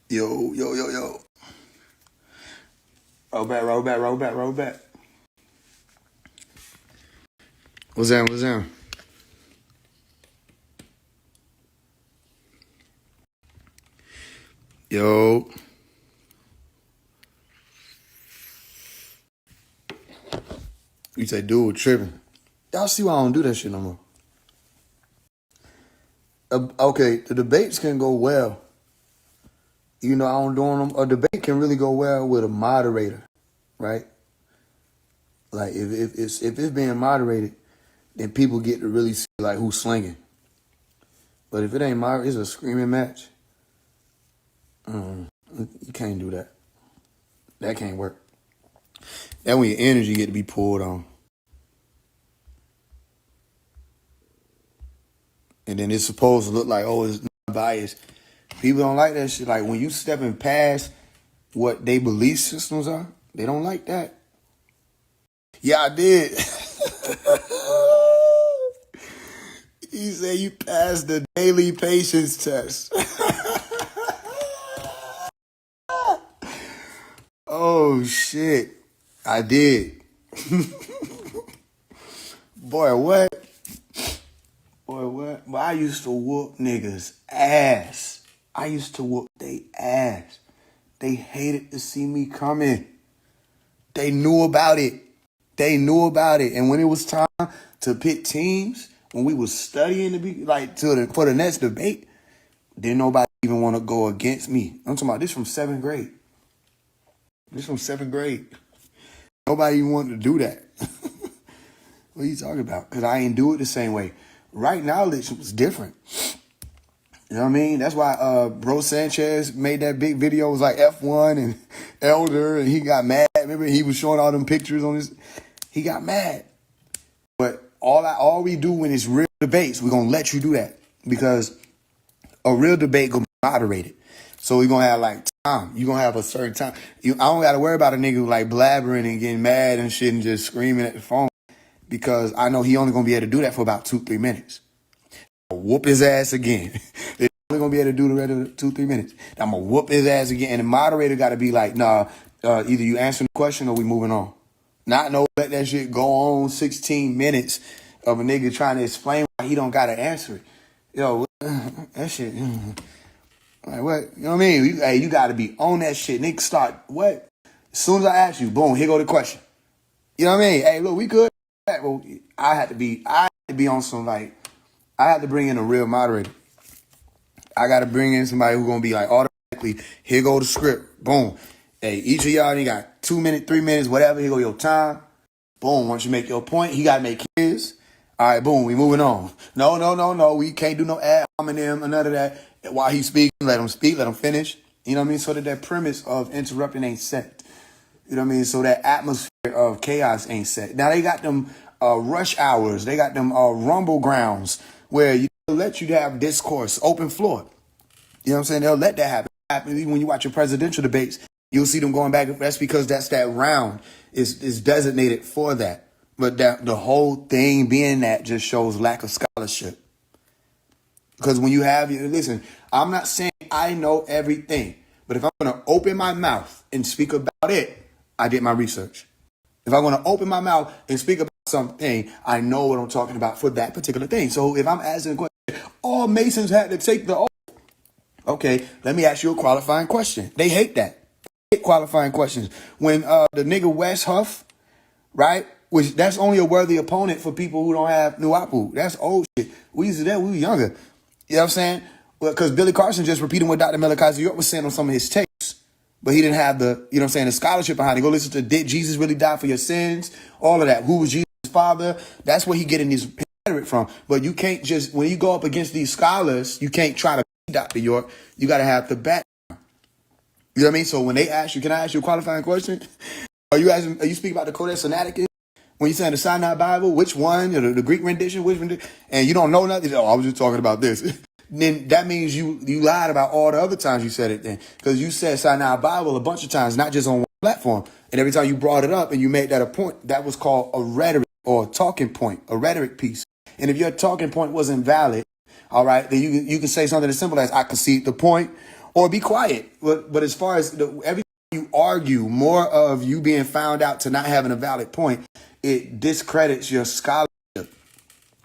Yo, yo, yo, yo. Roll back, roll back, roll back, roll back. What's that? What's that? Yo. You say, dude, tripping. Y'all see why I don't do that shit no more. Okay, the debates can go well. You know, I don't do them. A debate can really go well with a moderator, right? Like if it's being moderated, then people get to really see like who's slinging. But if it ain't moderated, it's a screaming match. You can't do that. That can't work. That when your energy get to be pulled on. And then it's supposed to look like, oh, it's not biased. People don't like that shit. Like when you stepping past what they belief systems are, they don't like that. Yeah, I did. He said you passed the daily patience test. Oh shit. I did. Boy, what? Boy, what? But I used to whoop niggas' ass. I used to whoop they ass. They hated to see me coming. They knew about it. They knew about it. And when it was time to pick teams, when we was studying to be like for the next debate, didn't nobody even want to go against me. I'm talking about this from 7th grade. This from 7th grade. Nobody even wanted to do that. What are you talking about? Because I ain't do it the same way. Right knowledge was different. You know what I mean? That's why Bro Sanchez made that big video. It was like F1 and Elder, and he got mad. Remember, he was showing all them pictures on his. He got mad. But all we do when it's real debates, we're gonna let you do that because a real debate gonna be moderated. So we're gonna have like time. You're gonna have a certain time. I don't gotta worry about a nigga like blabbering and getting mad and shit and just screaming at the phone because I know he only gonna be able to do that for about 2-3 minutes. I'll whoop his ass again. They're only gonna be able to do the rest of the 2-3 minutes. I'm gonna whoop his ass again. And the moderator gotta be like, nah, either you answering the question or we moving on. Not no let that shit go on 16 minutes of a nigga trying to explain why he don't gotta answer it. Yo, that shit. Like what? You know what I mean? You gotta be on that shit. Nigga start what? As soon as I ask you, boom, here go the question. You know what I mean? Hey, look, we good. Well, I had to be on some like, I had to bring in a real moderator. I got to bring in somebody who's going to be like automatically, here go the script. Boom. Hey, each of y'all, you got 2 minutes, 3 minutes, whatever. Here go your time. Boom. Once you make your point, he got to make his. All right, boom. We moving on. No. We can't do no ad hominem or none of that. While he's speaking, let him speak, let him finish. You know what I mean? So that premise of interrupting ain't set. You know what I mean? So that atmosphere of chaos ain't set. Now they got them rush hours. They got them rumble grounds where you let you have discourse, open floor. You know what I'm saying? They'll let that happen. Even when you watch your presidential debates, you'll see them going back. That's because that round is designated for that. But the whole thing being that just shows lack of scholarship. Because when you listen, I'm not saying I know everything. But if I'm going to open my mouth and speak about it, I did my research. If I'm going to open my mouth and speak about something, I know what I'm talking about for that particular thing. So if I'm asking a question, all Masons had to take the oath. Okay, let me ask you a qualifying question. They hate that. They hate qualifying questions. When the nigga West Huff, right, which that's only a worthy opponent for people who don't have Nuapu. That's old shit. We used to do that when we were younger. You know what I'm saying? Because Billy Carson just repeating what Dr. Malachi York was saying on some of his tapes. But he didn't have the, you know what I'm saying, the scholarship behind it. Go listen to Did Jesus Really Die for Your Sins? All of that. Who was Jesus' father? That's where he getting his rhetoric from. But you can't just, when you go up against these scholars, you can't try to be Dr. York. You got to have the background. You know what I mean? So when they ask you, can I ask you a qualifying question? Are you speaking about the Codex Sinaiticus? When you saying the Sinai Bible, which one? The Greek rendition, which rendition? And you don't know nothing? Oh, I was just talking about this. Then that means you lied about all the other times you said it then. Because you said Sinai Bible a bunch of times, not just on one platform. And every time you brought it up and you made that a point, that was called a rhetoric or a talking point, a rhetoric piece. And if your talking point wasn't valid, all right, then you can say something as simple as I concede the point, or be quiet. But as far as every time you argue, more of you being found out to not having a valid point, it discredits your scholarship.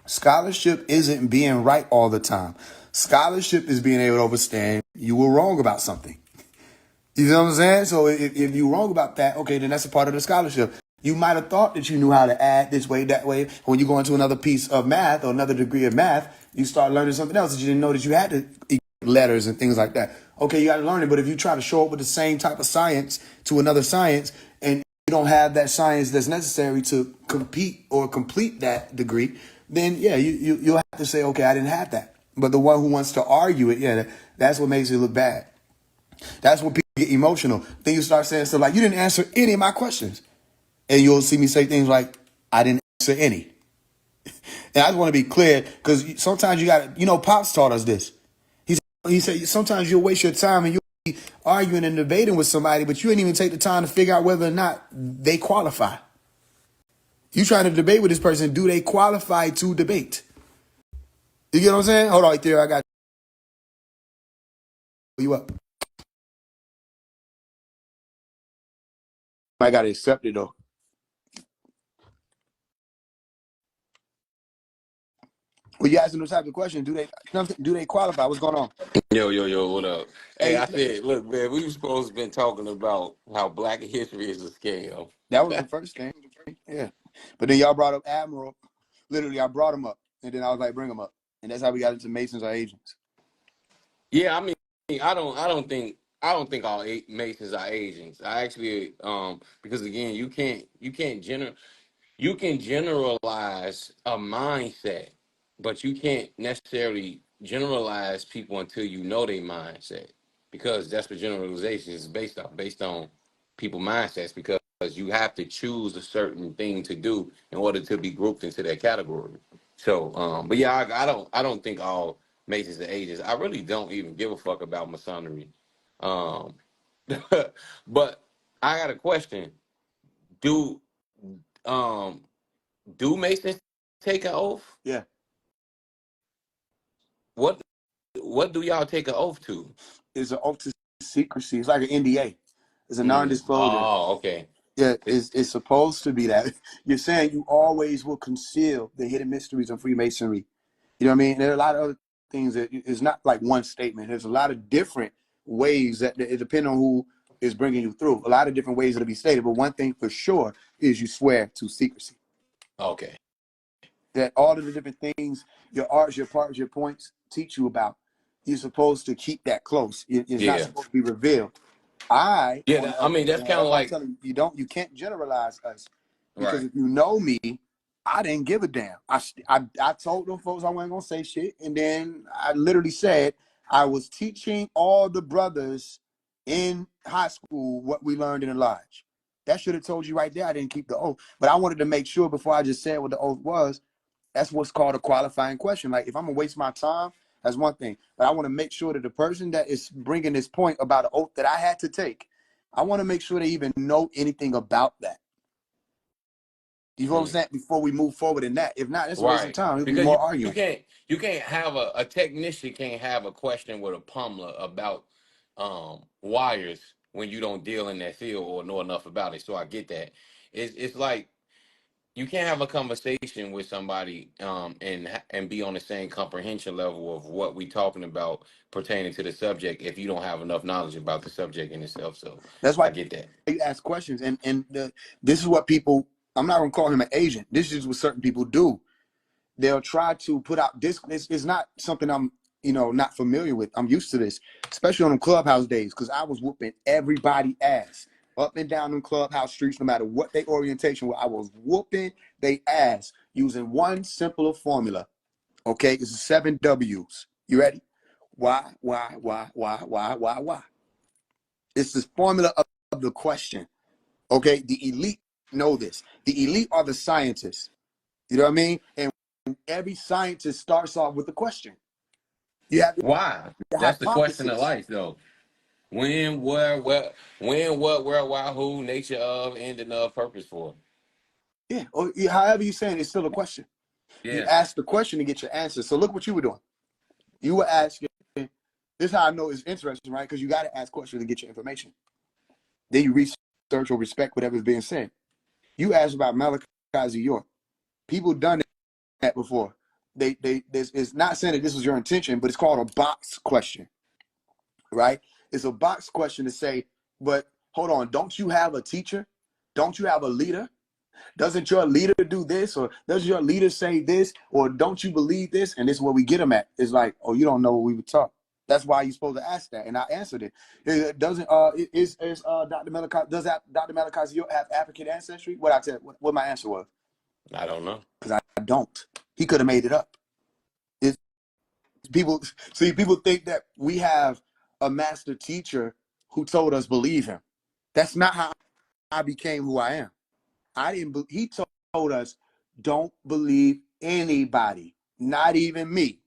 Scholarship isn't being right all the time. Scholarship is being able to understand you were wrong about something. You know what I'm saying? So if you're wrong about that, okay, then that's a part of the scholarship. You might have thought that you knew how to add this way, that way. When you go into another piece of math or another degree of math, you start learning something else that you didn't know that you had to letters and things like that. Okay, you got to learn it. But if you try to show up with the same type of science to another science and you don't have that science that's necessary to compete or complete that degree, then yeah, you'll have to say, okay, I didn't have that. But the one who wants to argue it, yeah, that's what makes it look bad. That's when people get emotional. Then you start saying stuff like, you didn't answer any of my questions. And you'll see me say things like, I didn't answer any. And I just want to be clear, because sometimes you got to, Pops taught us this. He said, sometimes you'll waste your time and you'll be arguing and debating with somebody, but you didn't even take the time to figure out whether or not they qualify. You trying to debate with this person, do they qualify to debate? You get what I'm saying? Hold on, right there, I got you up. I got to accept it, though. Well, you asking those type of questions, do they qualify? What's going on? Yo, what up? Hey, Hey, I said, look, man, we were supposed to been talking about how Black history is a scam. that was the first thing. Yeah. But then y'all brought up Admiral. Literally, I brought him up. And then I was like, bring him up. And that's how we got into Masons or agents. Yeah, I mean, I don't think all Masons are agents. I actually, because again, you can generalize a mindset, but you can't necessarily generalize people until you know their mindset, because that's what generalization is based on people mindsets, because you have to choose a certain thing to do in order to be grouped into that category. So, but yeah, I don't think all Masons are agents. I really don't even give a fuck about Masonry. Um, but I got a question. Do um do Masons take an oath? Yeah. What what do y'all take an oath to? It's an oath to secrecy. It's like an NDA. It's a non-disclosure. Oh, okay. Yeah, it's supposed to be that. You're saying you always will conceal the hidden mysteries of Freemasonry. You know what I mean? There are a lot of other things that it's not like one statement. There's a lot of different ways that it depends on who is bringing you through. A lot of different ways it'll be stated. But one thing for sure is you swear to secrecy. Okay. That all of the different things, your arts, your parts, your points teach you about, you're supposed to keep that close. It's not Yeah. supposed to be revealed. I, Yeah, on the I other mean that's kind hand, of I'm like telling you, you can't generalize us, because right. if you know me, I didn't give a damn. I told them folks I wasn't gonna say shit, and then I literally said I was teaching all the brothers in high school what we learned in the lodge. That should have told you right there I didn't keep the oath, but I wanted to make sure before I just said what the oath was. That's what's called a qualifying question. Like, if I'm gonna waste my time, that's one thing. But I want to make sure that the person that is bringing this point about an oath that I had to take, I want to make sure they even know anything about that. You know what I'm Mm, saying? Before we move forward in that. If not, it's a waste of right. time. It'll be Because more you arguing. can't have a technician can't have a question with a pummeler about wires when you don't deal in that field or know enough about it. So I get that. It's like you can't have a conversation with somebody and be on the same comprehension level of what we talking about pertaining to the subject if you don't have enough knowledge about the subject in itself. So That's I why get that. you ask questions. This is what people, I'm not gonna call him an agent. This is what certain people do. They'll try to put out this. It's not something I'm, not familiar with. I'm used to this, especially on the clubhouse days, because I was whooping everybody ass up and down them clubhouse streets, no matter what their orientation was. I was whooping they ass using one simple formula. Okay, it's 7 W's. You ready? Why? It's the formula of the question. Okay, the elite know this. The elite are the scientists. You know what I mean? And every scientist starts off with a question. You have Why? your That's the question of hypothesis. life, though. When, where, why, who, nature of, ending of, purpose for. Yeah, or however you're saying, it's still a question. You Yeah. ask the question to get your answer. So look what you were doing. You were asking, this is how I know it's interesting, right? Because you got to ask questions to get your information. Then you research or respect whatever's being said. You asked about Malachi Z. York. People done that before. It's not saying that this was your intention, but it's called a box question, right? It's a box question to say, but hold on, don't you have a teacher? Don't you have a leader? Doesn't your leader do this? Or does your leader say this? Or don't you believe this? And this is where we get them at. It's like, oh, you don't know what we were taught. That's why you're supposed to ask that. And I answered it. It doesn't Dr. Malachi, does that Dr. Malachi have African ancestry? What my answer was? I don't know. Because I don't. He could have made it up. It's people people think that we have a master teacher who told us believe him. That's not how I became who I am. I didn't. He told us, don't believe anybody, not even me.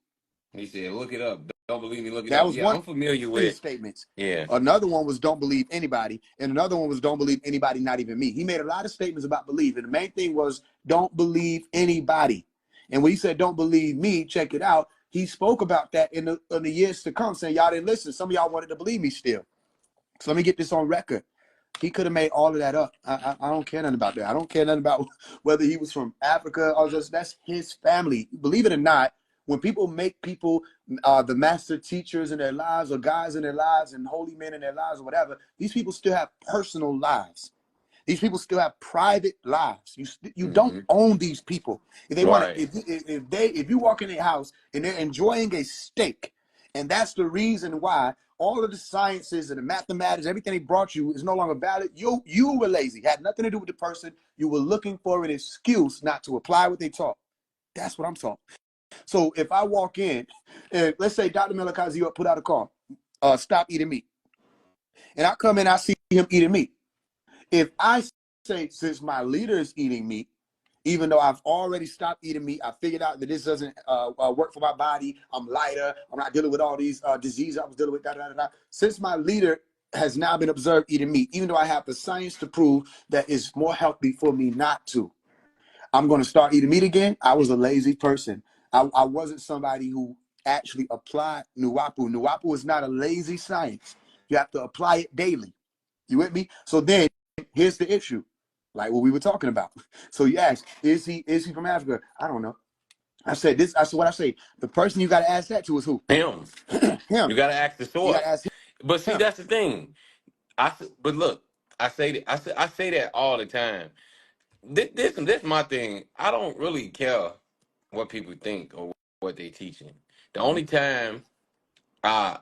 He said, "Look it up. Don't believe me. Look it That up." was Yeah, one I'm familiar of his with. statements. Yeah. Another one was don't believe anybody, and another one was don't believe anybody, not even me. He made a lot of statements about belief, and the main thing was don't believe anybody. And when he said don't believe me, check it out. He spoke about that in the years to come, saying y'all didn't listen. Some of y'all wanted to believe me still. So let me get this on record. He could have made all of that up. I don't care nothing about that. I don't care nothing about whether he was from Africa or just that's his family. Believe it or not, when people make people the master teachers in their lives or guys in their lives and holy men in their lives or whatever, these people still have personal lives. These people still have private lives. You don't Mm-hmm. own these people. If they want to, Right. if you walk in their house and they're enjoying a steak, and that's the reason why all of the sciences and the mathematics, everything they brought you is no longer valid. You were lazy. It had nothing to do with the person. You were looking for an excuse not to apply what they taught. That's what I'm talking. So if I walk in, and let's say Dr. Melakazi put out a call, stop eating meat, and I come in, I see him eating meat. If I say, since my leader is eating meat, even though I've already stopped eating meat, I figured out that this doesn't work for my body. I'm lighter. I'm not dealing with all these diseases I was dealing with. Da, da, da, da. Since my leader has now been observed eating meat, even though I have the science to prove that it's more healthy for me not to, I'm going to start eating meat again. I was a lazy person. I wasn't somebody who actually applied Nuwapu. Nuwapu is not a lazy science. You have to apply it daily. You with me? So then here's the issue, like what we were talking about. So you ask, is he from Africa? I don't know. I said this. I said what I say. The person you got to ask that to is who? Him. Him. You got to ask the You got source. to ask But see, him. that's the thing. But look, I say that all the time. This my thing. I don't really care what people think or what they teaching. The Mm-hmm. only time I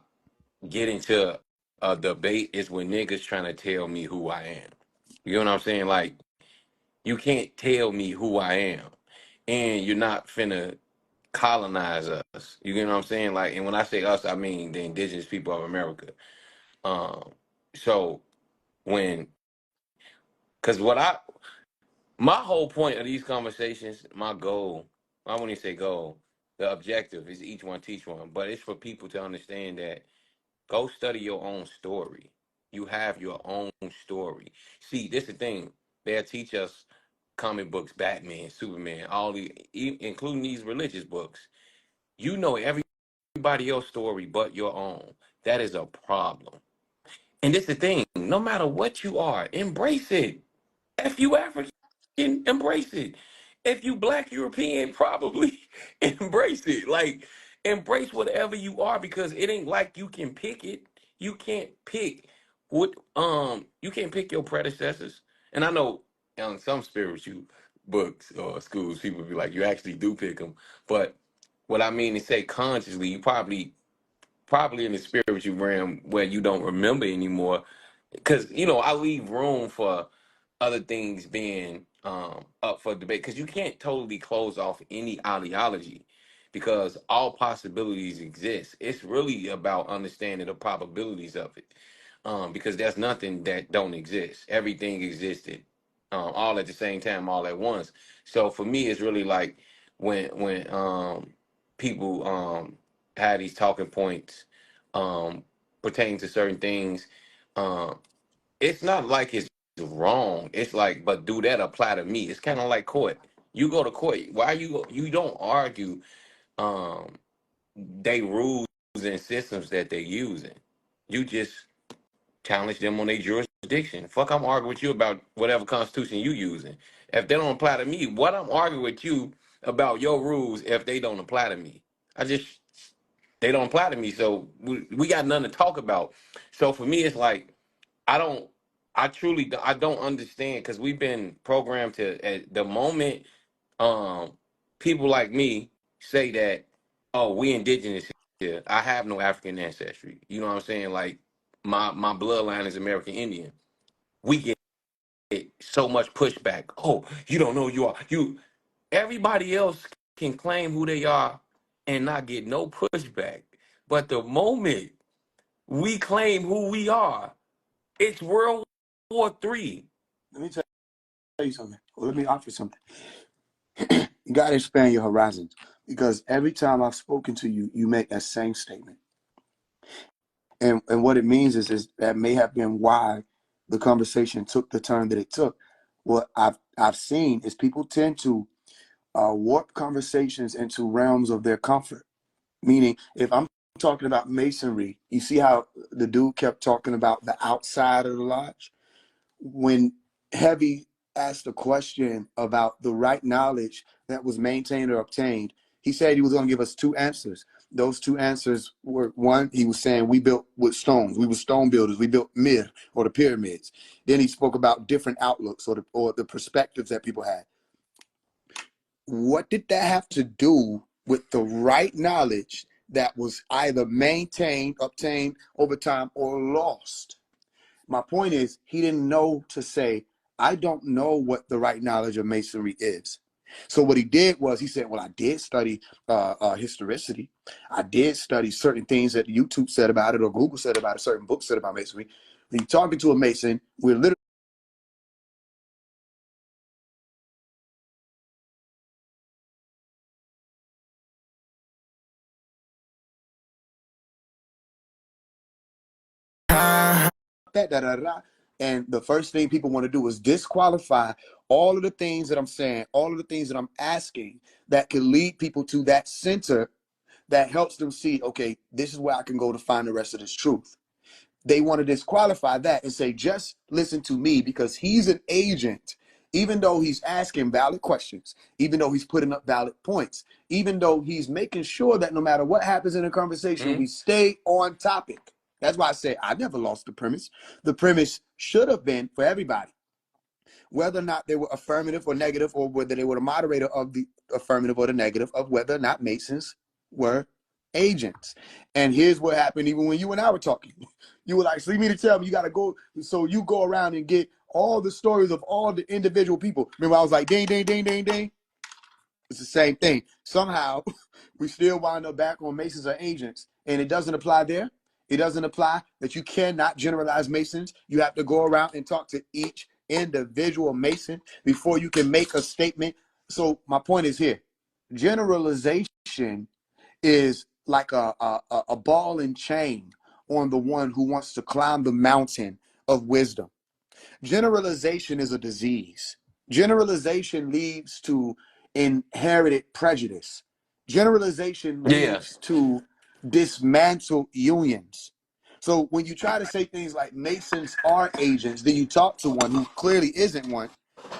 get into a debate is when niggas trying to tell me who I am. You know what I'm saying? Like, you can't tell me who I am, and you're not finna colonize us. You get what I'm saying? Like, and when I say us, I mean the indigenous people of America. Um, so when, cause my whole point of these conversations, my goal, I wouldn't even say goal, the objective is each one teach one, but it's for people to understand that go study your own story. You have your own story. See, this is the thing. They'll teach us comic books, Batman, Superman, including these religious books. You know everybody else's story but your own. That is a problem. And this is the thing. No matter what you are, embrace it. If you African, embrace it. If you Black European, probably embrace it. Like, embrace whatever you are because it ain't like you can pick it. You can't pick you can't pick your predecessors. And I know on some spiritual books or schools, people be like, you actually do pick them. But what I mean to say consciously, you probably in the spiritual realm where you don't remember anymore because I leave room for other things being up for debate because you can't totally close off any ideology because all possibilities exist. It's really about understanding the probabilities of it because there's nothing that don't exist. Everything existed all at the same time, all at once. So for me, it's really like when people have these talking points um, pertaining to certain things. Um, it's not like it's wrong. It's like, but do that apply to me? It's kind of like court. You go to court. Why you don't argue they rules rules and systems that they're using. You just challenge them on their jurisdiction. Fuck, I'm arguing with you about whatever constitution you using. If they don't apply to me, what I'm arguing with you about your rules if they don't apply to me? They don't apply to me, so we got nothing to talk about. So for me, it's like I don't, I don't understand because we've been programmed to at the moment. Um, People like me say that, oh, we indigenous here. I have no African ancestry. You know what I'm saying? Like my bloodline is American Indian. We get so much pushback. Oh, you don't know who you are. Everybody else can claim who they are and not get no pushback. But the moment we claim who we are, it's World War III. Let me tell you something. Let me offer something. You got to expand your horizons because every time I've spoken to you, you make that same statement. And what it means is that may have been why the conversation took the turn that it took. What I've seen is people tend to warp conversations into realms of their comfort. Meaning, if I'm talking about masonry, you see how the dude kept talking about the outside of the lodge? When Heavy asked a question about the right knowledge that was maintained or obtained, he said he was going to give us two answers. Those two answers were, one, he was saying we built with stones. We were stone builders. We built Mir, or the pyramids. Then he spoke about different outlooks or the perspectives that people had. What did that have to do with the right knowledge that was either maintained, obtained over time, or lost? My point is, he didn't know to say, I don't know what the right knowledge of masonry is. So what he did was he said, well, I did study historicity. I did study certain things that YouTube said about it or Google said about it, certain books said about masonry. When you're talking to a mason, we're literally that, da, da, da. And the first thing people want to do is disqualify all of the things that I'm saying, all of the things that I'm asking that can lead people to that center that helps them see, okay, this is where I can go to find the rest of this truth. They want to disqualify that and say, just listen to me because he's an agent, even though he's asking valid questions, even though he's putting up valid points, even though he's making sure that no matter what happens in a conversation, we stay on topic. That's why I say I never lost the premise. The premise should have been for everybody, whether or not they were affirmative or negative, or whether they were the moderator of the affirmative or the negative of whether or not Masons were agents. And here's what happened even when you and I were talking. You were like, so you mean to tell me you got to go, so you go around and get all the stories of all the individual people. Remember, I was like, ding, ding, ding, ding, ding. It's the same thing. Somehow, we still wind up back on Masons or agents, and it doesn't apply there. It doesn't apply that you cannot generalize Masons. You have to go around and talk to each individual Mason before you can make a statement. So my point is here. Generalization is like a ball and chain on the one who wants to climb the mountain of wisdom. Generalization is a disease. Generalization leads to inherited prejudice. Generalization Yeah. leads to dismantled unions. So when you try to say things like Masons are agents, then you talk to one who clearly isn't one.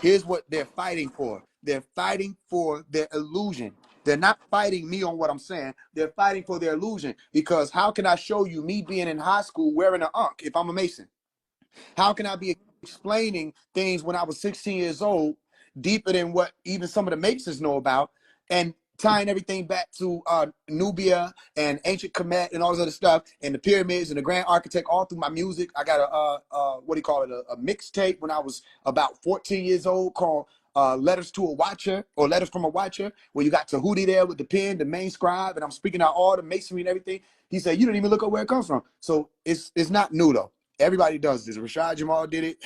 Here's what they're fighting for. They're fighting for their illusion. They're not fighting me on what I'm saying. They're fighting for their illusion. Because how can I show you me being in high school wearing an Ankh if I'm a Mason? How can I be explaining things when I was 16 years old deeper than what even some of the Masons know about, and tying everything back to Nubia and ancient Kemet and all this other stuff and the pyramids and the grand architect all through my music? I got what do you call it, a mixtape when I was about 14 years old called Letters to a Watcher, or Letters from a Watcher, where you got Tahuti there with the pen, the main scribe, and I'm speaking out all the masonry and everything. He said, you didn't even look up where it comes from. So it's not new though. Everybody does this. Rashad Jamal did it.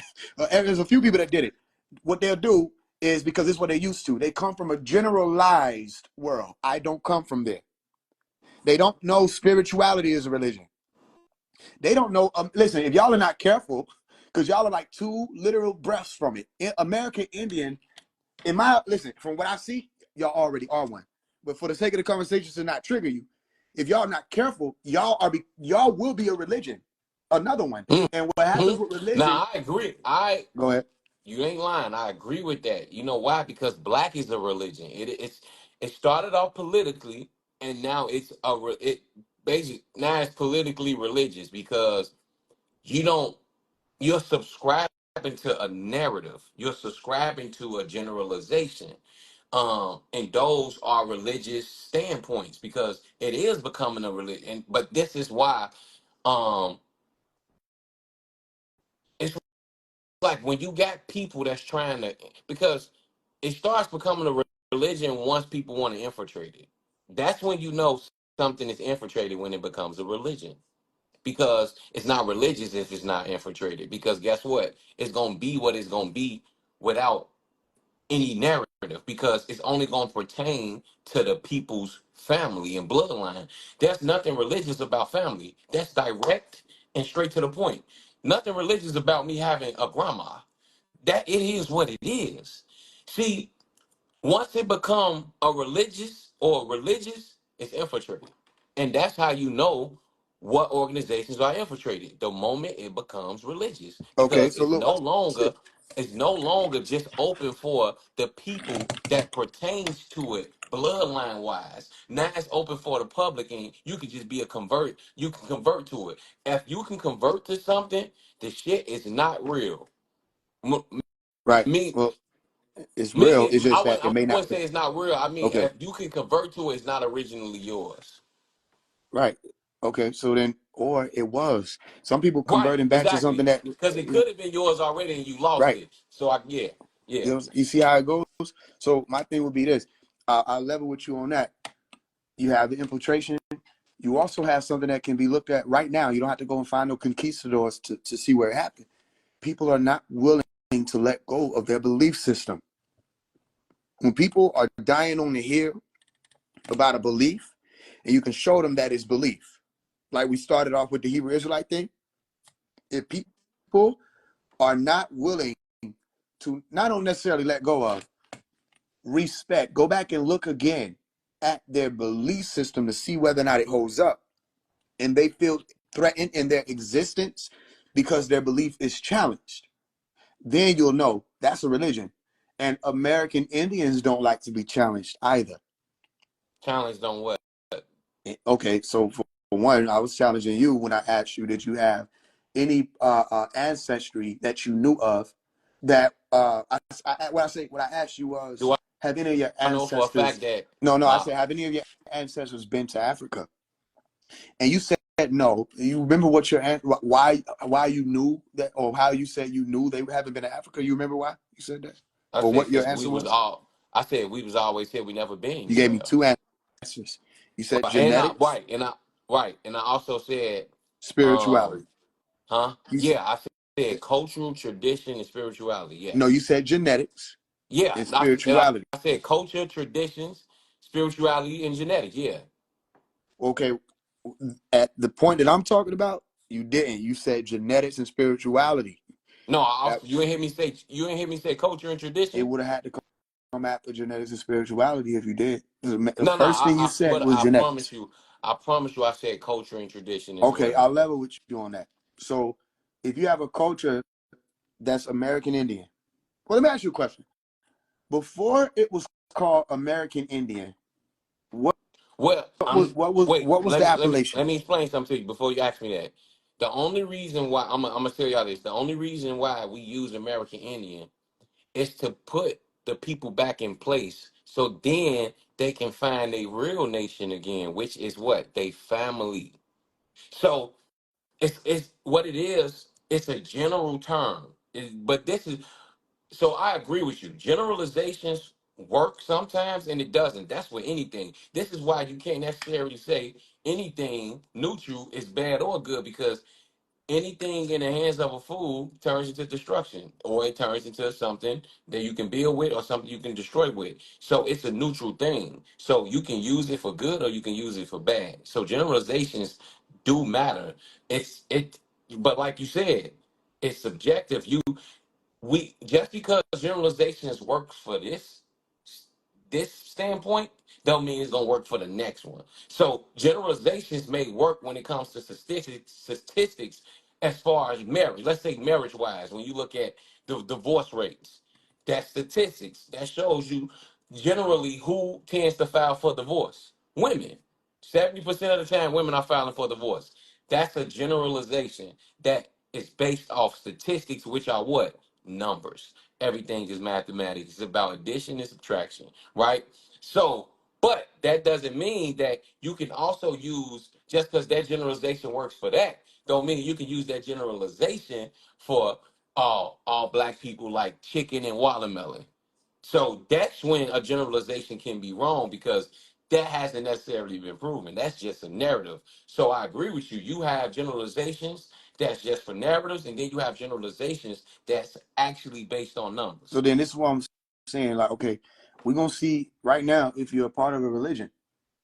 There's a few people that did it. What they'll do is, because it's what they're used to. They come from a generalized world. I don't come from there. They don't know spirituality is a religion. They don't know. Listen, if y'all are not careful, because y'all are like two literal breaths from it. American Indian, listen, from what I see, y'all already are one. But for the sake of the conversation to not trigger you, if y'all not careful, y'all will be a religion, another one. And what Mm-hmm. happens with religion? Now I agree. Go ahead. You ain't lying. I agree with that. You know why? Because black is a religion. It started off politically, and now it basically now it's politically religious because you don't you're subscribing to a narrative. You're subscribing to a generalization. And those are religious standpoints because it is becoming a religion. But this is why um it's like when you got people that's trying to because it starts becoming a religion once people want to infiltrate it. That's when you know something is infiltrated when it becomes a religion. Because it's not religious if it's not infiltrated. Because guess what? It's gonna be what it's gonna be without any narrative because it's only gonna pertain to the people's family and bloodline. There's nothing religious about family. That's direct and straight to the point. Nothing religious about me having a grandma. That it is what it is. See, once it become a religious, it's infiltrated. And that's how you know what organizations are infiltrated. The moment it becomes religious. Okay, Because so look, watch this. it's no longer just open for the people that pertains to it bloodline wise. Now it's open for the public and you can just be a convert. You can convert to it. If you can convert to something, the shit is not real. M- Right. Me, Well, it's real. Meaning, It's just that it I may not. wouldn't say it's not real. I mean, Okay. if you can convert to it, it's not originally yours. Right. Okay. So then, or it was. Some people Right, converting back to something exactly. that, Because it could have been yours already and you lost right. it. So, yeah, yeah. You see how it goes? So my thing would be this. I'll level with you on that. You have the infiltration. You also have something that can be looked at right now. You don't have to go and find no conquistadors to see where it happened. People are not willing to let go of their belief system. When people are dying on the hill about a belief, and you can show them that it's belief, like we started off with the Hebrew Israelite thing, if people are not willing to not only necessarily let go of, respect, go back and look again at their belief system to see whether or not it holds up, and they feel threatened in their existence because their belief is challenged, then you'll know that's a religion. And American Indians don't like to be challenged either. Challenge don't what? Okay, so for one, I was challenging you when I asked you, did you have any ancestry that you knew of that what I asked you Do was, have any of your I know for a fact ancestors? that No, I my, said, have any of your ancestors been to Africa? And you said no. You remember what your why you knew that, or how you said you knew they haven't been to Africa? You remember why you said that, I or said, what your because answer was? I said we was always said we never been You gave me nowhere. two answers. You said Right, and I, genetics, right, and I, right, and I also said, spirituality. huh? You Yeah, I said cultural tradition and spirituality. No, Yes. you said genetics Yeah, and and spirituality. I said culture, traditions, spirituality, and genetics. Yeah. Okay, at the point that I'm talking about, you didn't. You said genetics and spirituality. No, That you ain't hear me say culture and it tradition. would have had to come after genetics and spirituality if you did. The No, no, first thing you said but was genetics. I promise you, I said culture and tradition as Okay, I'll well. level with you on that. So, if you have a culture that's American Indian, well, let me ask you a question. Before it was called American Indian, what Well, what was the appellation? let me explain something to you before you ask me that. The only reason why I'm gonna tell y'all this, the only reason why we use American Indian is to put the people back in place, so then they can find a real nation again, which is what they family. So it's what it is. It's a general term, but this is so I agree with you. Generalizations work sometimes and it doesn't. That's with anything. This is why you can't necessarily say anything neutral is bad or good because anything in the hands of a fool turns into destruction or it turns into something that you can build with or something you can destroy with. So it's a neutral thing. So you can use it for good or you can use it for bad. So generalizations do matter. It but like you said, it's subjective. We just because generalizations work for this standpoint don't mean it's gonna work for the next one. So generalizations may work when it comes to statistics as far as marriage. Let's say marriage wise, when you look at the divorce rates, that statistics that shows you generally who tends to file for divorce. Women. 70% of the time women are filing for divorce. That's a generalization that is based off statistics, which are what? Numbers. Everything is mathematics. It's about addition and subtraction, right? So, but that doesn't mean that you can also use, just because that generalization works for that, don't mean you can use that generalization for all black people like chicken and watermelon. So that's when a generalization can be wrong because that hasn't necessarily been proven. That's just a narrative. So I agree with you. You have generalizations that's just for narratives, and then you have generalizations that's actually based on So numbers. then this is what I'm saying. Like, okay, we're gonna see right now if you're a part of a religion,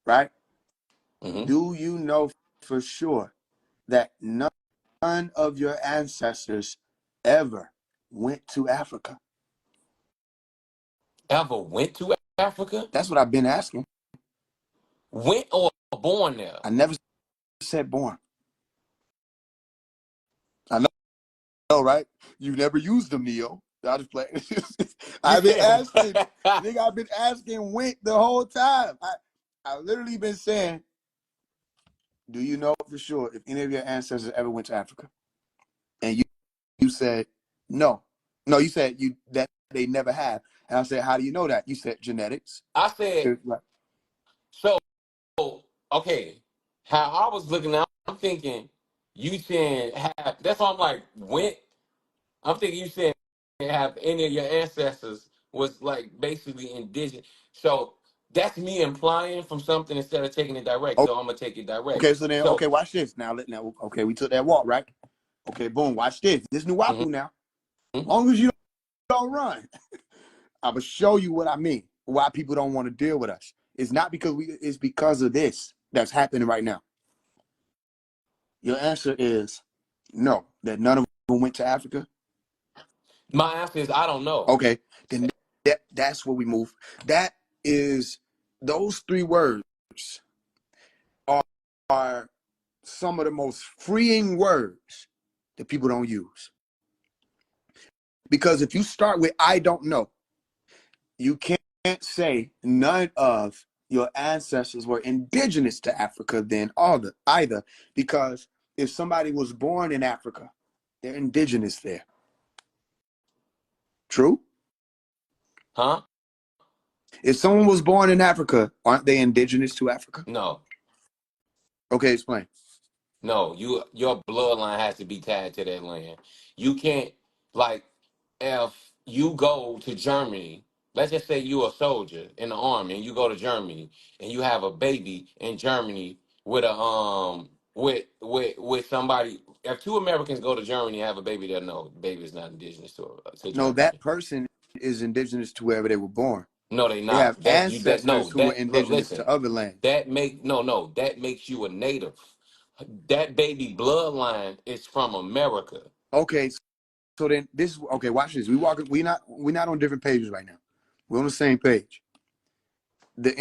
right? Hmm. Do you know for sure that none of your ancestors ever went to Africa? Ever went to Africa? That's what I've been asking. Went or born there? I never said born. I know, right? You never used them, Neo. I just play. You I've been said asking, nigga. I've been asking went the whole time. I literally been saying, do you know for sure if any of your ancestors ever went to Africa? And you said no. No, you said you that they never have. And I said, how do you know that? You said genetics. I said Like, so. Okay, how I was looking at, I'm thinking you saying have. That's why I'm like went. I'm thinking you said have any of your ancestors was like basically indigenous. So that's me implying from something instead of taking it direct. So I'm gonna take it direct. okay, so then, So okay, watch this. Now, okay, we took that walk, right? Okay, boom, watch this. This new mhm. Wapu now. Long as you don't run, I'm gonna show you what I mean. Why people don't want to deal with us. It's not because it's because of this that's happening right now. Your answer is no, that none of them went to Africa. My answer is I don't know. Okay, then that's where we move. That is those three words are, are some of the most freeing words that people don't use. Because if you start with I don't know, you can't say none of your ancestors were indigenous to Africa then either. Because if somebody was born in Africa, they're indigenous there. True? Huh? If someone was born in Africa, aren't they indigenous to Africa? No. Okay, explain. No, your bloodline has to be tied to that land. You can't like if you go to Germany, let's just say you're a soldier in the army and you go to Germany and you have a baby in Germany with a with somebody. If two Americans go to Germany and have a baby, they'll know the baby is not indigenous to No, that Germany. person is indigenous to wherever they were born. No, they They have not. That you that ancestors no who were that look indigenous to listen. other lands. That makes you a native. That baby bloodline is from America. Okay, so then this okay, watch this. We're not on different pages right now. We're on the same page. The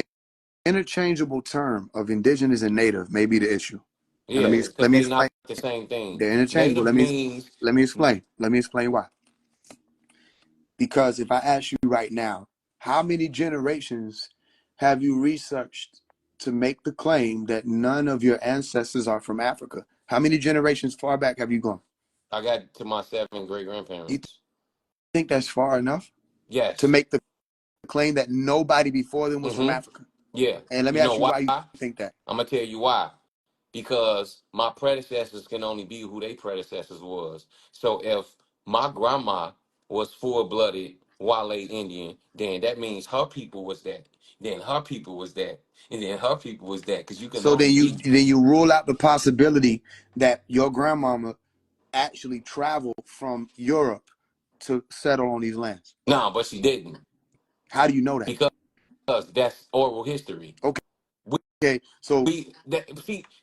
interchangeable term of indigenous and native may be the issue. And let me Yeah, let because me they explain. not the same thing. They're interchangeable. Native means Let me explain. Let me explain why. Because if I ask you right now, how many generations have you researched to make the claim that none of your ancestors are from Africa? How many generations far back have you gone? I got to my seven great You grandparents. think that's far enough to Yes. make the claim that nobody before them was from Mm-hmm. Africa? Yeah. And let me You know ask you why? why you I'm think that. gonna tell you why. Because my predecessors can only be who they predecessors was. So if my grandma was full blooded Wale Indian, then that means her people was that. Then her people was that. And then her people was that. Because you can So only then you be. then you rule out the possibility that your grandmama actually traveled from Europe to settle on these lands. No, but she didn't. How do you know that? Because that's oral history. We, Okay, so see,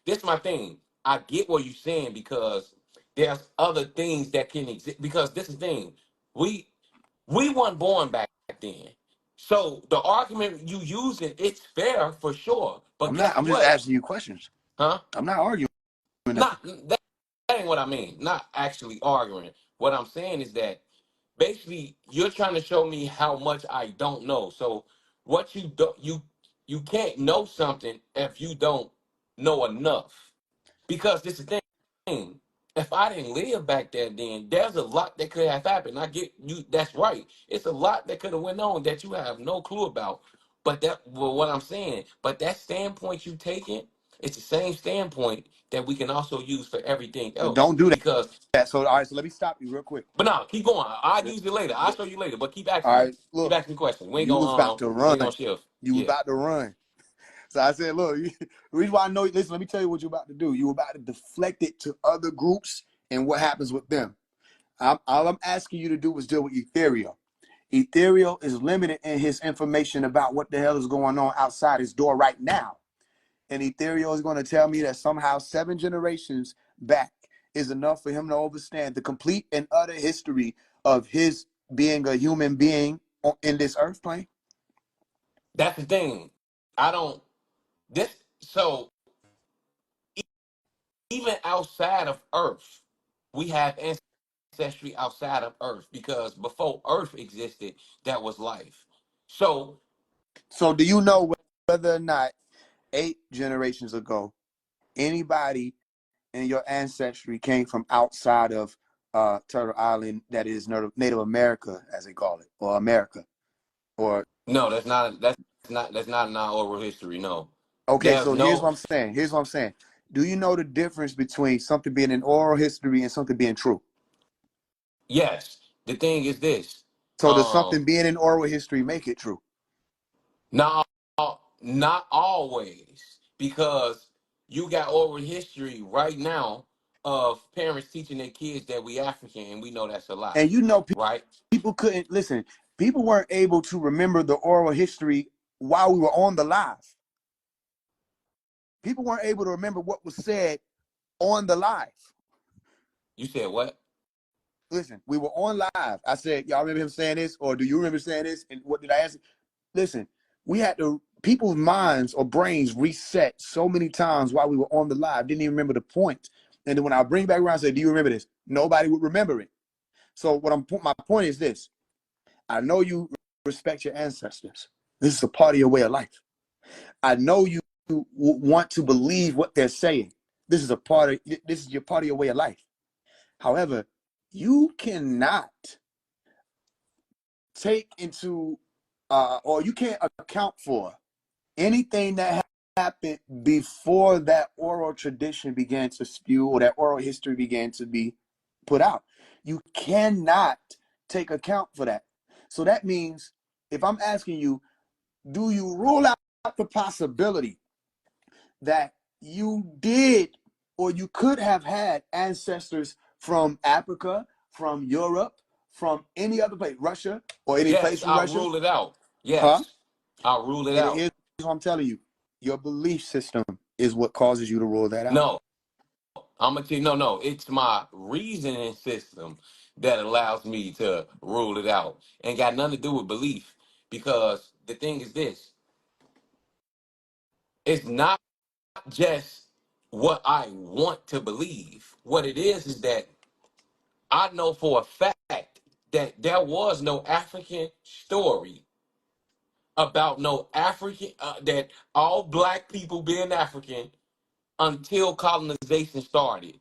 this is my thing. I get what you're saying because there's other things that can exist. Because this is the thing. We we weren't born back then. So the argument you using, it's fair for sure. But I'm not. guess I'm just what? asking you questions. Huh? I'm not arguing nothing. Not that ain't what I mean. Not actually arguing. What I'm saying is that basically you're trying to show me how much I don't know. So what you can't know something if you don't know enough. Because this is the thing. If I didn't live back there, then there's a lot that could have happened. I get you. That's right. It's a lot that could have went on that you have no clue about. But what I'm saying. But that standpoint you taking, it's the same standpoint that we can also use for everything But else. don't do Because, that. So all right. So let me stop you real quick. but no, keep going. I'll All use it later. I'll show you later. But keep asking me. right. Keep Look, asking questions. you was about to We run. ain't gonna shift. You was Yeah. about to run. So I said, look, the reason why I know. Listen, let me tell you what you're about to do. You're about to deflect it to other groups and what happens with them. All I'm asking you to do is deal with Ethereal. Ethereal is limited in his information about what the hell is going on outside his door right now. And Ethereal is going to tell me that somehow 7 generations back is enough for him to understand the complete and utter history of his being a human being in this earth plane. That's the thing. I don't this so even outside of Earth, we have ancestry outside of Earth because before Earth existed, that was life. So So do you know whether or not 8 generations ago, anybody in your ancestry came from outside of Turtle Island, that is Native America, as they call it, or America? Or no, that's not in our oral history. No, okay, there's so here's what no I'm saying. Here's what I'm saying. Do you know the difference between something being an oral history and something being true? yes. The thing is this. So does Um, something being in oral history make it true? not not always because you got oral history right now of parents teaching their kids that we African, and we know that's a lie, And you know, right? people couldn't listen. People weren't able to remember the oral history while we were on the live. People weren't able to remember what was said on the live. You said what? Listen, we were on live. I said, y'all remember him saying this? Or do you remember saying this? And what did I answer? Listen, we had to, people's minds or brains reset so many times while we were on the live, didn't even remember the point. And then when I bring back around and say, do you remember this? Nobody would remember it. So my point is this. I know you respect your ancestors. This is a part of your way of life. I know you want to believe what they're saying. This is your part of your way of life. However, you cannot take into or you can't account for anything that happened before that oral tradition began to spew or that oral history began to be put out. You cannot take account for that. So that means if I'm asking you, do you rule out the possibility that you did or you could have had ancestors from Africa, from Europe, from any other place, Russia, or any place Yes, from I'll Russia? rule it out. Huh? Yes, I'll rule it And out. here's what I'm telling you. Your belief system is what causes you to rule that out. No, I'm gonna tell you. No, no, it's my reasoning system that allows me to rule it out. Ain't got nothing to do with belief because the thing is this: it's not just what I want to believe. What it is that I know for a fact that there was no African story about no African that all black people being African until colonization started.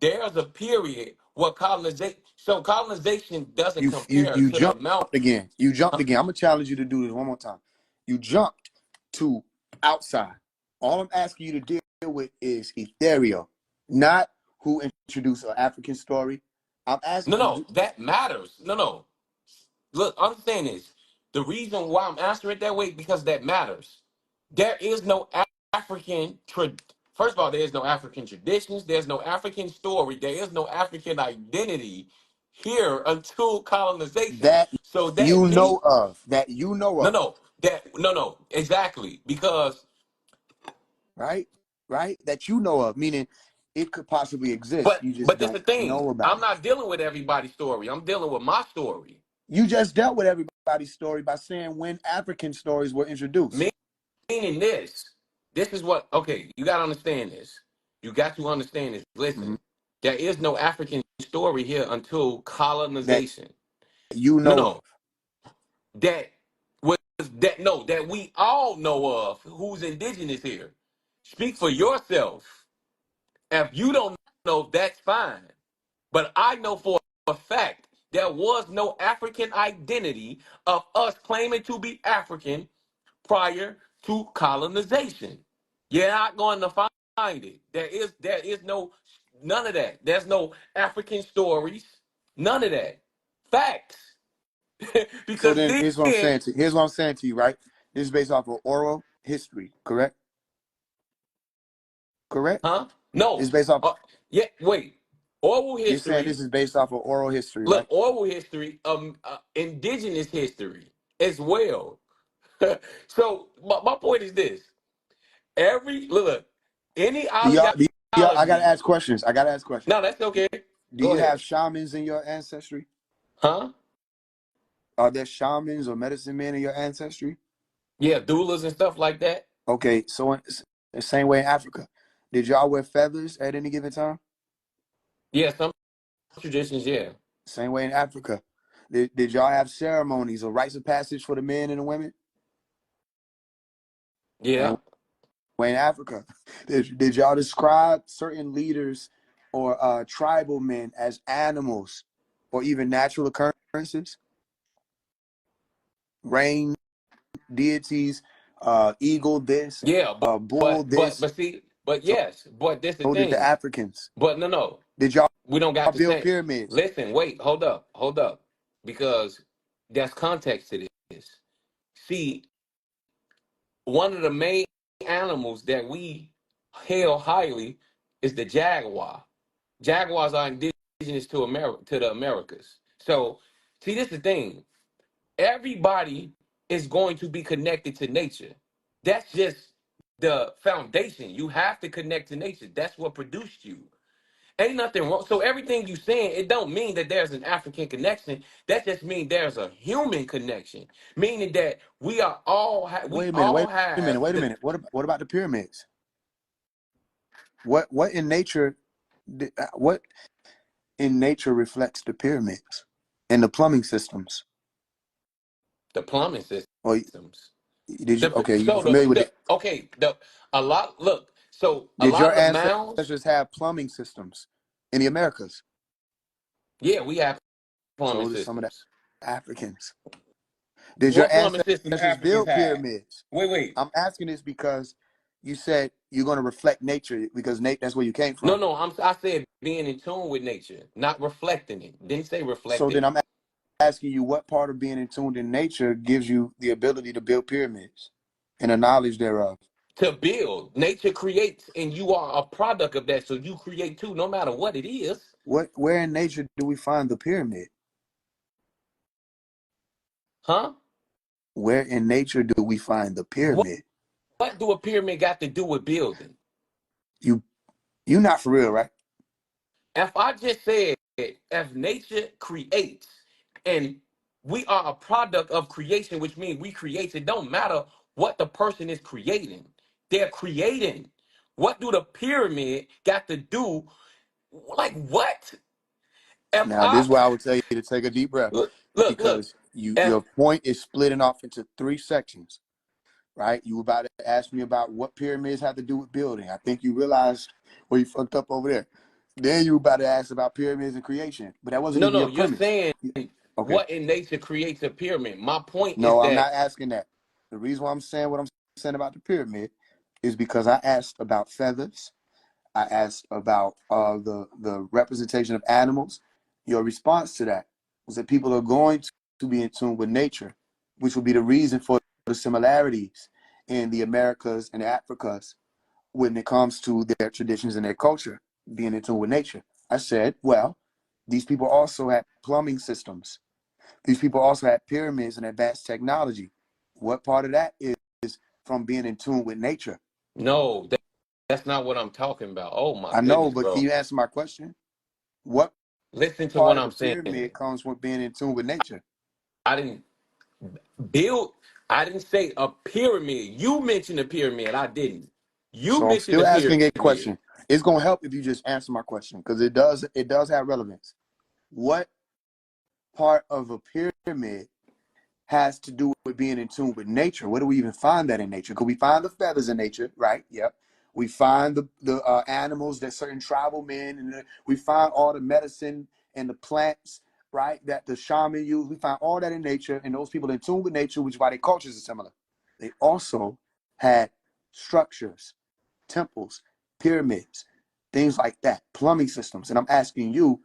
There's a period where colonization doesn't You you compare you to the jumped amount. again. You jumped Huh? again. I'm gonna challenge you to do this one more time. You jumped to outside. All I'm asking you to deal with is ethereal, not who introduced an African story. I'm No, asking no, you. that matters. No, no. Look, understand this. The reason why I'm answering it that way because that matters. There is no African First of all, there is no African traditions. There's no African story. There is no African identity here until colonization. That So that means that you know no, of, no, no, exactly because right? Right? That you know of, meaning it could possibly exist. but You just but that's the don't thing. know about I'm it. not dealing with everybody's story. I'm dealing with my story. You just dealt with everybody's story by saying when African stories were introduced. Meaning this. This is what, okay, you got to understand this. You got to understand this. Mm-hmm. Listen, there is no African story here until That colonization. you No, know of. no, that was that no, that we all know of who's indigenous here. Speak for yourself. If you don't know, that's fine. But I know for a fact there was no African identity of us claiming to be African prior to colonization. You're not going to find it. There is no none of that. There's no African stories. None of that. Facts. So Because then then, here's what I'm saying to you, right? This is based off of oral history, correct? Correct? huh? No. It's based off Yeah, wait. Oral you're saying this history, is based off of oral history, look, right? oral history, indigenous history as well. So my point is this. Look, any I gotta ideology. ask questions. I gotta ask questions. No, that's okay. Do Go you ahead. have shamans in your ancestry? Huh? Are there shamans or medicine men in your ancestry? Yeah, doulas and stuff like that. Okay, so the same way in Africa. Did y'all wear feathers at any given time? Yeah, some traditions, yeah. Same way in Africa. Did y'all have ceremonies or rites of passage for the men and the women? Yeah. Same way in Africa. Did y'all describe certain leaders or tribal men as animals or even natural occurrences? Rain deities, eagle this, Yeah, bull this. but So, yes, but this the so did the thing. Africans. But no. Did y'all We don't got the build same. pyramids? Listen, wait, hold up. Because there's context to this. See, one of the main animals that we hail highly is the jaguar. Jaguars are indigenous to America, to the Americas. So, see, this is the thing. Everybody is going to be connected to nature. That's just the foundation. You have to connect to nature. That's what produced you. Ain't nothing wrong. So everything you saying, it don't mean that there's an African connection. That just means there's a human connection, meaning that we Wait a minute, all wait a minute, have wait a the minute. What about the pyramids? What in nature what in nature reflects the pyramids and the plumbing systems? plumbing Or systems. did you The okay, you so familiar with the it? okay the a lot look so a Did lot your of the mounds. ancestors have plumbing systems in the Americas? Yeah, we have plumbing So did some of the systems. Africans. Did your What plumbing system the ancestors Africans build have? pyramids? Wait. I'm asking this because you said you're going to reflect nature because that's where you came No, from. no. I said being in tune with nature, not reflecting it. Didn't say So reflect then it. I'm asking you what part of being in tune in nature gives you the ability to build pyramids and the knowledge thereof. To build, nature creates, and you are a product of that. So you create too, no matter what it is. Where in nature do we find the pyramid? Huh? Where in nature do we find the What, pyramid? what do a pyramid got to do with building? You you not for real, right? If I just said, if nature creates, and we are a product of creation, which means we create, it don't matter what the person is creating. They're creating. What do the pyramid got to do? Like what? If Now this I is why I would tell you to take a deep breath look, because if your point is splitting off into three sections, right? You were about to ask me about what pyramids have to do with building. I think you realized where you fucked up over there. Then you were about to ask about pyramids and creation, but that wasn't even no, your you're premise. saying Okay. what in nature creates a pyramid. My point is No, I'm that not asking that. The reason why I'm saying what I'm saying about the pyramid is because I asked about feathers. I asked about the representation of animals. Your response to that was that people are going to be in tune with nature, which would be the reason for the similarities in the Americas and the Africas when it comes to their traditions and their culture being in tune with nature. I said, well, these people also had plumbing systems. These people also had pyramids and advanced technology. What part of that is from being in tune with nature? no, that's not what I'm talking about. Oh my I know, goodness, but can bro. you answer my question? What Listen to part what of the I'm saying. pyramid comes from being in tune with nature? I didn't build. I didn't say a pyramid. You mentioned a pyramid. I didn't. You So I'm mentioned a still asking a pyramid. question. It's gonna help if you just answer my question because it does have relevance. What part of a pyramid has to do with being in tune with nature? Where do we even find that in nature? Because we find the feathers in nature, right? Yep. We find the animals that certain tribal men, and we find all the medicine and the plants, right? That the shaman use. We find all that in nature, and those people in tune with nature, which is why their cultures are similar. They also had structures, temples, pyramids, things like that, plumbing systems. And I'm asking you,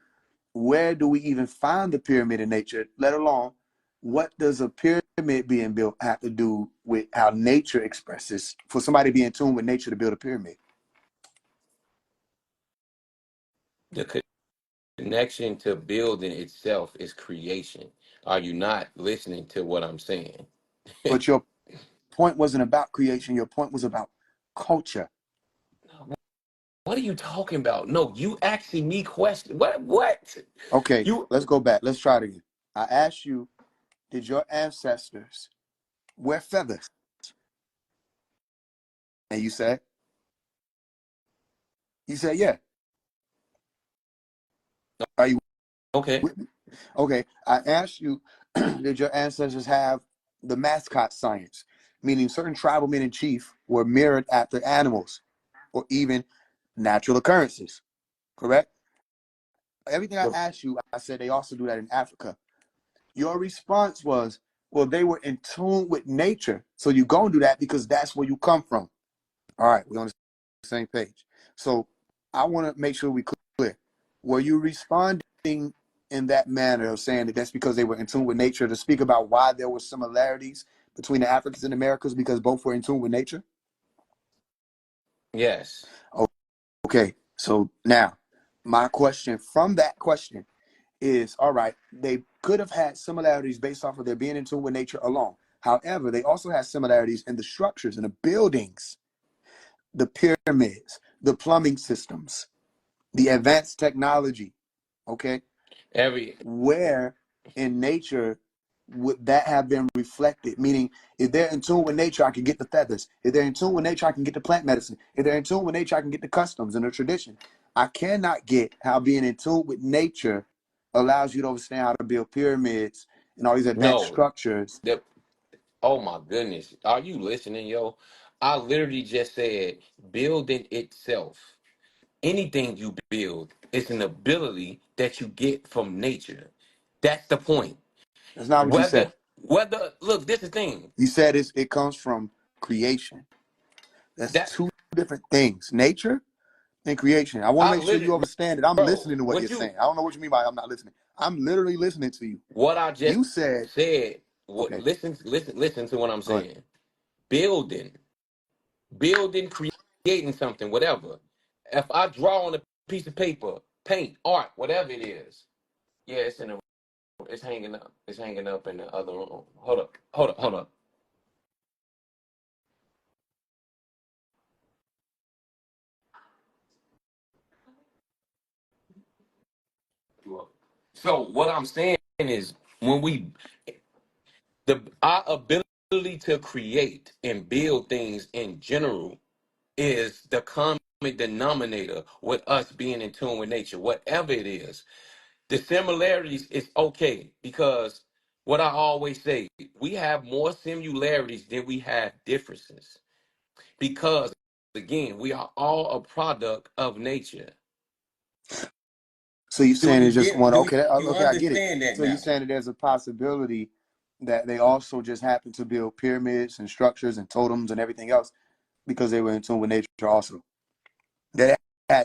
where do we even find the pyramid in nature, let alone what does a pyramid being built have to do with how nature expresses for somebody to be in tune with nature to build a pyramid? The connection to building itself is creation. Are you not listening to what I'm saying? But your point wasn't about creation, your point was about culture. What are you talking about? No, you asking me questions. What? Okay, You let's go back. Let's try it again. I asked you, did your ancestors wear feathers? And you said, yeah. Are you okay? with me? Okay, I asked you, did your ancestors have the mascot science, meaning certain tribal men in chief were mirrored after animals or even natural occurrences, correct? Everything I asked you, I said they also do that in Africa. Your response was, well, they were in tune with nature. So you go and do that because that's where you come from. All right, we're on the same page. So I want to make sure we clear. Were you responding in that manner of saying that that's because they were in tune with nature to speak about why there were similarities between the Africans and Americas because both were in tune with nature? Yes. Okay, so now my question from that question is, all right, they could have had similarities based off of their being in tune with nature alone. However, they also have similarities in the structures and the buildings, the pyramids, the plumbing systems, the advanced technology. Okay, Every where in nature would that have been reflected? Meaning, if they're in tune with nature, I can get the feathers. If they're in tune with nature, I can get the plant medicine. If they're in tune with nature, I can get the customs and the tradition. I cannot get how being in tune with nature allows you to understand how to build pyramids and all these advanced no. structures. The, oh my goodness. Are you listening, yo? I literally just said building itself. Anything you build is an ability that you get from nature. That's the point. That's not what you said. Whether look, this is the thing. You said it comes from creation. That's That two different things. Nature and creation. I want to I make sure you literally, understand that I'm bro, listening to what you're saying. I don't know what you mean by I'm not listening. I'm literally listening to you. what I just You said, said, what okay, listen to what I'm go ahead. saying. Building, building, creating something, whatever. If I draw on a piece of paper, paint, art, whatever it is, yeah, it's in the it's hanging up. It's hanging up in the other room. Hold up. So what I'm saying is when we our ability to create and build things in general is the common denominator with us being in tune with nature, whatever it is. The similarities is okay because what I always say, we have more similarities than we have differences. Because again, we are all a product of nature. So you're Do saying you it's just get one, do okay, you okay, I get it. understand that So you're now? saying that there's a possibility that they also just happen to build pyramids and structures and totems and everything else because they were in tune with nature also. That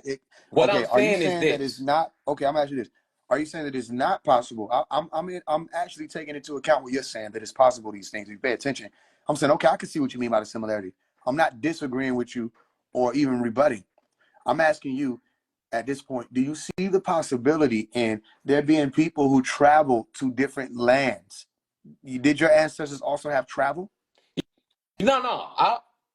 it, What I'm okay, are you saying is saying that it's this. not, okay, I'm asking you this. Are you saying that it's not possible? I'm actually taking into account what you're saying, that it's possible these things. If you pay attention, I'm saying, okay, I can see what you mean by the similarity. I'm not disagreeing with you or even rebutting. I'm asking you at this point, do you see the possibility in there being people who travel to different lands? Did your ancestors also have travel? No,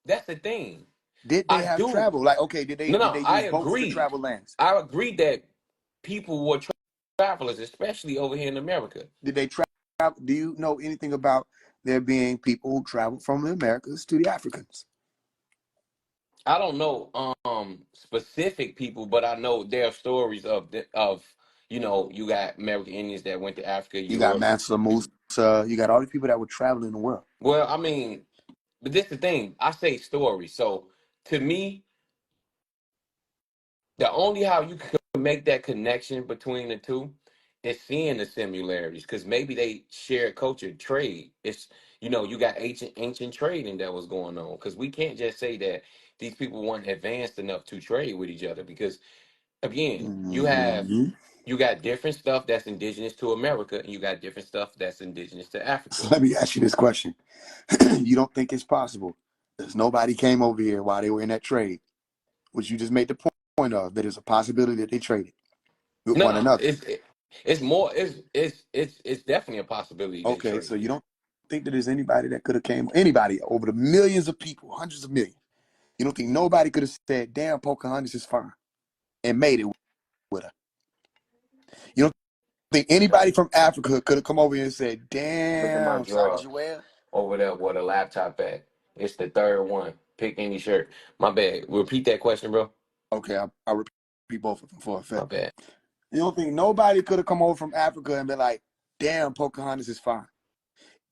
that's the thing. Did they I have do. travel? Like, okay, did No, they I use boats to agree. travel lands? I agree that people were travelers, especially over here in America. Did they travel Do you know anything about there being people who traveled from the Americas to the Africans? I don't know specific people, but I know there are stories of you got American Indians that went to Africa, You got Europe. Mansa Musa. You got all these people that were traveling the world. Well, I mean, but this the thing. I say stories. So to me, the only how you can make that connection between the two is seeing the similarities, because maybe they share culture, trade. It's you got ancient trading that was going on, because we can't just say that these people weren't advanced enough to trade with each other, because again, Mm-hmm. you got different stuff that's indigenous to America, and you got different stuff that's indigenous to Africa. So let me ask you this question. You don't think it's possible because nobody came over here while they were in that trade, which you just made the point of, that there's a possibility that they traded with No, one no, another. it's more it's definitely a possibility they Okay, so traded. you don't think that there's anybody that could have came, anybody over the millions of people, hundreds of millions. You don't think nobody could have said, damn, Pocahontas is fine and made it with her. You don't think anybody from Africa could have come over here and said, Look at my damn, drawer Sacagawea? over there where the laptop at. It's the third one. Pick any shirt. My bad. Repeat that question, bro. Okay, I'll repeat both of them for My effect. bad. You don't think nobody could have come over from Africa and been like, damn, Pocahontas is fine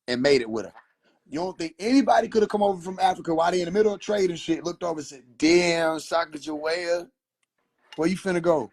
and made it with her? You don't think anybody could have come over from Africa while they in the middle of trade and shit, looked over and said, damn, Sacagawea, where you finna go?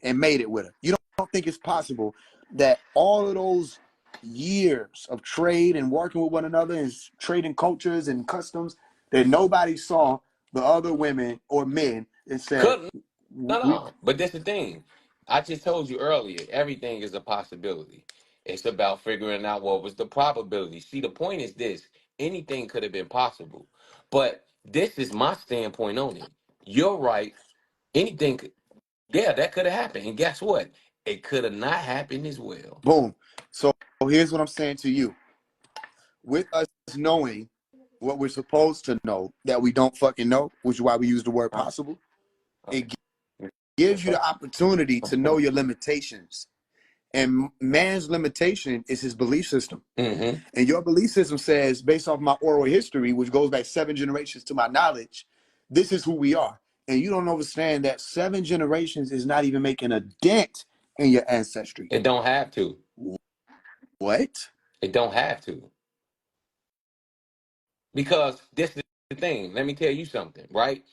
And made it with her. You don't think it's possible that all of those years of trade and working with one another and trading cultures and customs, that nobody saw the other women or men and said, Could no, we no. But that's the thing. I just told you earlier. Everything is a possibility. It's about figuring out what was the probability. See, the point is this: anything could have been possible. But this is my standpoint on it. You're right. Anything could, yeah, that could have happened. And guess what? It could have not happened as well. boom. So here's what I'm saying to you. With us knowing what we're supposed to know that we don't fucking know, which is why we use the word Huh? possible, Okay. it gives What's you the up? opportunity to know your limitations. And man's limitation is his belief system. Mm-hmm. And your belief system says, based off my oral history, which goes back 7 generations to my knowledge, this is who we are. And you don't understand that 7 generations is not even making a dent in your ancestry. It don't have to. What? It don't have to. Because this is the thing. Let me tell you something, right?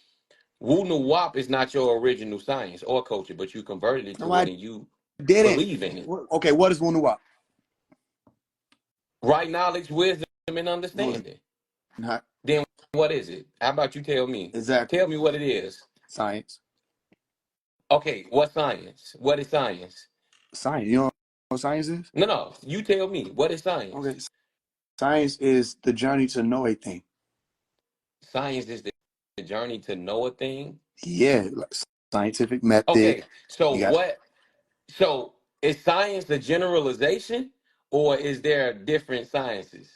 Wu Nuwap is not your original science or culture, but you converted it No, to it I and you didn't. believe in it. Okay, what is Wunuwap? Right knowledge, wisdom, and No, it's understanding. not. Then what is it? How about you tell me? Exactly. Tell me what it is. Science. Okay, what science? What is science? Science. You know what science is? No, no. You tell me. What is Okay. science? Science is the journey to know a thing. Science is the journey to know a thing. Yeah, like scientific method. Okay, so You got what? So is science a generalization, or is there different sciences?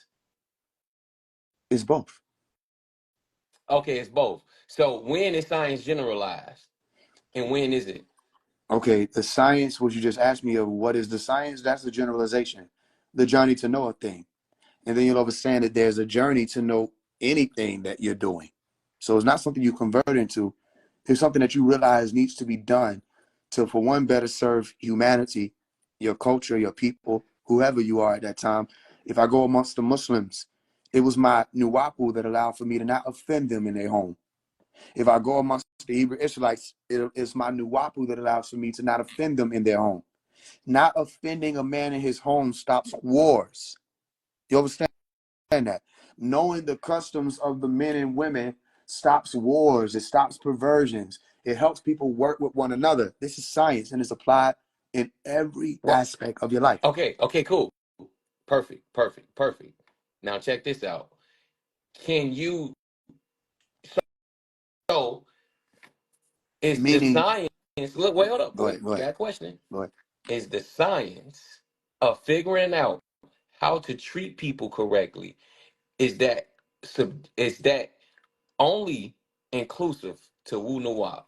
it's both. Okay, it's both. So when is science generalized, and when is it? Okay, the science, what you just asked me of, what is the science? That's the generalization, the journey to know a thing. And then you'll understand that there's a journey to know anything that you're doing. So it's not something you convert into. It's something that you realize needs to be done to, for one, better serve humanity, your culture, your people, whoever you are at that time. If I go amongst the Muslims, it was my nuwapu that allowed for me to not offend them in their home. If I go amongst the Hebrew Israelites, it's my nuwapu that allows for me to not offend them in their home. Not offending a man in his home stops wars. You understand that? Knowing the customs of the men and women stops wars. It stops perversions. It helps people work with one another. This is science, and it's applied in every Right. aspect of your life. Okay. Okay. Cool. Perfect. Perfect. Perfect. Now check this out. Can you? So is the Meaning, science? Look. Wait. Hold up. go Wait. ahead, go ahead, Got a question. go ahead. Is the science of figuring out how to treat people correctly? Is that is that only inclusive to Wu Nawab?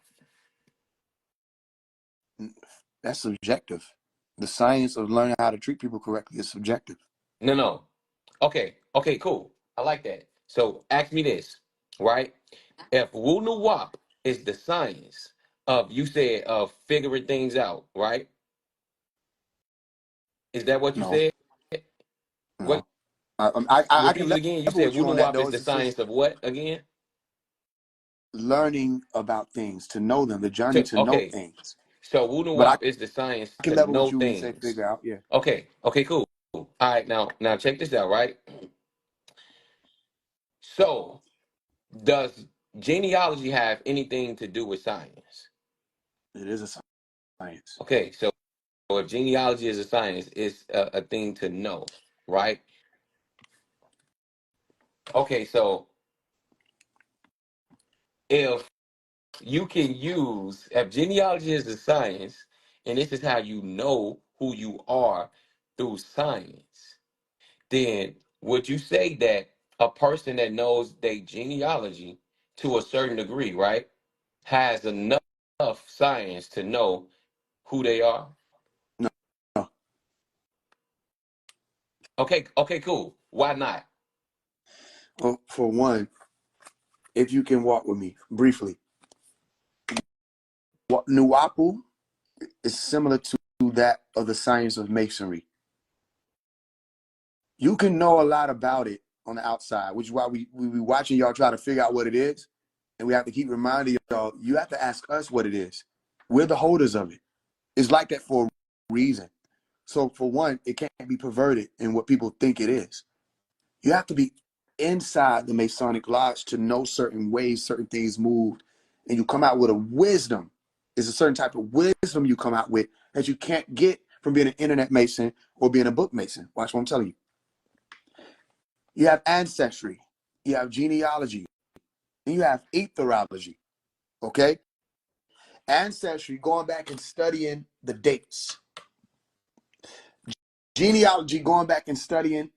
That's subjective. The science of learning how to treat people correctly is subjective. No, no. Okay, okay, cool. I like that. So ask me this, right? If Wu Nuwap is the science of, you said, of figuring things out, right? Is that what you No, said? What? no. I can Repeat it level again. You said with Wu you on that Nuwap though. is the It's just science of what again? learning about things, to know them, the journey to know Okay. things. So Wu But I Nuwap is the science can to level with know you when you say things. figure out. Yeah, Okay. Okay. Cool. All right. Now check this out. Right. So does genealogy have anything to do with science? it is a science. Okay. So if genealogy is a science, it's a thing to know, right? Okay. So if you can use, if genealogy is a science, and this is how you know who you are through science, then would you say that a person that knows their genealogy to a certain degree, right, has enough science to know who they are? No, no. Okay, okay, cool. Why not? Well, for one, if you can walk with me briefly, what Nuwapu is similar to that of the science of masonry. You can know a lot about it on the outside, which is why we be watching y'all try to figure out what it is. And we have to keep reminding y'all, you have to ask us what it is. We're the holders of it. It's like that for a reason. So for one, it can't be perverted in what people think it is. You have to be inside the Masonic Lodge to know certain ways certain things moved. And you come out with a wisdom. It's a certain type of wisdom you come out with that you can't get from being an internet Mason or being a book Mason. Watch what I'm telling you. You have ancestry, you have genealogy, and you have etherology. Okay? Ancestry, going back and studying the dates. Genealogy, going back and studying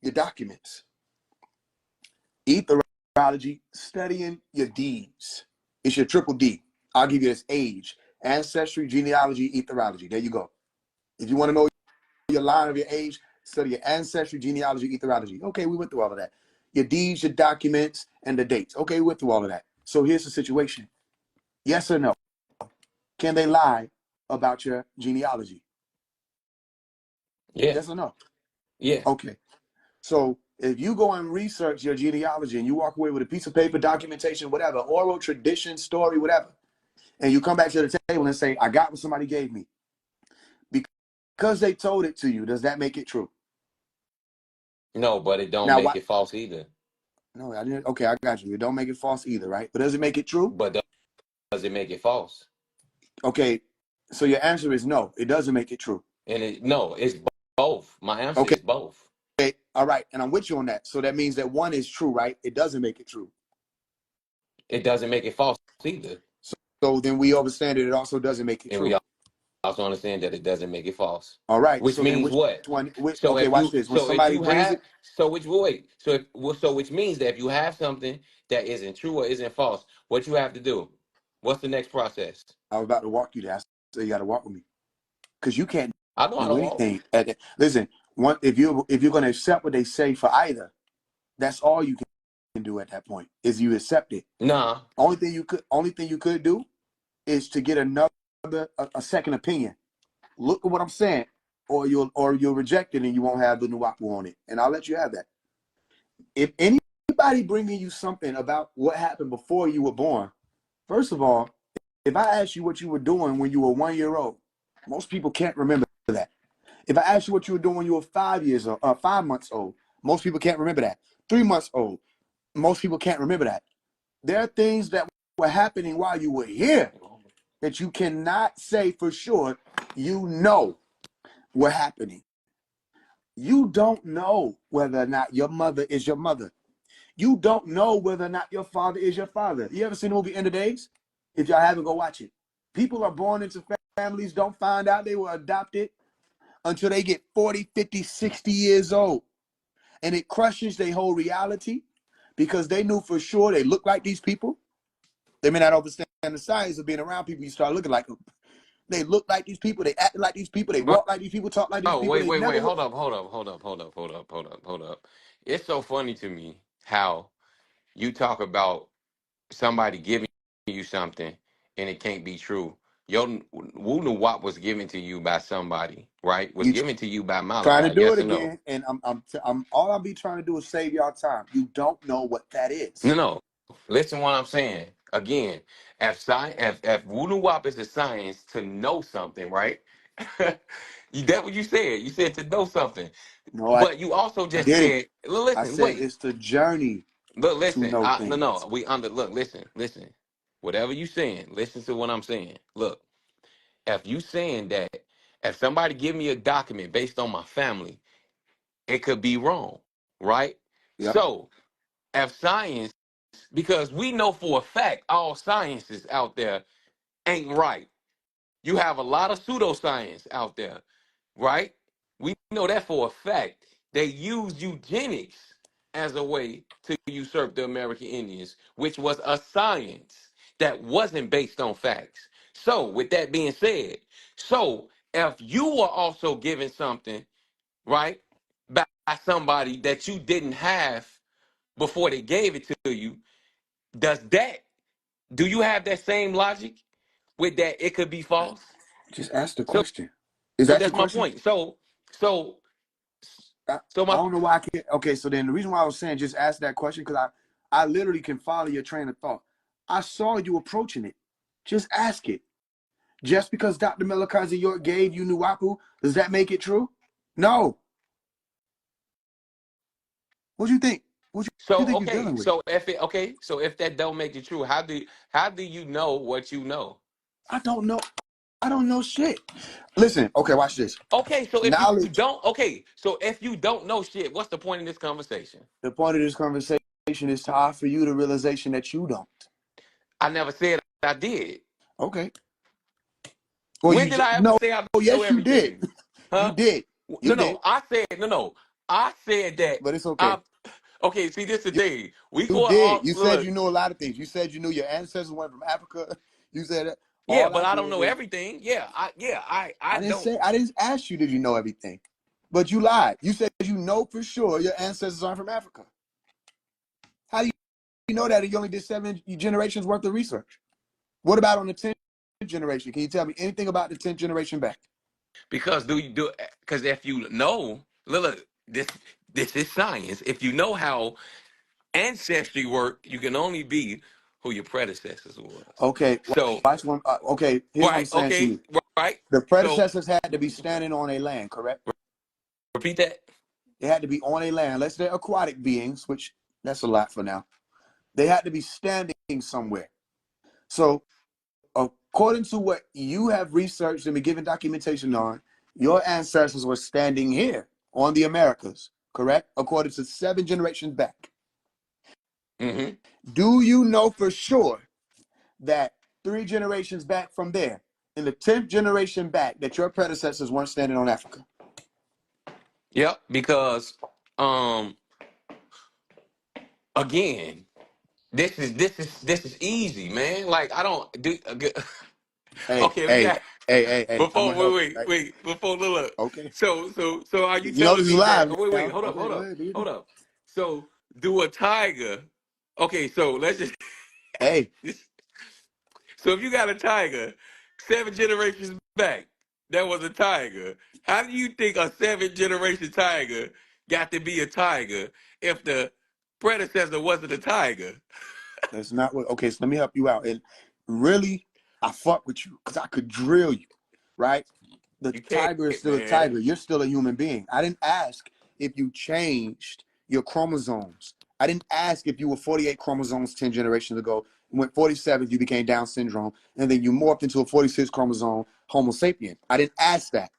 your documents. Etherology, studying your deeds. It's your triple D. I'll give you this: age, ancestry, genealogy, etherology. There you go. If you want to know your line of your age, study your ancestry, genealogy, etherology. Okay, we went through all of that. Your deeds, your documents, and the dates. Okay, we went through all of that. So here's the situation. Yes or no? Can they lie about your genealogy? Yeah, Yes or no? yeah. Okay. So if you go and research your genealogy and you walk away with a piece of paper, documentation, whatever, oral tradition, story, whatever, and you come back to the table and say, I got what somebody gave me, because they told it to you, does that make it true? No, but it don't Now, make what? it false either. No, I didn't. Okay, I got you. It don't make it false either, right? But does it make it true? But does it make it false? Okay, so your answer is no. It doesn't make it true. And no, it's both. My answer Okay, is both. all right, and I'm with you on that. So that means that one is true, right? It doesn't make it true. It doesn't make it false either. So then we understand that it also doesn't make it And we true. also understand that it doesn't make it false. All right. Which So then means which what? one? So Okay, if watch you this. When so if somebody you brings have it, so which wait so if well, so which means that if you have something that isn't true or isn't false, what you have to do? What's the next process? I was about to walk you there. So you got to walk with me because you can't I know how to do walk. anything. Listen, one if you're going to accept what they say for either, that's all you can do at that point is you accept it. Nah, Only thing you could do is to get another a second opinion. Look at what I'm saying, or you'll reject it and you won't have the nuapu on it, and I'll let you have that. If anybody bringing you something about what happened before you were born, first of all, if I ask you what you were doing when you were 1 year old, most people can't remember that. If I ask you what you were doing when you were 5 years old, 5 months old, most people can't remember that. 3 months old, most people can't remember that. There are things that were happening while you were here that you cannot say for sure you know were happening. You don't know whether or not your mother is your mother. You don't know whether or not your father is your father. You ever seen the movie End of Days? If y'all haven't, go watch it. People are born into families, don't find out they were adopted until they get 40, 50, 60 years old. And it crushes their whole reality because they knew for sure they look like these people. They may not understand the science of being around people. You start looking like them. They look like these people. They act like these people. They walk like these people. Talk like these Oh, people. wait, They wait, never wait. would. Hold up. It's so funny to me how you talk about somebody giving you something and it can't be true. Your Wu Wap was given to you by somebody, right? Was You given to you by trying to Malachi, do it yes or no? again, and I'm all I'll be trying to do is save y'all time. You don't know what that No, is. no. Listen what I'm saying. Again, if Wu Wap is the science to know something, right? That's what you said. You said to know something. No, I But you also just didn't. said, I listen, said wait. it's the journey Look, to listen. know No, things. no. Listen. Whatever you saying, listen to what I'm saying. Look, if you saying that if somebody give me a document based on my family, it could be wrong, right? Yep. So if science, because we know for a fact all sciences out there ain't right. You have a lot of pseudoscience out there, right? We know that for a fact. They use eugenics as a way to usurp the American Indians, which was a science that wasn't based on facts. So, with that being said, so if you were also given something, right, by somebody that you didn't have before they gave it to you, does that, do you have that same logic with that it could be false? Just ask the So question. Is So that your that's my question? point. So I, so I my don't know why I can't. Okay, so then the reason why I was saying just ask that question because I literally can follow your train of thought. I saw you approaching it. Just ask it. Just because Dr. Melakazi York gave you Nuwapu, does that make it true? No. What do you think? What you so think you're okay. dealing with? So if that don't make it true, how do you know what you know? I don't know. I don't know shit. Listen, okay, watch this. Okay, so if you Knowledge, don't okay, so if you don't know shit, what's the point in this conversation? the point of this conversation is to offer you the realization that you don't. I never said I did. Okay. Well, When you did I ever no. say I Oh, know yes, you did. everything? You Huh? did. You did. I said no. I said that But it's okay. I okay, see this the You, thing. We you go did. all You said look, you knew a lot of things. You said you knew your ancestors went from Africa. You said that. yeah, All but I I don't did know was everything. I don't. I didn't ask you did you know everything. But you lied. You said you know for sure your ancestors aren't from Africa. How do you know that? You only did 7 generations worth of research. What about on the 10th generation? Can you tell me anything about the 10th generation back? Because do you do because if you know, look, this is science. If you know how ancestry work, you can only be who your predecessors was. Okay, So watch one. Okay, here's what I'm right, saying to okay, you. right. The So predecessors had to be standing on a land, correct? repeat that. They had to be on a land. Unless they're aquatic beings, which that's a lot for now. They had to be standing somewhere. So, according to what you have researched and been given documentation on, your ancestors were standing here on the Americas, correct? According to 7 generations back. Hmm. Do you know for sure that 3 generations back from there, in the 10th generation back, that your predecessors weren't standing on Africa? Yep. Because um again, this is easy, man. Like I don't do. Hey, Okay, we hey, got hey, I'm before gonna help. before look. Okay. So are you You know telling this is me that? live Oh, wait, now. hold up, Okay, go ahead, do your hold thing. up. So do a tiger? Okay, so let's just Hey, so if you got a tiger 7 generations back, that was a tiger. How do you think a 7 generation tiger got to be a tiger if the predecessor wasn't a tiger? that's not what. Okay, so let me help you out. And really, I fuck with you because I could drill you, right? The You can't, tiger is still a man. tiger. You're still a human being. I didn't ask if you changed your chromosomes. I didn't ask if you were 48 chromosomes 10 generations ago. Went 47, you became Down syndrome, and then you morphed into a 46 chromosome Homo sapien. I didn't ask that.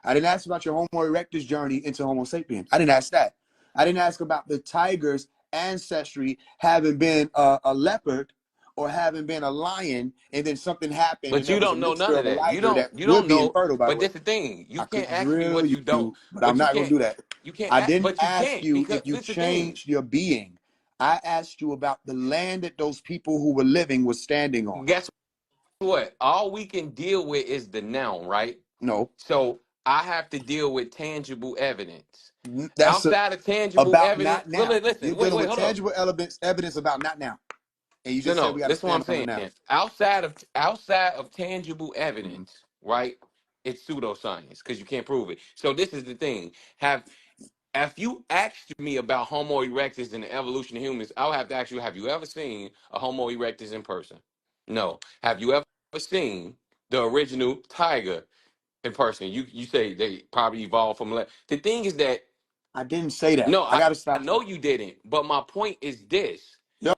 I didn't ask about your Homo erectus journey into Homo sapien. I didn't ask that. I didn't ask about the tiger's ancestry having been a leopard or having been a lion, and then something happened, and But there you was a don't know mixture none of of a that. liger that You would don't be know. infertile, by the But way. that's the thing. You I could can't ask me drill what you don't. you, but I'm But not going to do that. I didn't But you ask can't you because if you this is the thing. changed your being. I asked you about the land that those people who were living were standing on. Guess what? All we can deal with is the noun, right? No, So I have to deal with tangible evidence. that's Outside of tangible about evidence, not well, now. You're listen, wait, dealing wait, with hold up. tangible evidence about not now. And you No, just said we no, got to this is what I'm stand on the saying. now. Outside of tangible Mhm. evidence, right? It's pseudoscience because you can't prove it. So this is the thing. Have If you asked me about Homo erectus and the evolution of humans, I would have to ask you: have you ever seen a Homo erectus in person? No. Have you ever seen the original tiger in person? You say they probably evolved from. The thing is that I didn't say that. no, I got to I stop you. know you didn't. But my point is this. Yo,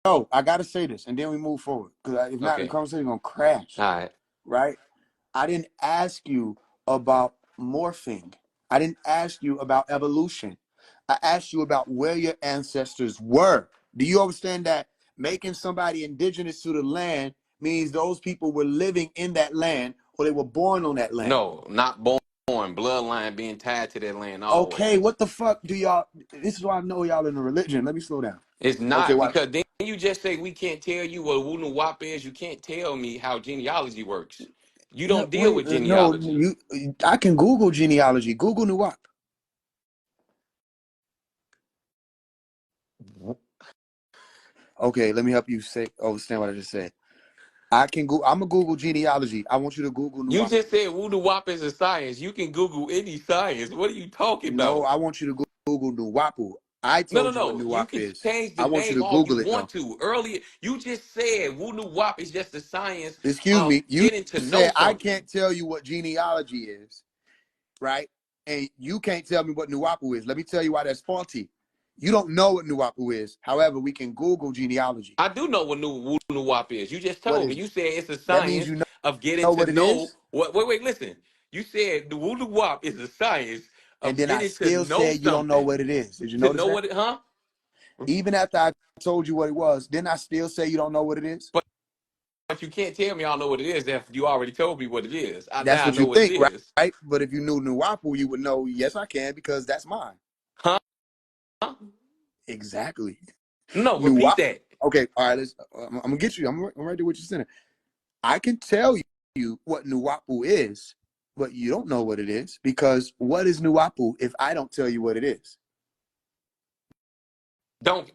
yo, I got to say this, and then we move forward. Because if not, the Okay. conversation going to crash, All right. right? I didn't ask you about morphing. I didn't ask you about evolution. I asked you about where your ancestors were. Do you understand that making somebody indigenous to the land means those people were living in that land or they were born on that land? No, not born. Bloodline being tied to that land Okay, always. what the fuck do y'all? This is why I know y'all in a religion. Let me slow down. It's Okay, not watch. because then you just say we can't tell you what Wunu Wap is. You can't tell me how genealogy works. You Yeah, don't deal wait, with no, genealogy. you. I can Google genealogy. Google Nuwap. Okay, let me help you say understand what I just said. I can go. I'm gonna Google genealogy. I want you to Google You Nuwapu. just said Wunu Wap is a science. You can Google any science. What are you talking No, about? I want you to Google Nuwapu. I No, no, told you what no. You Nuwap can is. change the I want you name to all you Google it want though. to. Earlier, you just said Wunu Wap is just the science Excuse of me. You getting to know said I something. can't tell you what genealogy is, right? And you can't tell me what Nuwapu is. Let me tell you why that's faulty. You don't know what Nuwapu is. However, we can Google genealogy. I do know what Wunu Wap is. You just What told me. is it? You said it's a That means science you of getting know to what it know is. what. Wait, wait, listen. You said the Wunu Wap is a science And of then I getting to still know said you don't know what something. it is. Did you To notice know that? what it, huh? Even after I told you what it was, didn't I still say you don't know what it is? But you can't tell me I don't know what it is if you already told me what it is. That's Now I what know you what it think, right? is. Right? But if you knew Nuwapu, you would know, yes, I can, because that's mine. Huh? Exactly. No, repeat Nuwapu. that. Okay, all right, I'm gonna get you. I'm right there with you saying. I can tell you what Nuwapu is, but you don't know what it is because what is Nuwapu if I don't tell you what it is? Don't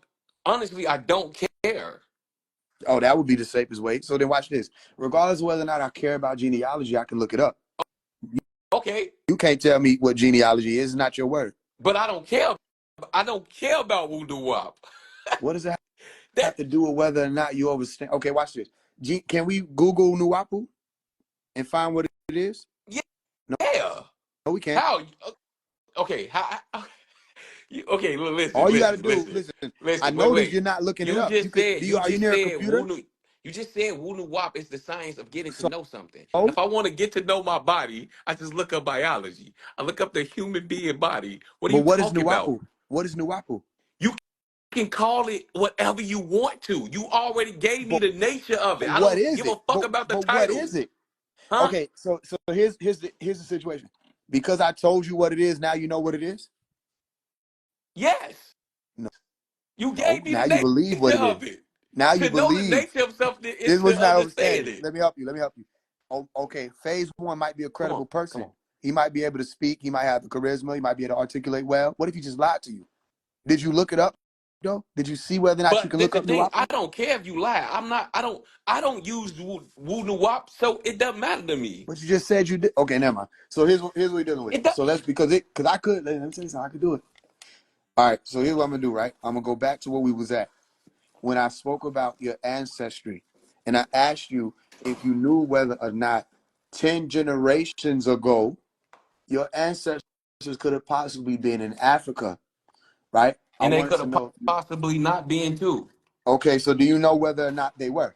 honestly, I don't care. Oh, that would be the safest way. So then watch this. Regardless of whether or not I care about genealogy, I can look it up. Okay, You can't tell me what genealogy is. It's not your word. but I don't care. I don't care about Voodoo Wop. What does it have That to do with whether or not you understand? Okay, watch this. Can we Google Nuwapu and find what it is? No, yeah. no, we can't. How? Okay, okay, listen, All you got to listen, do, listen, listen. I listen. Wait, noticed wait. you're not looking it You up. You just could. said Are you near a computer? Wunu. You just said Wunu Wop is the science of getting to So, know something. If I want to get to know my body, I just look up biology. I look up the human being body. What are but you what is talking about? Nuwapu? What is Nuwapu? You can call it whatever you want to. You already gave me But the nature of it. I what don't is give a it? fuck about the What is title. it? Huh? Okay, so here's the situation. Because I told you what it is, now you know what it is. Yes. No, You no. gave me the Now you believe what nature it of is. it. Now you To know the believe. nature of something is This was to not understand understanding. it. Let me help you. Let me help you. Oh, okay, Phase One might be a Come on, credible come person. on. He might be able to speak. He might have the charisma. He might be able to articulate well. What if he just lied to you? Did you look it up though? Did you see whether or not you But can this look the up thing. I Nuwapu? don't care if you lie. I'm not. I don't use woo wop, so it doesn't matter to me. But you just said you did. Okay, never mind. So here's what we're dealing with. It does. So that's because I could. Let me tell you something. I could do it. All right. So here's what I'm gonna do. Right. I'm gonna go back to where we was at when I spoke about your ancestry, and I asked you if you knew whether or not 10 generations ago your ancestors could have possibly been in Africa, right? I And they wanted could to have know. possibly not been too. Okay, so do you know whether or not they were?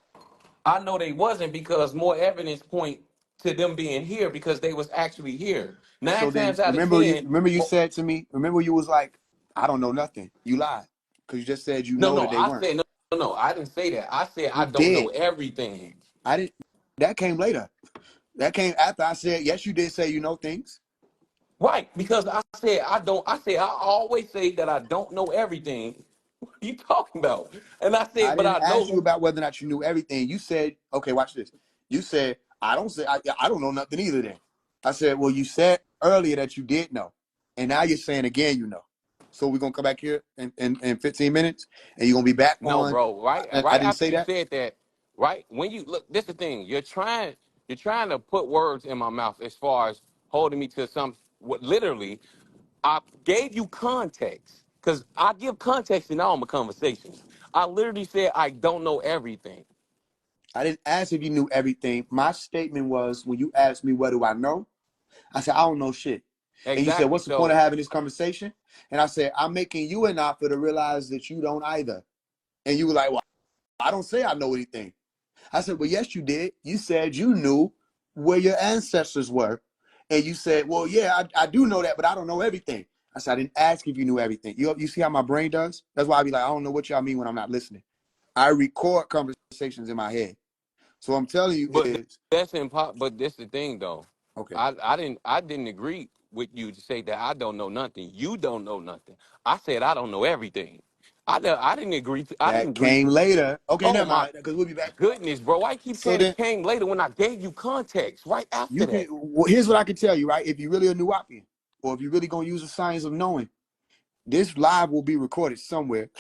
I know they wasn't because more evidence point to them being here because they was actually here. Nine So then times out of remember you ten. remember you Well, said to me, remember you was like, I don't know nothing. You lied. Because you just said you no, know no. that they I weren't. said no, no, no. I didn't say that. I said I You don't know did. everything. I didn't that came later. That came after I said, yes, you did say you know things. Right, because I said I don't. I said I always say that I don't know everything. What are you talking about? And I I said, but didn't I ask you know. about whether or not you knew everything. You said, okay, watch this. You said, I don't know nothing either then. I said, well, you said earlier that you did know. And now you're saying again you know. So we're gonna come back here in 15 minutes and you're gonna be back No, on bro. Right, I right didn't after say you that. said that, right when you look, this is the thing. You're trying to put words in my mouth as far as holding me to some. What literally, I gave you context because I give context in all my conversations. I literally said I don't know everything. I didn't ask if you knew everything. My statement was when you asked me what do I know, I said, I don't know shit. And you said, Exactly. what's the point So, of having this conversation? And I said, I'm making you an offer to realize that you don't either. And you were like, well, I don't say I know anything. I said, well, yes, you did. You said you knew where your ancestors were. And you said, well, yeah, I do know that, but I don't know everything. I said, I didn't ask if you knew everything. You see how my brain does? That's why I be like, I don't know what y'all mean when I'm not listening. I record conversations in my head. So what I'm telling you but is, that's impossible. But this the thing though. okay, I didn't agree with you to say that I don't know nothing. You don't know nothing. I said I don't know everything. I didn't agree. I didn't that agree. came later. Okay, Oh never my mind, because we'll be back. goodness, bro. Why you keep So saying it then came later when I gave you context right after you can, that? well, here's what I can tell you, right? If you really a Nuwapian, or if you really gonna use the science of knowing, this live will be recorded somewhere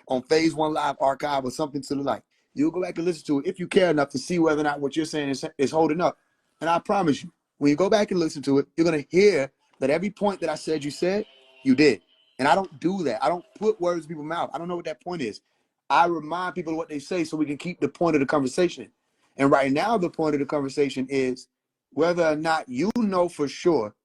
on Phase One Live archive or something to the like. You'll go back and listen to it if you care enough to see whether or not what you're saying is holding up. And I promise you, when you go back and listen to it, you're gonna hear that every point that I said you said, you did. And I don't do that. I don't put words in people's mouth. I don't know what that point is. I remind people of what they say so we can keep the point of the conversation. And right now, the point of the conversation is whether or not you know for sure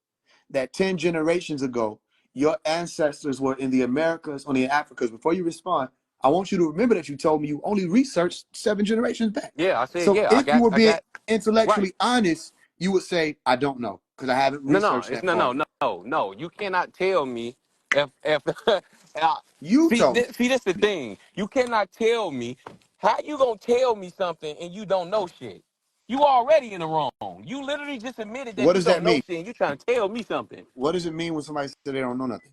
that 10 generations ago, your ancestors were in the Americas or the Africas. Before you respond, I want you to remember that you told me you only researched 7 generations back. Yeah, I said So yeah. if you were I being got right. intellectually honest, you would say, I don't know, because I haven't No, no, researched it's that no, far no, yet. no, no. You cannot tell me if You see told me. this, see this the thing. You cannot tell me how you gonna tell me something and you don't know shit. You already in the wrong. You literally just admitted What that you does that don't know mean? shit and you trying to tell me something. What does it mean when somebody says they don't know nothing?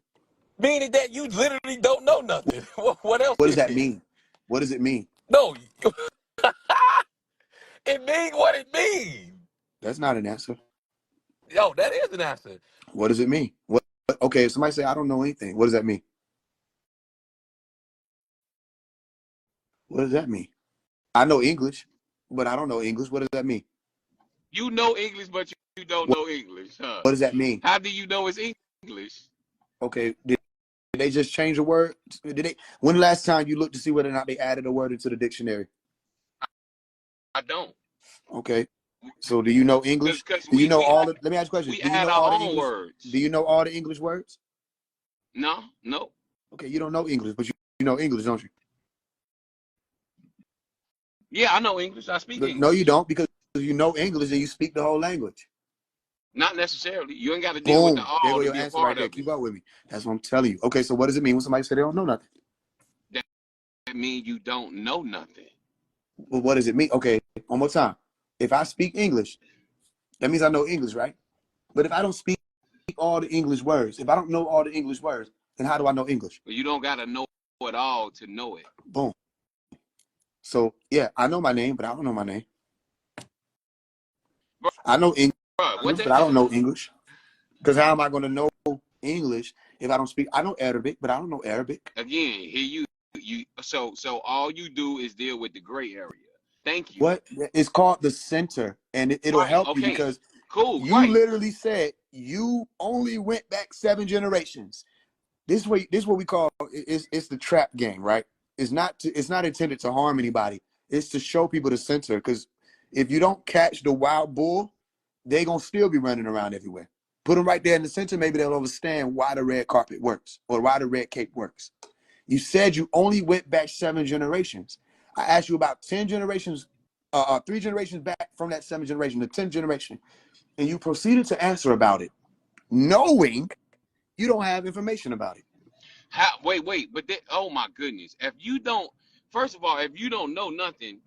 Meaning that you literally don't know nothing. What else What does is that it? mean? What does it mean? No, it means what it means. That's not an answer. Yo, that is an answer. What does it mean? Okay, if somebody say I don't know anything, what does that mean? What does that mean? I know English, but I don't know English. What does that mean? You know English, but you don't What, know English, huh? what does that mean? How do you know it's English? Okay, did they just change a word? Did they? When the last time you looked to see whether or not they added a word into the dictionary? I don't. Okay, so do you know English? Because Do you we know we all the? Let me ask you a question. we Do you add know our all the own English? Do words. you know all the English words? No, no. Okay, you don't know English, but you know English, don't you? Yeah, I know English. I speak No, you English. don't, because you know English and you speak the whole language. Not necessarily. You ain't got to deal with the Boom, there all go to your be a answer right part there. of it. Keep up with me. That's what I'm telling you. Okay, so what does it mean when somebody say they don't know nothing? That means you don't know nothing. Well, what does it mean? Okay, one more time. If I speak English, that means I know English, right? But if I don't speak all the English words, if I don't know all the English words, then how do I know English? But you don't got to know it all to know it. Boom. So yeah, I know my name, but I don't know my name. I know Bro, what English, the but I don't know English. Because how am I going to know English if I don't speak? I know Arabic, but I don't know Arabic. again, here so all you do is deal with the gray area. Thank you. What? It's called the center, and it'll Right, help you okay. because Cool, you right. literally said you only went back 7 generations. This is what we call it's the trap game, right? It's not intended to harm anybody. It's to show people the center. Because if you don't catch the wild bull, they gonna still be running around everywhere. Put them right there in the center. Maybe they'll understand why the red carpet works or why the red cape works. You said you only went back 7 generations. I asked you about 10 generations, 3 generations back from that 7 generation, the 10th generation, and you proceeded to answer about it, knowing you don't have information about it. How wait, but oh my goodness. If you don't first of all, if you don't know nothing,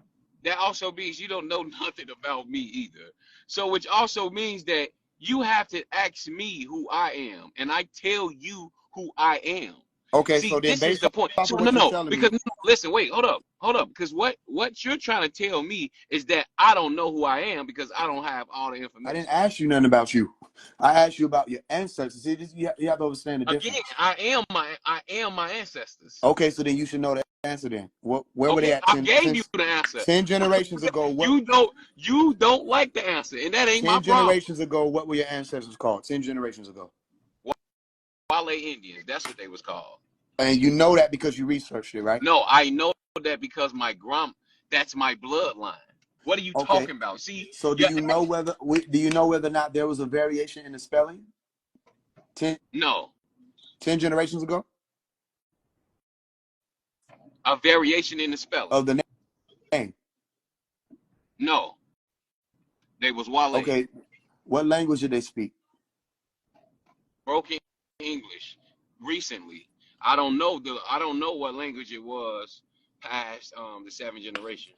that also means you don't know nothing about me either. So which also means that you have to ask me who I am, and I tell you who I am. Okay, See, so then this is based the point. off So of no, what you're no, telling me, because no, listen, wait, hold up, because what you're trying to tell me is that I don't know who I am because I don't have all the I didn't information. ask you nothing about you. I asked you about your ancestors. See, you have to understand the Again, difference. I am my ancestors. Okay, so then you should know the answer then. Where were they Okay, at I gave you the answer. 10 generations ago? You don't like the answer, and that ain't my 10 problem. generations ago, what were your ancestors called? 10 generations ago. Wale Indians, that's what they was called. And you know that because you researched it, right? No, I know that because that's my bloodline. What are you Okay. talking about? See, So do you know whether or not there was a variation in the spelling 10 no, generations ago a variation in the spelling. of the name? No, they was Wale. Okay. What language did they speak? Broken English. Recently, I don't know what language it was past the 7th generation.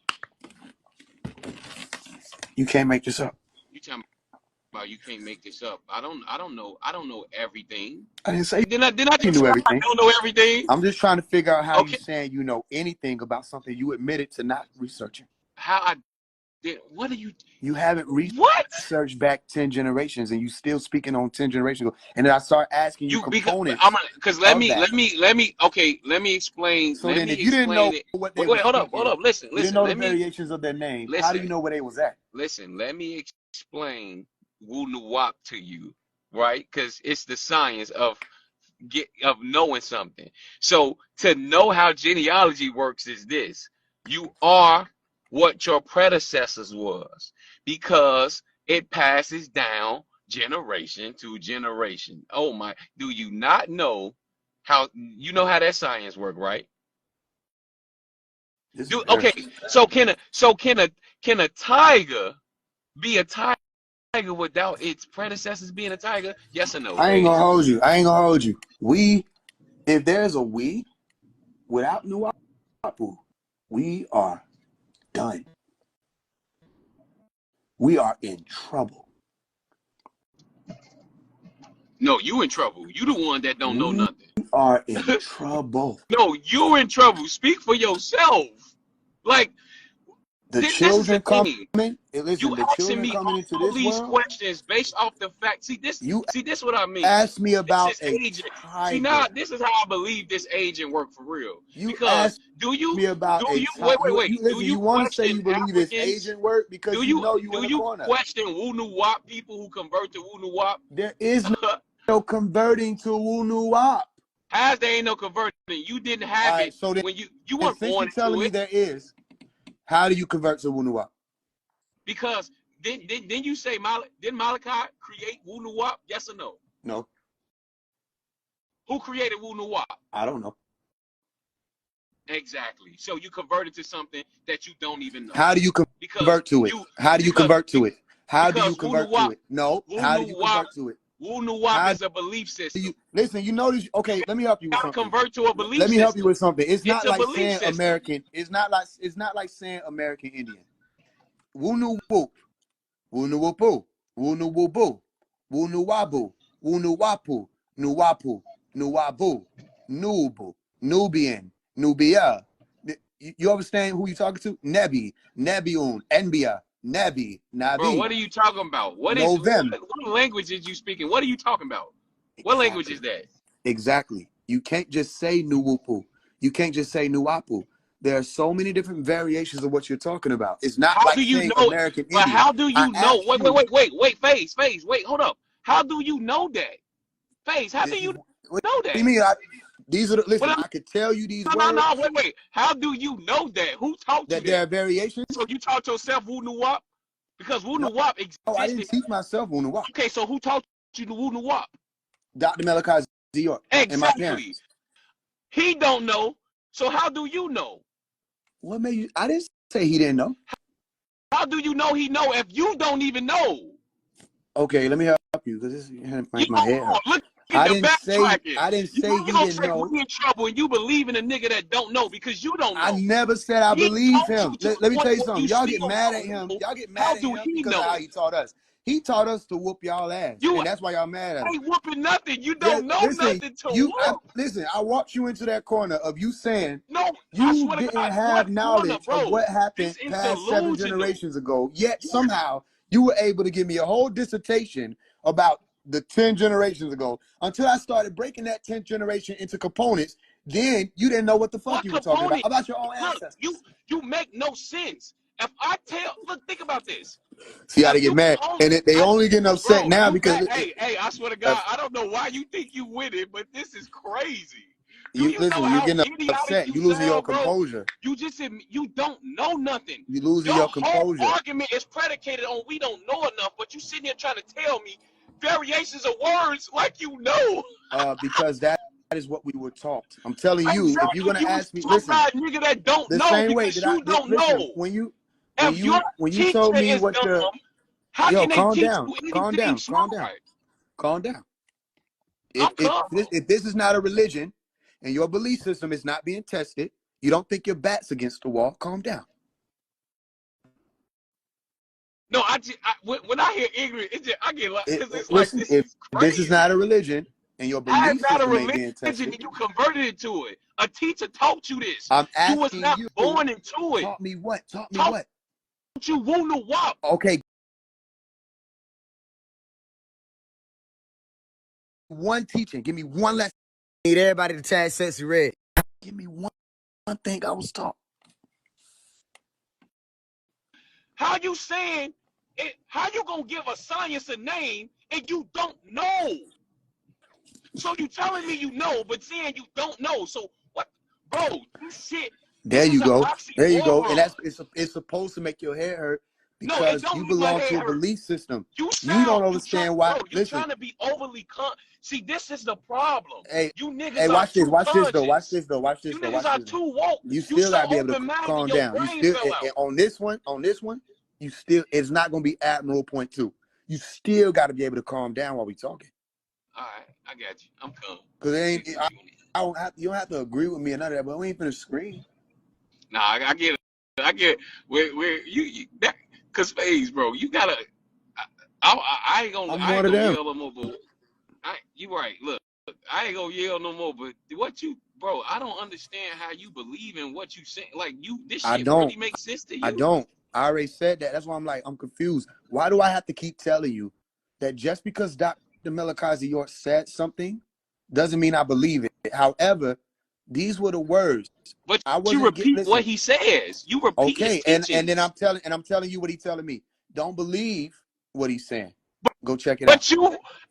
You can't make this up. You tell me about you can't make this up. I don't know everything. I didn't say Did I you just knew tell I everything. don't know everything? I'm just trying to figure out how you Okay, saying you know anything about something you admitted to not researching. how I did? What are you? You haven't What? researched back 10 generations and you still speaking on 10 generations ago. And then I start asking you You because I'm components because of that. let me explain So then if you didn't know it. what they were Wait, hold up, speaking, you didn't listen. know the variations of their name, how do you Listen, know where they was at? listen. Let me explain Wu Nuwap to you, right? Because it's the science of knowing something. So to know how genealogy works is this: you are what your predecessors was, because it passes down generation to generation. Oh my, do you not know how that science work, right? This is Do okay, embarrassing. can a tiger be a tiger without its predecessors being a tiger? Yes or no, I ain't gonna Faze? hold you. If there's a we, without Nuapu, we are done. We are in trouble. No, you in trouble. You the one that don't know We nothing. are in trouble. No, you in trouble. Speak for yourself. Like The this is the children thing. coming, You listen, the asking children me coming into all this these world, questions based off the fact. you See this what I mean. asked me This about is a agent. See now, tiger. this is how I believe this agent work for real. You Because asked me about a wait, tiger. You do listen, you you want to say question you believe this Africans? agent work because you know you Do in a you corner. question Wunu Wap people who convert to Wunu Wap? There is no converting to Wunuwap. As there ain't no converting, you didn't All have right, it so then when you weren't since born you're telling into me it. there is, how do you convert to Wunuwap? Because didn't you say didn't Malachi create Wu Nuwap? Yes or no? No, Who created Wu Nuwap? I don't know. Exactly. So you converted to something that you don't even know. How do you Because convert to it? you How do you because convert to it? How do you because Wu convert to Nuwap it? No, Wu how do you Nuwap convert to it? Wu Nuwap How is a belief do system. you listen? You notice? Okay, let me help you with Gotta something. convert to a belief Let me help you system. with something. It's It's not a like belief saying system. American. It's not like saying American Indian. Wunu whoop, wunu whoopu, wunu whoopu, wunu wabu, wunu wapu, nuwapu, nuwabu, nubu, Nubian, Nubia. You understand who you talking to? Nebi, Nebiun, Enbia, Nebi, Bro, Nabi, what are you talking about? Novem. What language is you speaking? What are you talking about? What language is Exactly. that? Exactly. You can't just say Nuwupu. You can't just say Nuwapu. There are so many different variations of what you're talking about. It's not How like do you saying know? American But Indian. how do I you know? asked you, Wait, Faze, wait, hold up. How do you know that? Faze, how do this is you what know do you that? mean? These are Well, listen, I could tell you these no, words wait. How do you know that? Who taught you that there that? are variations. So you taught yourself Wu Nuwap? Because Wu No, Nuwap I didn't existed. teach myself Wunuwap. Okay, so who taught you the Wu Nuwap? Dr. Malachi Z. York and my Exactly. parents. He don't know. So how do you know? What made you? I didn't say he didn't know. How do you know he know if you don't even know? Okay, let me help you because this You my head hurt. look at the backtracking. I didn't You say he gonna didn't say know. we in trouble and you believe in a nigga that don't know because you don't I know. never said I He believe taught you him. to the Let me point tell you where something. you Y'all still get mad at don't him. know. Y'all get How mad at do him he because of how know? he taught us. He taught us to whoop y'all ass, You and that's why y'all mad at him. ain't whooping nothing. You Yeah, don't know listen, nothing to whoop. listen. I walked you into that corner of you saying No, I you swear to didn't God, have what corner, knowledge of bro? what happened This is past 7 delusional. generations ago. Yet somehow you were able to give me a whole dissertation about the 10 generations ago. Until I started breaking that 10th generation into components, then you didn't know what the fuck What you were talking component? about your own Look, ancestors. you make no sense. If I tell, look, think about this. See how If they get you mad, only, and they only getting upset bro, now you because bet. Hey, I swear to God, I don't know why you think you win it, but this is crazy. Do you you know listen. You're how getting idiotic upset. you You losing your sound, bro? composure. You just said you don't know nothing. You losing Your your whole composure. argument is predicated on we don't know enough, but you sitting here trying to tell me variations of words like you know. Because that is what we were taught. I'm telling you, if you're Exactly. gonna You was ask me, taught listen, by a nigga that don't the know same way because that you don't listen, know. when If your you teacher told me is what your dumb, how yo, can they calm teach down, you calm anything down, calm down, smart? calm down. I'm calm. If this is not a religion and your belief system is not being tested, you don't think your back's against the wall, calm down. No, when I hear ignorant, I get like, because it's like Listen, this if is this is crazy. not a religion and your How is belief that a system ain't religion being and tested, you converted it to it? A teacher taught you this. I'm You was asking not you, born into it. taught me what? Taught me Taught what? you woo wop. Okay, one teaching. Give me one lesson. Need everybody to tag Sexy Red. Give me one thing I was taught. How you saying it? How you gonna give a science a name and you don't know? So you telling me you know, but saying you don't know. So what, bro? This shit. There This is you an go. There you go. And oxymoron. it's supposed to make your head hurt No, it because don't you make my belong head to a hurt. belief system. You You don't sound you try, understand why. bro. You Listen, trying to be overly See, this is the problem. hey, You hey, niggas are watch this. too Watch this though. Watch conscious. this though. Watch this You though. niggas Watch are this though. too woke. You You still so gotta be able to open-minded, calm your down. You brain still fell out. on this one, you still it's not gonna be Admiral Point 2. You still gotta be able to calm down while we talking. All right, I got you. I'm calm. Cause it ain't I don't have you don't have to agree with me or none of that, but we ain't finna scream. Nah, I get it. I get it. Where you that cause Faise, bro, you gotta I I'm ain't one of gonna them. yell no more, but you right. Look, I ain't gonna yell no more. But bro, I don't understand how you believe in what you say. Like this I shit really don't. makes sense to I you. don't. I already said that. That's why I'm like, I'm confused. Why do I have to keep telling you that just because Dr. Melikazi York said something doesn't mean I believe it? However, these were the words. But I you wasn't repeat what listen. he says. You repeat his Okay, and then teachings. I'm telling you what he's telling me. Don't believe what he's saying. Go check it out.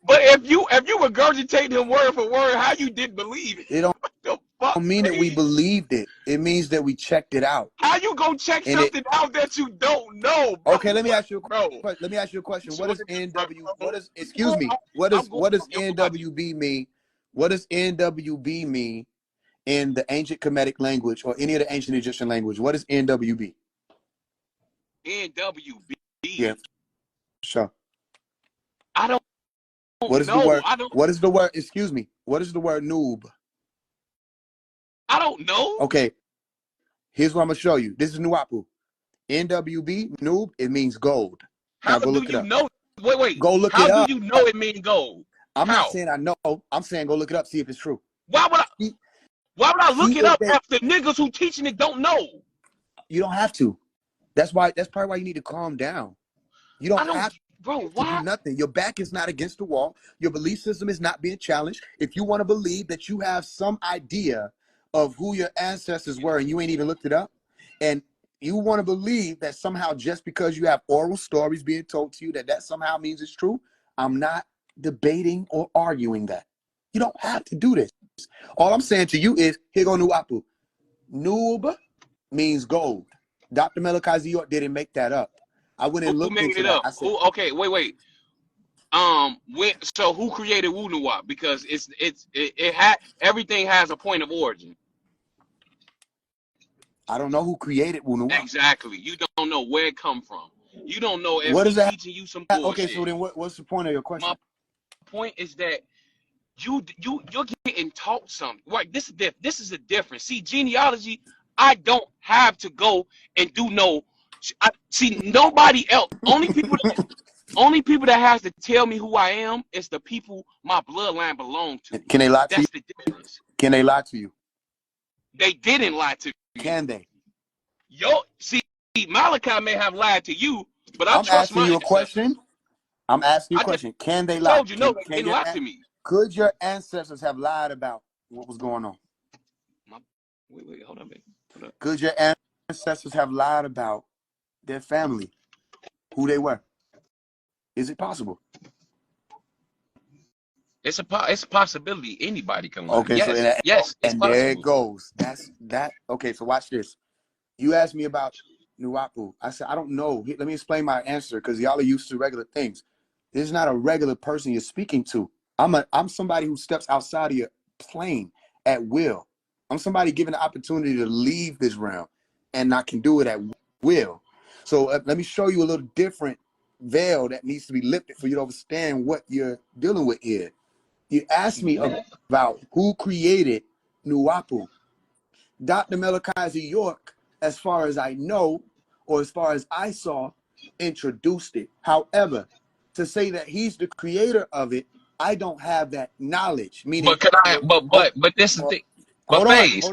But if you regurgitate him word for word, how you didn't believe it? It don't What the fuck, mean that we Faze? believed it. It means that we checked it out. How you gonna check And it something out that you don't know, bro? okay, let me What, ask you a bro? question. Let me ask you a question. What Swear does to NW bro. what does excuse me, I'm going what does off your logic. NWB mean? What does NWB mean in the ancient Kemetic language or any of the ancient Egyptian language? What is NWB? NWB. Yeah, sure. I don't What is the know. word? What is the word? Excuse me. What is the word noob? I don't know. Okay, here's what I'm gonna show you. This is Nuapu. NWB, noob, it means gold. How Now go do look it you up. know? Wait. Go look How it do up. you know it means gold? I'm not How? saying I know. I'm saying go look it up, see if it's true. Why would I? See, Why would I look it if up they, after niggas who teaching it don't know? you don't have to. That's probably why you need to calm down. You I don't don't, have bro. to do Why? nothing. Your back is not against the wall. Your belief system is not being challenged. If you want to believe that you have some idea of who your ancestors were and you ain't even looked it up, and you want to believe that somehow just because you have oral stories being told to you that somehow means it's true, I'm not debating or arguing that. You don't have to do this. All I'm saying to you is, here go Nuapu. Noob means gold. Dr. Melikazi York didn't make that up. I went and Who looked made into it that. up? I said, Who? Okay, wait. So who created Wunuwap? Because it had everything has a point of origin. I don't know who created Wunuwap. Exactly. You don't know where it come from. You don't know if What he does that teaching you some have? Okay, so bullshit. then what's the point of your My question? point is that you're getting taught something. Right? This is a difference. See, genealogy, I don't have to go and do no. See, nobody else. Only people. Only people that has to tell me who I am is the people my bloodline belong to. Can they lie to you? That's the difference. Can they lie to you? They didn't lie to you. Can they? Yo, see, Malachi may have lied to you, but I I'm trust asking my you a ancestors. question. I'm asking you a I just question. Can they lie? told you no, they didn't lie to me. Could your ancestors have lied about what was going on? My, wait, hold on, baby. Hold up. Could your ancestors have lied about their family, who they were? Is it possible? It's a possibility. Anybody can lie. Okay, so Yes, it's and there it possible. goes. That's that. Okay, so watch this. You asked me about Nuwapu. I said, I don't know. Let me explain my answer because y'all are used to regular things. This is not a regular person you're speaking to. I'm somebody who steps outside of your plane at will. I'm somebody given the opportunity to leave this realm, and I can do it at will. So let me show you a little different veil that needs to be lifted for you to understand what you're dealing with here. You asked me about who created Nuwapu. Dr. Malachi York, as far as I know, or as far as I saw, introduced it. However, to say that he's the creator of it, I don't have that knowledge. Meaning, But could I? But this is the thing. But hold on, Faze,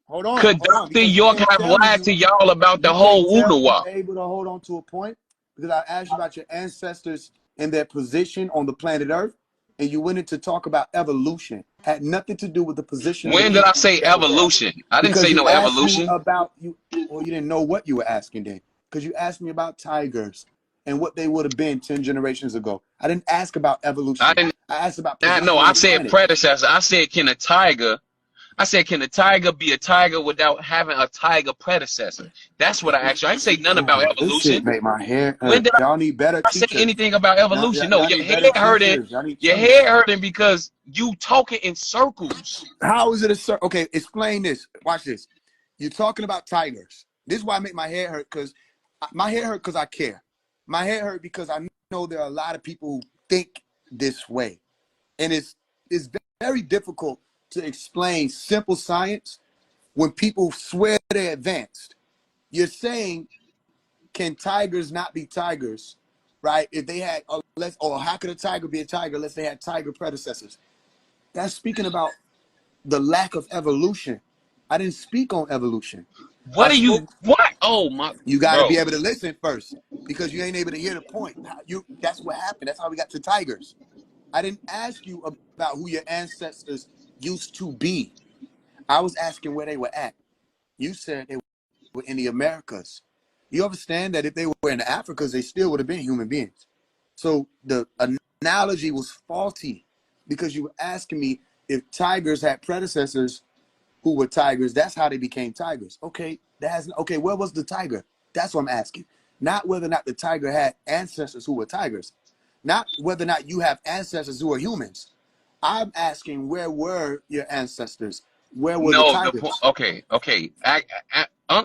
hold could on, Dr. because you York can't have tell me lied to y'all about the you can't whole tell voodoo me walk? you're able to hold on to a point because I asked you about your ancestors and their position on the planet Earth, and you went into talk about evolution. Had nothing to do with the position of the When did I people say that were there. evolution? I didn't Because say you no asked me evolution. about you, well, you didn't know what you were asking then. Because you asked me about tigers and what they would have been 10 generations ago. I didn't ask about I evolution. didn't. I asked about No, position on I the said planet. predecessor. I said, can a tiger? I said, can a tiger be a tiger without having a tiger predecessor? That's what I asked you. I didn't say nothing about This shit evolution. make my hair When hurt. did Y'all need better I say teachers. anything about evolution? No, Y'all your need head better hurting. teachers. Y'all need Your trainers. head hurting because you talking in circles. How is it a circle? Okay, explain this. Watch this. You're talking about tigers. This is why I make my hair hurt, because my hair hurt because I care. My hair hurt because I know there are a lot of people who think this way. And it's very difficult to explain simple science when people swear they're advanced. You're saying, can tigers not be tigers, right? If they had, or how could a tiger be a tiger unless they had tiger predecessors? That's speaking about the lack of evolution. I didn't speak on evolution. What I are you? spoke. What? Oh my, You got to bro. be able to listen first because you ain't able to hear the point. That's what happened. That's how we got to tigers. I didn't ask you about who your ancestors used to be. I was asking where they were at. You said they were in the Americas. You understand that if they were in the Africas, they still would have been human beings. So the analogy was faulty because you were asking me if tigers had predecessors who were tigers. That's how they became tigers. Okay, okay. Where was the tiger? That's what I'm asking. Not whether or not the tiger had ancestors who were tigers. Not whether or not you have ancestors who are humans. I'm asking where were your ancestors? Where were the No, the point. tigers? Okay.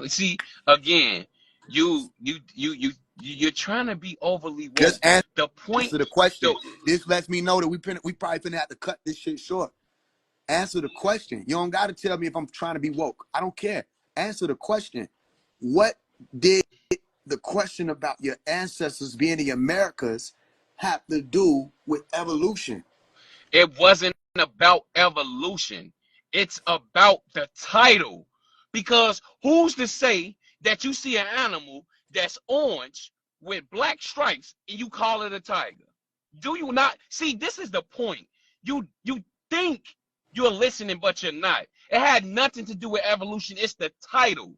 See again. You're trying to be overly woke. Just answer The point. the question. The This lets me know that we probably finna have to cut this shit short. Answer the question. You don't got to tell me if I'm trying to be woke. I don't care. Answer the question. What did the question about your ancestors being the Americas have to do with evolution? It wasn't about evolution. It's about the title. Because who's to say that you see an animal that's orange with black stripes and you call it a tiger? Do you not see? This is the point. You think you're listening, but you're not. It had nothing to do with evolution. It's the title.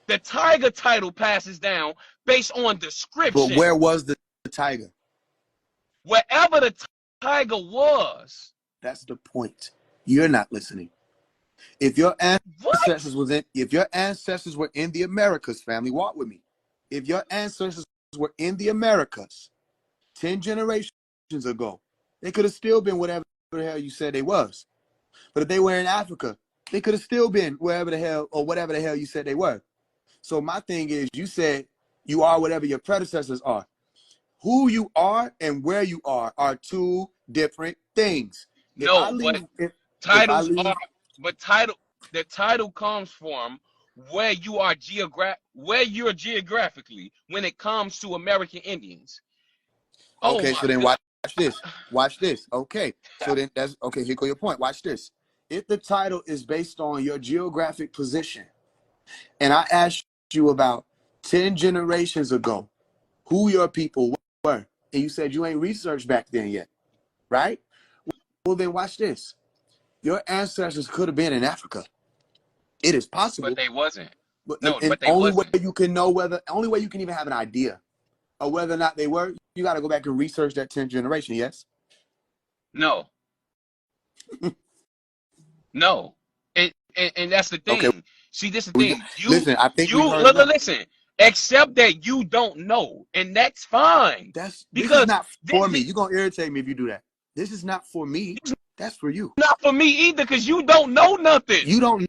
The tiger title passes down based on But description. where was the tiger? Wherever the tiger was. That's the point. You're not listening. If your What? ancestors were in the Americas, family, walk with me. If your ancestors were in the Americas 10 generations ago, they could have still been whatever the hell you said they was. But if they were in Africa, they could have still been wherever the hell or whatever the hell you said they were. So my thing is, you said you are whatever your predecessors are. Who you are and where you are two different things. If I No, but leave, if I titles are leave, but the title comes from where you're geographically when it comes to American Indians. Oh Okay, my so then God. watch this. Watch this. Okay, so then that's okay. Here go your point. Watch this. If the title is based on your geographic position, and I asked you about 10 generations ago who your people were, and you said you ain't researched back then yet, right? Well, then watch this. Your ancestors could have been in Africa. It is But possible, they wasn't. but No, and but they only way wasn't. you can know whether, only way you can even have an idea of whether or not they were, you got to go back and research that 10th generation. Yes. No, no. And that's the Okay. thing. See, this is the We thing. listen. I think we heard enough. Listen. Accept that you don't know, and that's fine. This is Because not this for me. is You're gonna irritate me if you do that. This is not for me. That's for you. not for me either, because you don't know nothing. You don't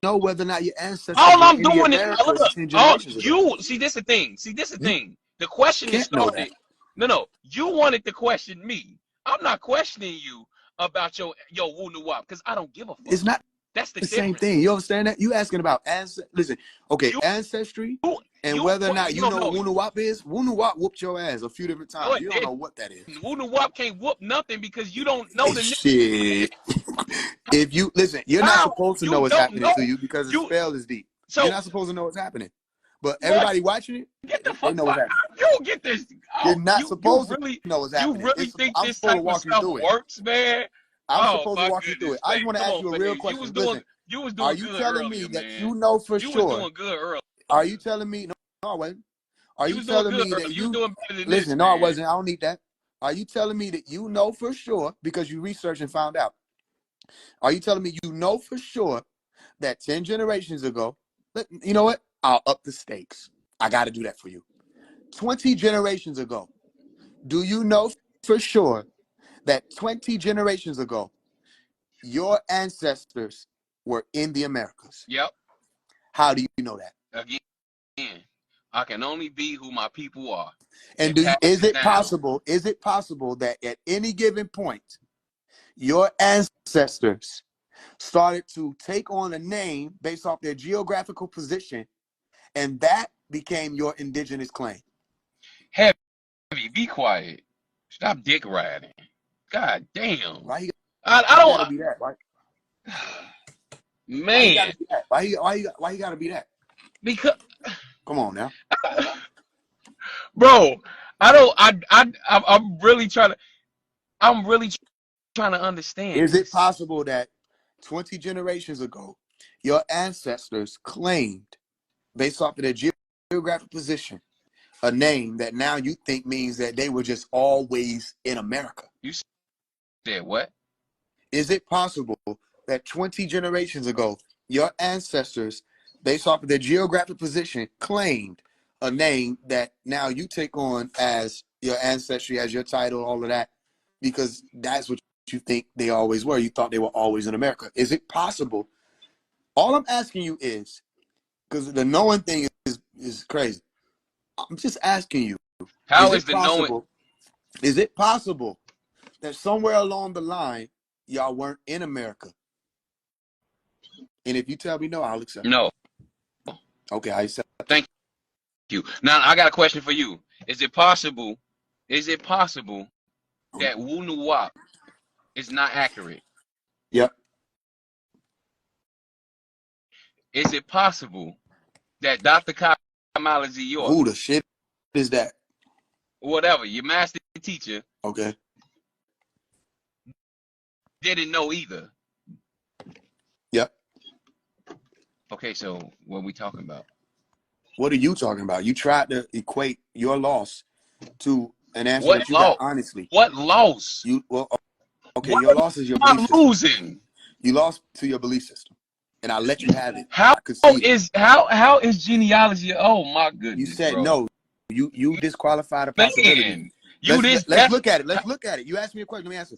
know whether or not your ancestors All were I'm in the doing is Americas look. 10 All generations ago. you see, this the thing. See, this the You thing. The question is can't know that. started. No. You wanted to question me. I'm not questioning you about your Woo Wop because I don't give a fuck. It's not That's the the same difference. thing. You understand that? You asking about listen, okay, You ancestry and you whether or not you don't know know. what Wunuwap is. Wunuwap whooped your ass a few different No, times. it You don't know didn't. what that is. Woo Wop can't whoop nothing because you don't know the Shit. If you listen, you're not how. supposed to know You what's don't happening know. to you because the You spell is deep. You're so not supposed to know what's happening. But boy, everybody watching get the it, they fuck know what's out. happening. You don't get this. You're Oh, not supposed to know what's you happening. really think I'm this supposed to type of walk you stuff through it. works, man? I'm Oh supposed to my walk you through it. goodness, I man! just want to Come ask on, you a real Faze. question. Listen, You was are doing you good telling me earlier, that man. you know for You was sure? doing good earlier. Are you telling me? No, I wasn't. Are You you was doing telling good me earlier. that You was you doing better than this, listen? No, I man. wasn't. I don't need that. Are you telling me that you know for sure because you researched and found out? Are you telling me you know for sure that 10 generations ago, you know what? I'll up the stakes. I got to do that for you. 20 generations ago, do you know for sure that 20 generations ago, your ancestors were in the Americas? Yep. How do you know that? Again, I can only be who my people are, And and pass is it it down. possible? Is it possible that at any given point, your ancestors started to take on a name based off their geographical position, and that became your indigenous claim? Heavy, be quiet. Stop dick riding. God damn. Why you I got to don't. be that? Right? Why you got Man, to be that? Why you got to be that? because Come on now. bro, I don't. I'm really trying to. I'm really trying to understand Is it this. possible that 20 generations ago, your ancestors claimed, based off of their geographic position, a name that now you think means that they were just always in America? You said what? Is it possible that 20 generations ago, your ancestors, based off of their geographic position, claimed a name that now you take on as your ancestry, as your title, all of that, because that's what you think they always were? You thought they were always in America. Is it possible? All I'm asking you is, because the knowing thing is crazy. I'm just asking you, is How is it the knowing? possible? Is it possible that somewhere along the line, y'all weren't in America? And if you tell me no, I'll accept it. No. Okay, I accept it. Thank you. Now I got a question for you. Is it possible? Is it possible that Wu Nuwap is not accurate? Yep. Is it possible that Dr. Kamala Z. York, Who the shit is that? whatever, your master teacher, Okay. didn't know either? Yep. Okay, so what are we talking about? What are you talking about? You tried to equate your loss to an answer What that you got loss? honestly. What loss? Okay, What your loss is your am belief I system. losing? You lost to your belief system. And I let you have it. How I conceded. how is genealogy? Oh my You goodness, said bro. no. You disqualify the possibility. Man, Let's that's look at it. Let's look at it. You asked me a question. Let me answer.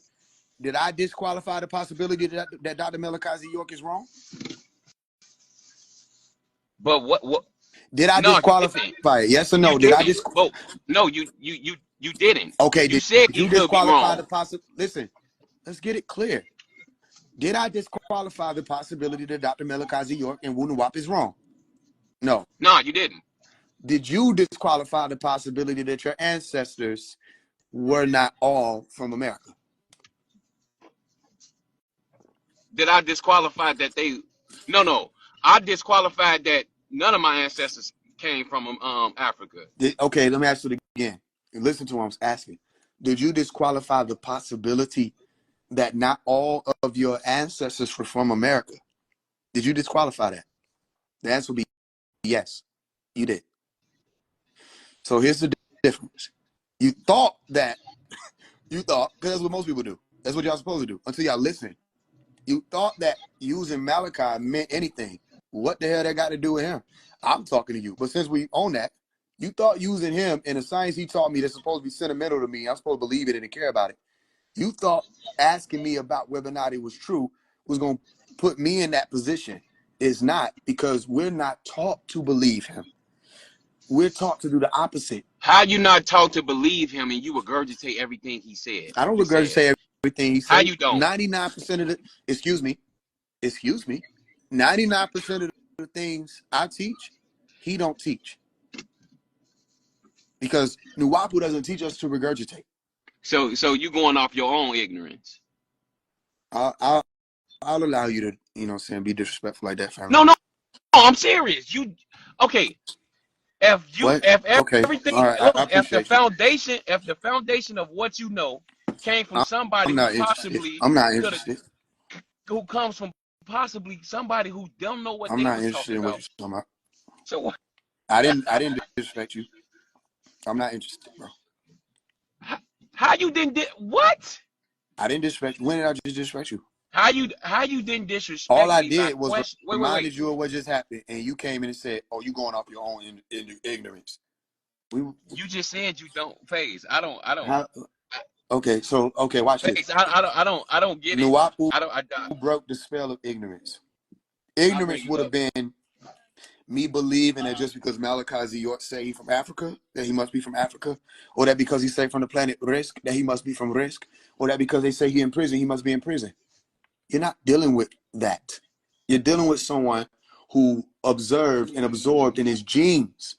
Did I disqualify the possibility that Dr. Melikazi York is wrong? but what Did I no, you disqualify didn't. it? Yes or You no? Did I didn't. just Well, no, you didn't. Okay, You did said he you could be disqualify the wrong. possibility? Listen, let's get it clear. Did I disqualify the possibility that Dr. Melikazi York and Wunuwap is wrong? No. No, you didn't. Did you disqualify the possibility that your ancestors were not all from America. Did I disqualify that they? No. I disqualified that none of my ancestors came from Africa. Okay, let me ask it again. Listen to what I'm asking. Did you disqualify the possibility that not all of your ancestors were from America? Did you disqualify that? The answer would be yes, you did. So here's the difference. You thought, because that's what most people do. That's what y'all supposed to do until y'all listen. You thought that using Malachi meant anything. What the hell that got to do with him? I'm talking to you. But since we own that, you thought using him in the science he taught me that's supposed to be sentimental to me, I'm supposed to believe it and care about it. You thought asking me about whether or not it was true was going to put me in that position. It's not, because we're not taught to believe him. We're taught to do the opposite. How you not taught to believe him and you regurgitate everything he said? I don't regurgitate everything he said. How you don't? 99% of the, excuse me, 99% of the things I teach, he don't teach. Because Nuwapu doesn't teach us to regurgitate. So you going off your own ignorance? I'll allow you to, be disrespectful like that, family. No, I'm serious. Okay. If okay. everything, all right. I if the appreciate foundation of what you know came from somebody I'm not who possibly interested. I'm not interested. who comes from possibly somebody who don't know what I'm they not was interested talking in what about. you're talking about. So what? I didn't disrespect you. I'm not interested, bro. How you didn't what? I didn't disrespect you. When did I just disrespect you? How you didn't disrespect All I me did by was question? reminded Wait. you of what just happened, and you came in and said, "Oh, you going off your own in ignorance." You just said you don't phase. I don't. Okay, so watch Phase. this. I don't get it. Nuwapu I don't. broke the spell of ignorance. I'll bring Ignorance it would have up. been me believing that just because Malachi York say he from Africa, that he must be from Africa, or that because he say from the planet Risk, that he must be from Risk, or that because they say he in prison, he must be in prison. You're not dealing with that. You're dealing with someone who observed and absorbed in his genes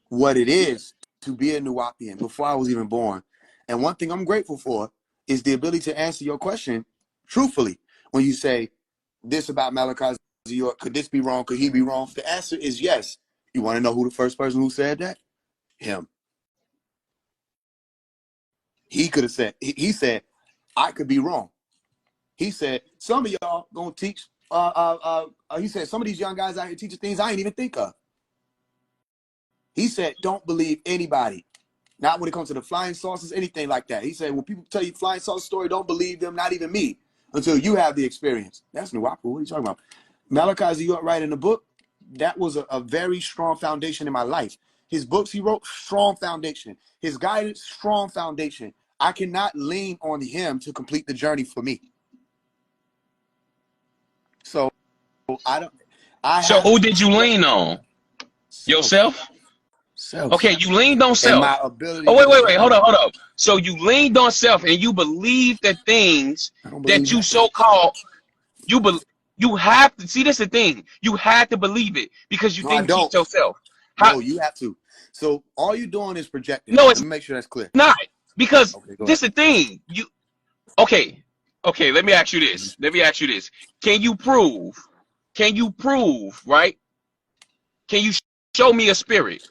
what it is to be a Nuwapian before I was even born. And one thing I'm grateful for is the ability to answer your question truthfully. When you say this about Malachi York, could this be wrong? Could he be wrong? The answer is yes. You want to know who the first person who said that? Him. He could have said, he said, I could be wrong. He said, some of y'all gonna teach, he said, some of these young guys out here teaching things I ain't even think of. He said, don't believe anybody. Not when it comes to the flying saucers, anything like that. He said, when people tell you flying saucer story, don't believe them, not even me, until you have the experience. That's Nuwapu. What are you talking about? Malachi York writing the book, that was a very strong foundation in my life. His books he wrote, strong foundation. His guidance, strong foundation. I cannot lean on him to complete the journey for me. So So who did you lean on? Yourself? Self. Okay, you leaned on self. And my ability. Oh, wait. Hold up. So you leaned on self and you believe the things that you so-called, you have to, see, this is the thing. You had to believe it because you didn't teach yourself. No, you have to. So all you're doing is projecting. No, Let me make sure that's clear. Not. Because this is the thing. Okay, let me ask you this. Can you prove, right? Can you show me a spirit?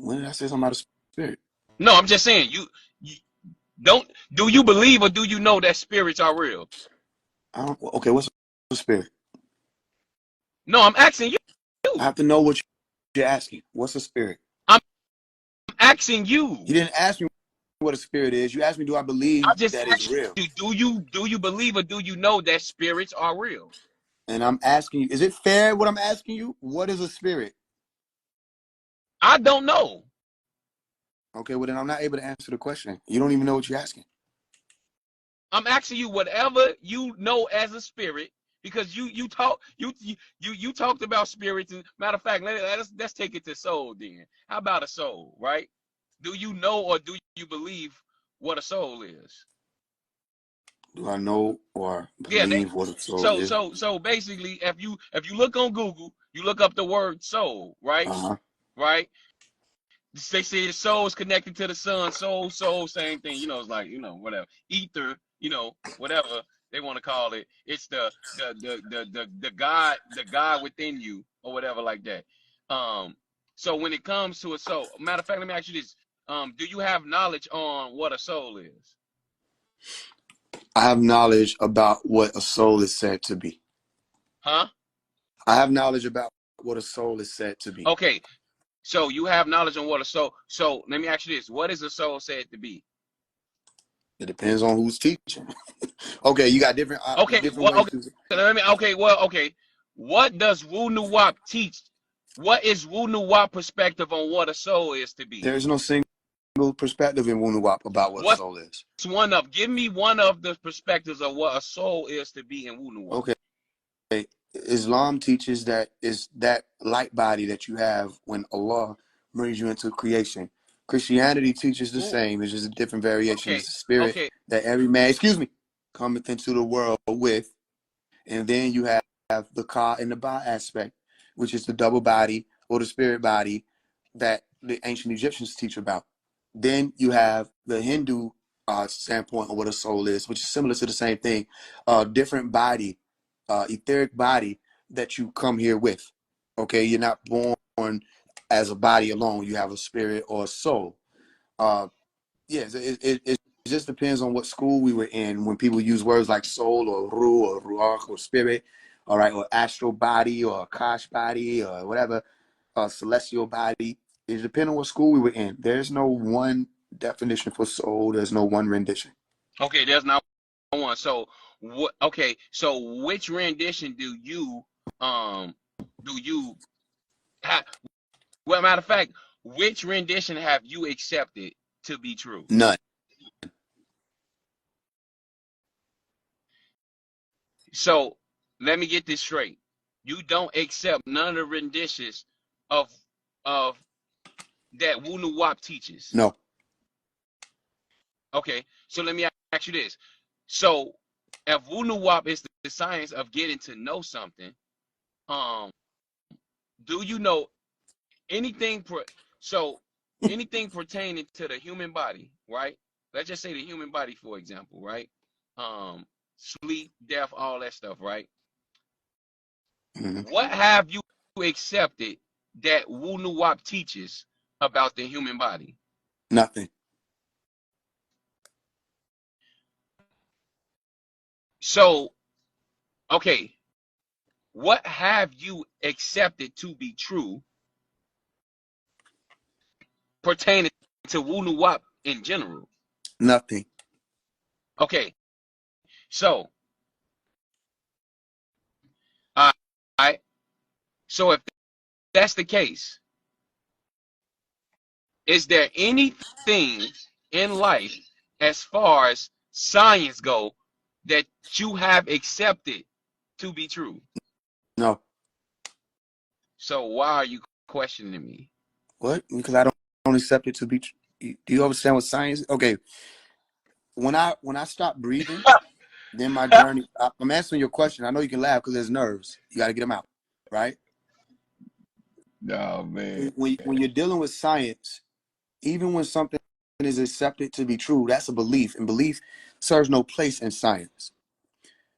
When did I say something about a spirit? No, I'm just saying, you don't, do you believe or do you know that spirits are real? Okay, what's a spirit? No, I'm asking you. I have to know what you're asking. What's a spirit? I'm asking you. You didn't ask me what a spirit is. You asked me, do I believe that it's real? Do you believe or do you know that spirits are real? And I'm asking you, is it fair what I'm asking you? What is a spirit? I don't know. Okay, well then I'm not able to answer the question. You don't even know what you're asking. I'm asking you whatever you know as a spirit, because you talked about spirits. And matter of fact, let's take it to soul then. How about a soul, right? Do you know or do you believe what a soul is? Do I know or believe what a soul is? So basically, if you look on Google, you look up the word soul, right? Uh-huh. Right? They say the soul is connected to the sun. Soul, same thing. It's like, whatever. Ether, whatever they want to call it. It's the God within you or whatever like that. Um, so when it comes to a soul, matter of fact, let me ask you this. Do you have knowledge on what a soul is? I have knowledge about what a soul is said to be. Huh? I have knowledge about what a soul is said to be. Okay. So you have knowledge on what a soul. So let me ask you this. What is a soul said to be? It depends on who's teaching. Okay, you got different Okay, different well, ways okay, to. okay. What does Wu Nuwap teach? What is Wu Nuwap perspective on what a soul is to be? There's no single perspective in Wunuwap about what a What's soul is. give me one of the perspectives of what a soul is to be in Wu Nuwap. Okay, Islam teaches that is that light body that you have when Allah brings you into creation. Christianity teaches the Ooh, same. It's just a different variation. okay, It's the spirit okay, that every man, cometh into the world with. And then you have the ka and the ba aspect, which is the double body or the spirit body that the ancient Egyptians teach about. Then you have the Hindu standpoint of what a soul is, which is similar to the same thing. Different body, etheric body that you come here with. Okay, you're not born as a body alone. You have a spirit or a soul. Yes, it just depends on what school we were in. When people use words like soul or ruh or ruach or spirit, all right, or astral body or akash body or whatever, celestial body, it depends on what school we were in. There's no one definition for soul. There's no one rendition. okay. There's not one. So what? Okay, so which rendition um do you have? Well, matter of fact, which rendition have you accepted to be true? None. So let me get this straight. You don't accept none of the renditions of of that Wu Nuwap teaches. No. Okay, so let me ask you this. So if Wu Nuwap is the science of getting to know something, um, do you know anything so anything pertaining to the human body, right? Let's just say the human body, for example, right? Sleep, death, all that stuff, right? Mm-hmm. What have you accepted that Wu Nuwap teaches about the human body? Nothing. So, okay, what have you accepted to be true pertaining to Wu Nuwap in general? Nothing. Okay, so, all right, so if that's the case, is there anything in life as far as science go that you have accepted to be true? No. So why are you questioning me? What? Because I don't accept it to be. Do you understand what science? Okay. When I stop breathing, then my journey. I'm answering your question. I know you can laugh because there's nerves. You got to get them out, right? No, man. When you're dealing with science, even when something is accepted to be true, that's a belief, and belief serves no place in science.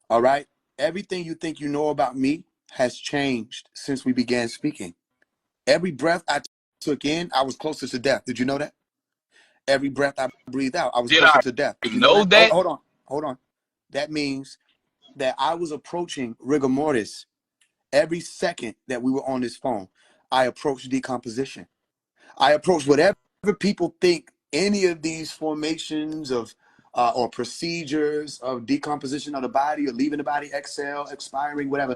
All right? Everything you think you know about me has changed since we began speaking. Every breath I took in, I was closer to death. Did you know that? Every breath I breathed out, I was Did closer I to death. Did you know know that? that? Hold on. Hold on. That means that I was approaching rigor mortis every second that we were on this phone. I approached decomposition. I approach whatever people think any of these formations of or procedures of decomposition of the body or leaving the body, exhale, expiring, whatever.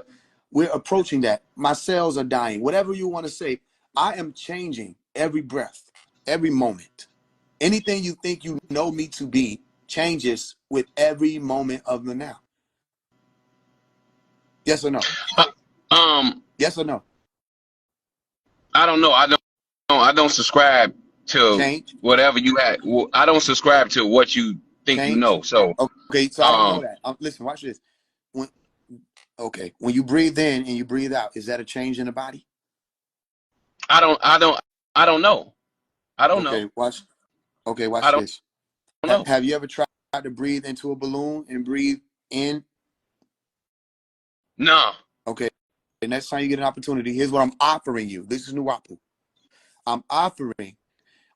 We're approaching that. My cells are dying. Whatever you want to say, I am changing every breath, every moment. Anything you think you know me to be changes with every moment of the now. Yes or no? Uh, um, Yes or no? I don't know. I don't subscribe to Change? whatever you had. I don't subscribe to what you think you Change? know. So, Okay, so I don't know um, that. Listen, watch this. When Okay, when you breathe in and you breathe out, is that a change in the body? I don't know. I don't know. Okay, watch. Okay, I watch don't this. know. Have you ever tried to breathe into a balloon and breathe in? No. Okay. The next time you get an opportunity, here's what I'm offering you. This is Nuwapu. I'm offering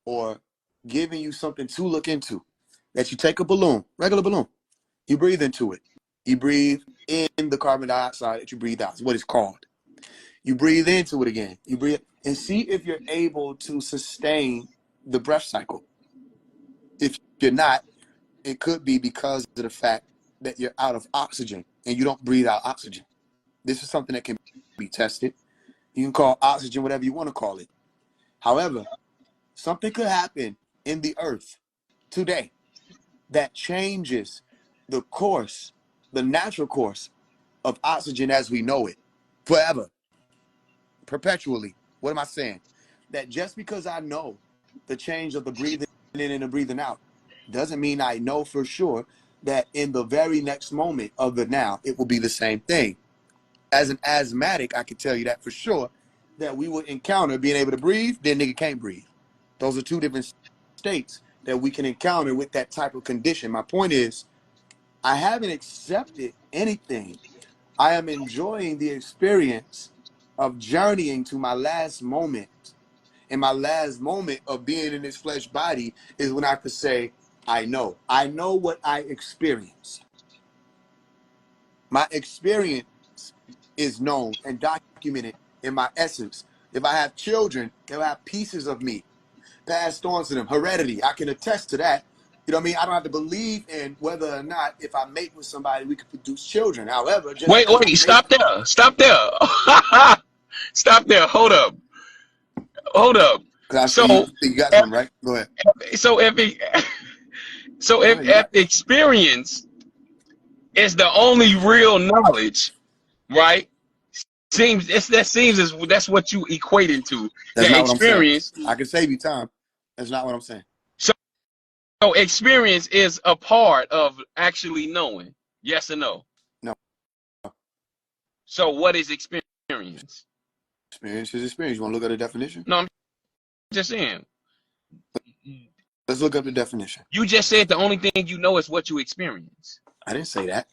or giving you something to look into. That you take a balloon, regular balloon, you breathe into it. You breathe in the carbon dioxide that you breathe out. It's what it's called. You breathe into it again. You breathe and see if you're able to sustain the breath cycle. If you're not, it could be because of the fact that you're out of oxygen and you don't breathe out oxygen. This is something that can be tested. You can call oxygen whatever you want to call it. However, something could happen in the earth today that changes the course, the natural course of oxygen as we know it forever, perpetually. What am I saying? That just because I know the change of the breathing in and the breathing out doesn't mean I know for sure that in the very next moment of the now, it will be the same thing. As an asthmatic, I can tell you that for sure, that we would encounter being able to breathe, then nigga can't breathe. Those are two different states that we can encounter with that type of condition. My point is, I haven't accepted anything. I am enjoying the experience of journeying to my last moment. And my last moment of being in this flesh body is when I could say, I know. I know what I experienced. My experience is known and documented in my essence. If I have children, they'll have pieces of me passed on to them. Heredity, I can attest to that. You know what I mean? I don't have to believe in whether or not if I mate with somebody, we could produce children. However, just Wait, because I wait, mate, stop there. Stop there. Stop there. Hold up. Hold up. because So, you got something, right? Go ahead. so if it, so Go if, ahead. You if got experience is the only real knowledge, right? That seems as that's what you equate into That's the not what I'm saying. experience. I can save you time. That's not what I'm saying. So, so experience is a part of actually knowing. Yes or no? No. So what is experience? Experience is experience. You want to look at the definition? No, I'm just saying. Let's look up the definition. You just said the only thing you know is what you experience. I didn't say that.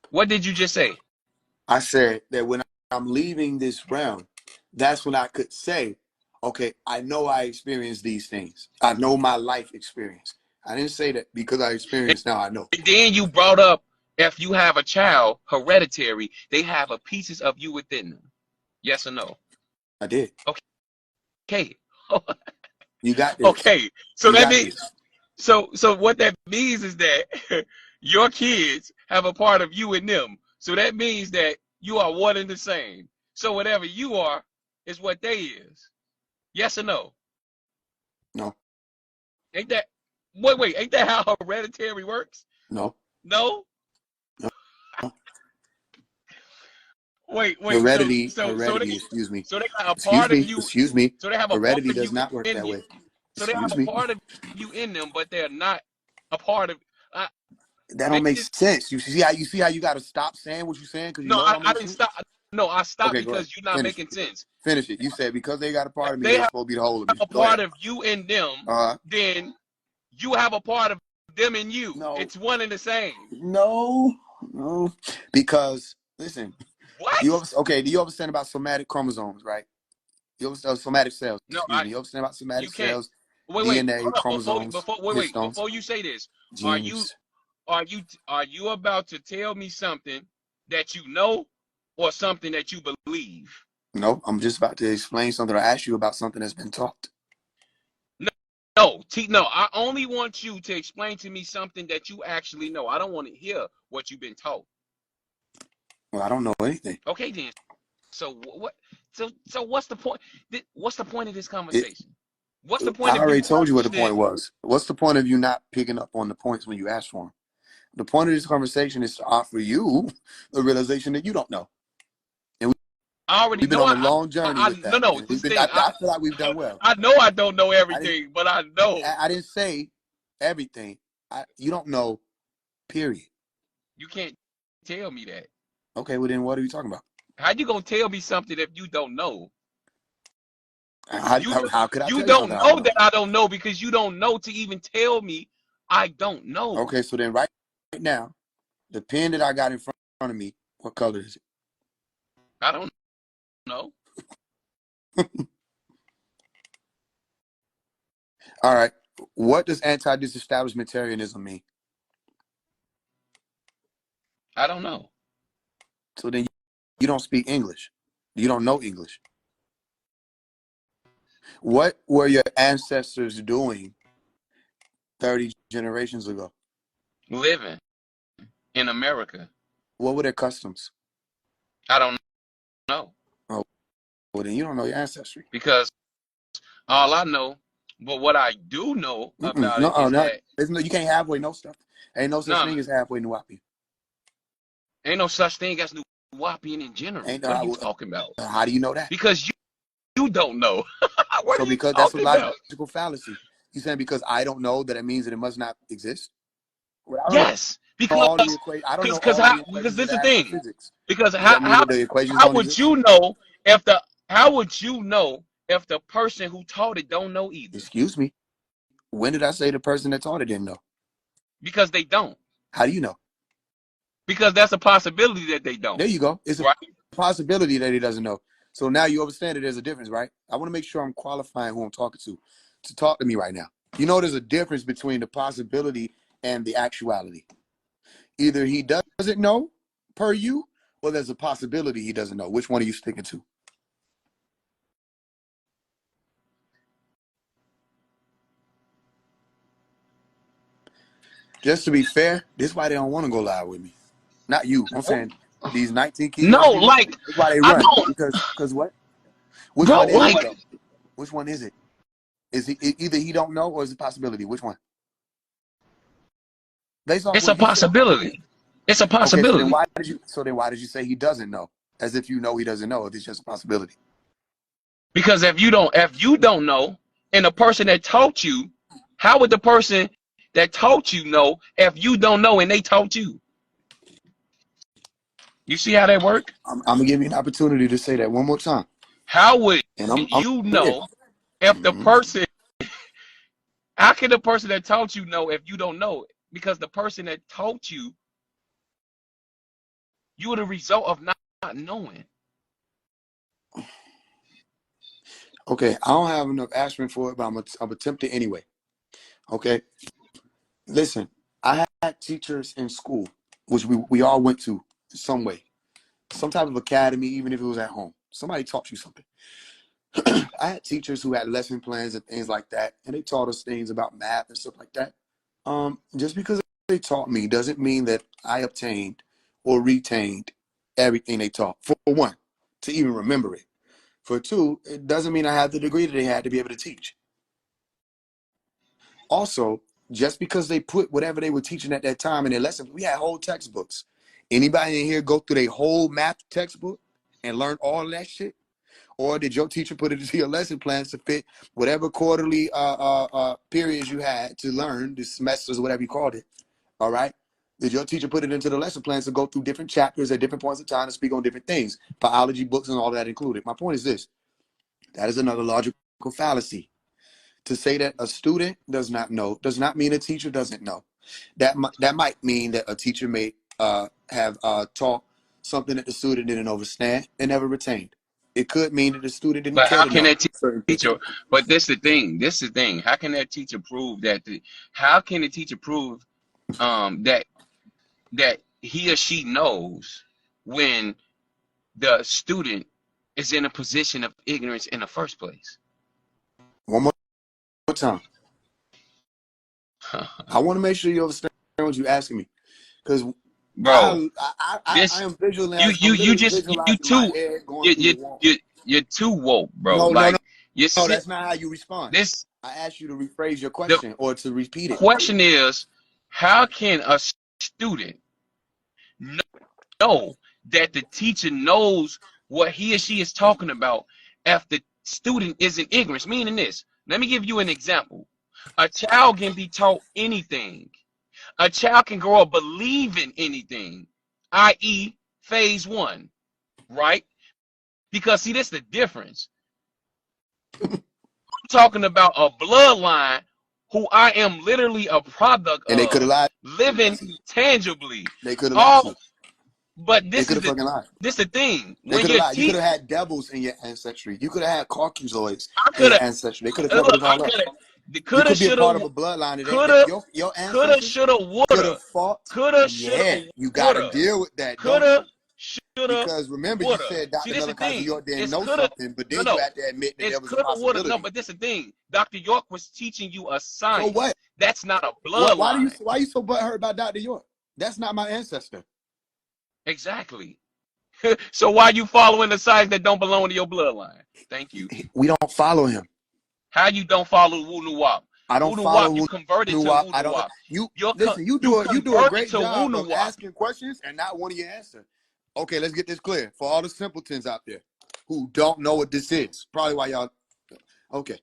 What did you just say? I said that when I'm leaving this realm, that's when I could say, okay, I know I experienced these things. I know my life experience. I didn't say that because I experienced now I know. And then you brought up if you have a child, hereditary, they have a pieces of you within them. Yes or no? I did. Okay. You got this. Okay. So You that got means this. so what that means is that your kids have a part of you in them. So that means that you are one and the same. So whatever you are is what they is. Yes or no? No, Ain't that wait, ain't that how hereditary works? no, No? no. Wait, Heredity, excuse me. so they got a Excuse part of me, you, excuse me. so they have a part Heredity of does you not work in that you. way. So they have Excuse a me. part of you in them, but they're not a part of That don't make make this sense. You see how you gotta stop saying what you're saying because you no, know it don't I make didn't sense? stop. No, I stopped Okay, go ahead. because you're not Finish it. making sense. Finish it. You said because they got a part of me, They they have supposed to be the whole of me. a Go ahead. part of you in them, Uh then you have a part of them in you. no, It's one and the same. no, no. Because listen, What? do you understand about somatic chromosomes, right? You understand somatic cells, No, excuse me. You understand about somatic you can't. cells, Wait, DNA, hold up. chromosomes, histones, Before you say this, are you genes. are you about to tell me something that you know or something that you believe? No, I'm just about to explain something or ask you about something that's been taught. No, no. I only want you to explain to me something that you actually know. I don't want to hear what you've been taught. Well, I don't know anything. Okay, then. So what? So what's the point? What's the point of this It, conversation? What's the point I of you already told you what the questioning? point was. What's the point of you not picking up on the points when you ask for them? The point of this conversation is to offer you the realization that you don't know. And I already we've been know. on a long journey with No, that. no. And This we've been. thing. I feel like we've done well. I know I don't know I didn't. everything, but I know I didn't say everything. You don't know. Period. you can't tell me that. Okay. Well, then what are you talking about? How you gonna tell me something if you don't know? How could I You tell you don't something I don't know know? that I don't know because you don't know to even tell me I don't know. Okay, so then right now, the pen that I got in front of me, what color is it? I don't know. All right. What does anti-disestablishmentarianism mean? I don't know. So then you don't speak English. You don't know English. What were your ancestors doing 30 generations ago? Living in America. What were their customs? I don't know Oh, well, then you don't know your ancestry. because all I know, but what I do know about No, it is no, that you can't halfway know stuff. Ain't no such no, thing as halfway Nuwapi. ain't no such thing as Nuwapian in general. Ain't What are you talking about? how do you know that? Because you don't know. What So are you because that's a talking about? logical fallacy. You saying because I don't know that it means that it must not exist? Well, I don't know Yes, because all of the equations. I don't know because all of how the because equations of this the is the actual thing. physics. Because Does that mean that the equations how don't would exist? you know if the how would you know if the person who taught it don't know either? Excuse me. When did I say the person that taught it didn't know? Because they don't. How do you know? Because that's a possibility that they don't. There you go. It's a Right? possibility that he doesn't know. So now you understand that there's a difference, right? I want to make sure I'm qualifying who I'm talking to talk to me right now. You know, there's a difference between the possibility and the actuality. Either he doesn't know per you, or there's a possibility he doesn't know. Which one are you sticking to? Just to be fair, this is why they don't want to go live with me. Not you. I'm saying these 19 No, keyboard people. like That's why they I run. don't, Because what? Which bro. one is it Like though? Which one is it? Is he either he don't know or is it a possibility? Which one? Based off it's what a you said. possibility. It's a Okay, possibility so then why did you say he doesn't know? As if you know he doesn't know if it's just a possibility. because if you don't know, and the person that taught you, how would the person that taught you know if you don't know and they taught you? You see how that work? I'm gonna give you an opportunity to say that one more time. How would And I'm you here. know if the Mm-hmm. person? How can the person that taught you know if you don't know? Because the person that taught you, you are the result of not knowing. Okay, I don't have enough aspirin for it, but I'm attempt it anyway. Okay. Listen, I had teachers in school, which we all went to some way. Some type of academy, even if it was at home. Somebody taught you something. I had teachers who had lesson plans and things like that, and they taught us things about math and stuff like that. Just because they taught me doesn't mean that I obtained or retained everything they taught. For one, to even remember it. For two, it doesn't mean I have the degree that they had to be able to teach. Also, just because they put whatever they were teaching at that time in their lesson, we had whole textbooks. Anybody in here go through their whole math textbook and learn all that shit? Or did your teacher put it into your lesson plans to fit whatever quarterly periods you had to learn, the semesters, whatever you called it? All right. Did your teacher put it into the lesson plans to go through different chapters at different points of time to speak on different things, biology books and all that included? My point is this: that is another logical fallacy. To say that a student does not know does not mean a teacher doesn't know. That might mean that a teacher may have taught something that the student didn't understand and never retained. It could mean that the student didn't But care how to can know that certain things. teacher? But this the thing. This is the thing. How can that teacher prove that? How can the teacher prove that he or she knows when the student is in a position of ignorance in the first place? One more time. I want to make sure you understand what you're asking me, because Bro, I this am visualizing. I'm you literally just visualizing my head going you through the you wall. you you're too woke, bro. No, no, no, Like you no. sit That's not how you respond. this I asked you to rephrase your the question or to repeat it. question is, how can a student know that the teacher knows what he or she is talking about if the student is in ignorance? Meaning this, let me give you an example. A child can be taught anything. A child can grow up believing anything, i.e., phase one, right? Because see, this is the difference. I'm talking about a bloodline who I am literally a product And they could have of, lied living to you. tangibly. They could have lied to All, you. but They could have fucking lied. this the thing. They When could have you're lied. You could have had devils in your ancestry. You could have had Caucasoids I in could your have ancestry. They could have covered look, it I all up. could have, You coulda, could be a part of shoulda, a bloodline that coulda, your coulda, ancestors shoulda, could have woulda, fought. coulda, shoulda, Yeah, you got to woulda, deal with that, don't you? coulda, shoulda, Because remember, you woulda. said See, Dr. this the Malachi thing. York didn't It's know coulda. something, but No, then you no. had to admit that It's there was a coulda, woulda. No, possibility. but this the thing. Dr. York was teaching you a So what? science. That's not a Why do you bloodline. why you so butthurt about Dr. York? That's not my ancestor. Exactly. So why you following the science that don't belong to your bloodline? Thank you. We don't follow him. How you don't follow Wu Nuwap? I don't Wu Nuwap, you follow converted to Wunuwap. Wu I don't. Nuwap. You You're listen. you You do a converted great to Wu job of Nuwap. asking questions and not one of your answer. Okay, let's get this clear for all the simpletons out there who don't know what this is. Probably why y'all. Okay,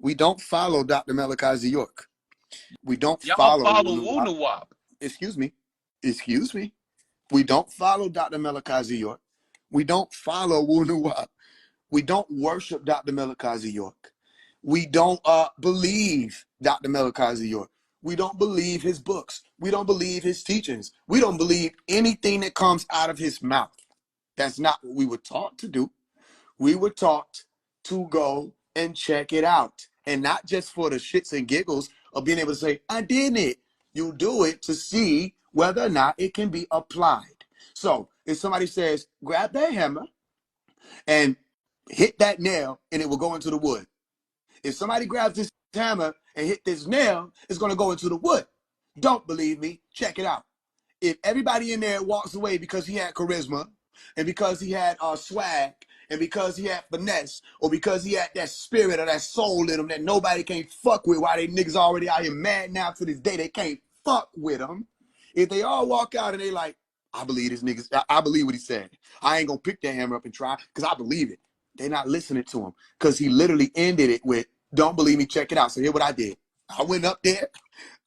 we don't follow Dr. Malachi York. We don't Y'all follow follow Wu Wunuwap. Nuwap. Excuse me. Excuse me. We don't follow Dr. Malachi York. We don't follow Wunuwap. We don't worship Dr. Malachi York. We don't believe Dr. Malachi York. We don't believe his books. We don't believe his teachings. We don't believe anything that comes out of his mouth. That's not what we were taught to do. We were taught to go and check it out. And not just for the shits and giggles of being able to say, I did it. You do it to see whether or not it can be applied. So if somebody says, grab that hammer and hit that nail and it will go into the wood. If somebody grabs this hammer and hit this nail, it's going to go into the wood. Don't believe me? Check it out. If everybody in there walks away because he had charisma and because he had swag and because he had finesse or because he had that spirit or that soul in him that nobody can't fuck with, why they niggas already out here mad now to this day, they can't fuck with him. If they all walk out and they like, I believe this niggas, I believe what he said. I ain't gonna pick that hammer up and try because I believe it. They're not listening to him because he literally ended it with, don't believe me, check it out. So here what I did. I went up there,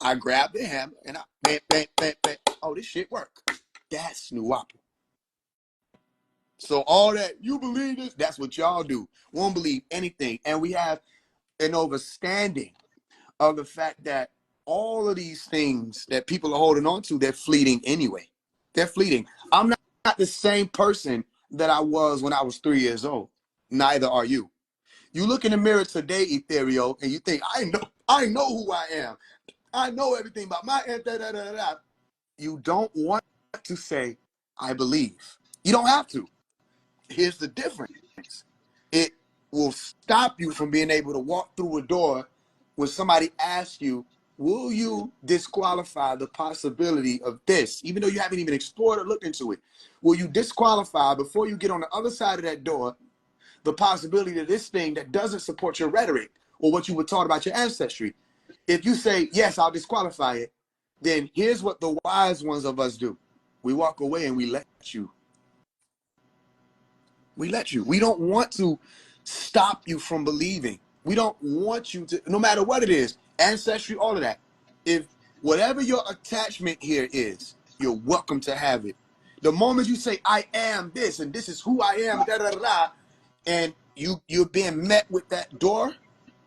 I grabbed the hammer, and I bam, bam, bam, bam. Oh, this shit worked. That's Nuwapa. So all that, you believe this? That's what y'all do. Won't believe anything. And we have an overstanding of the fact that all of these things that people are holding on to, they're fleeting anyway. They're fleeting. I'm not the same person that I was when I was 3 years old. Neither are you. You look in the mirror today, Ethereal, and you think, I know who I am. I know everything about my da, da, da, da, da. You don't want to say, I believe. You don't have to. Here's the difference. It will stop you from being able to walk through a door when somebody asks you, will you disqualify the possibility of this? Even though you haven't even explored or looked into it. Will you disqualify before you get on the other side of that door the possibility that this thing that doesn't support your rhetoric or what you were taught about your ancestry? If you say, yes, I'll disqualify it, then here's what the wise ones of us do. We walk away and we let you. We let you. We don't want to stop you from believing. We don't want you to, no matter what it is, ancestry, all of that. If whatever your attachment here is, you're welcome to have it. The moment you say, I am this, and this is who I am, da da da da, and you're being met with that door,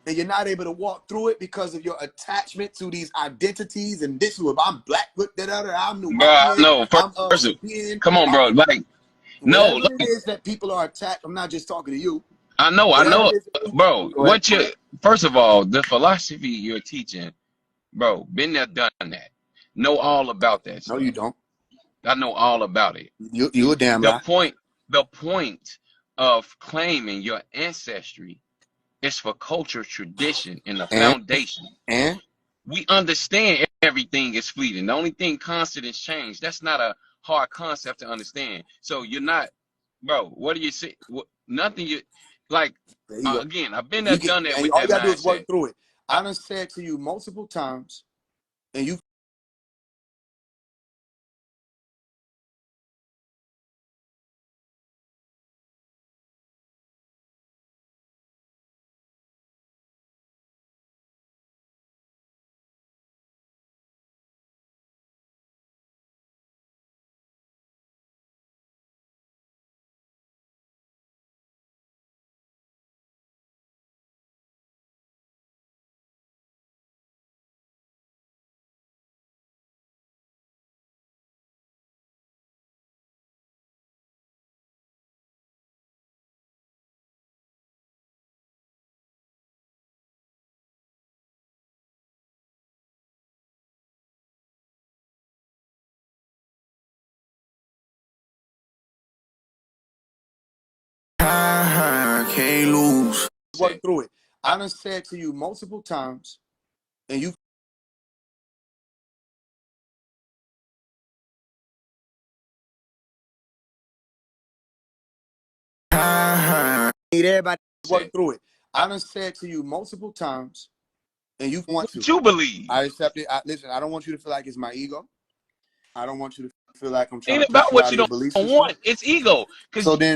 and you're not able to walk through it because of your attachment to these identities, and this is, I'm Blackfoot, da da da, I'm Bro, I Nuwapian, know. I'm First, Caribbean, come on, bro. Like, no, whatever it is that people are attacked. I'm not just talking to you. I Whatever know, it is, bro. go ahead. What you First of all, the philosophy you're teaching, bro, been there, done that. Know all about that No, you stuff. don't. I know all about it. You a damn The lie. point, the point of claiming your ancestry is for culture, tradition, and the And foundation. and We understand everything is fleeting. The only thing constant is change. That's not a hard concept to understand. So you're not, bro. What do you say? Nothing. You like there you go. again. I've been there, You get, done that and with all you that gotta do is mindset. work through it. Uh, I done said to you multiple times, and you work said. through it. I done said to you multiple times, and you need everybody to work through it. I done said to you multiple times, and you want to. What you believe? I accept it. Listen, I don't want you to feel like it's my ego. I don't want you to feel like I'm trying Ain't to push about you what out you of your don't belief system. want. It's ego. Because So then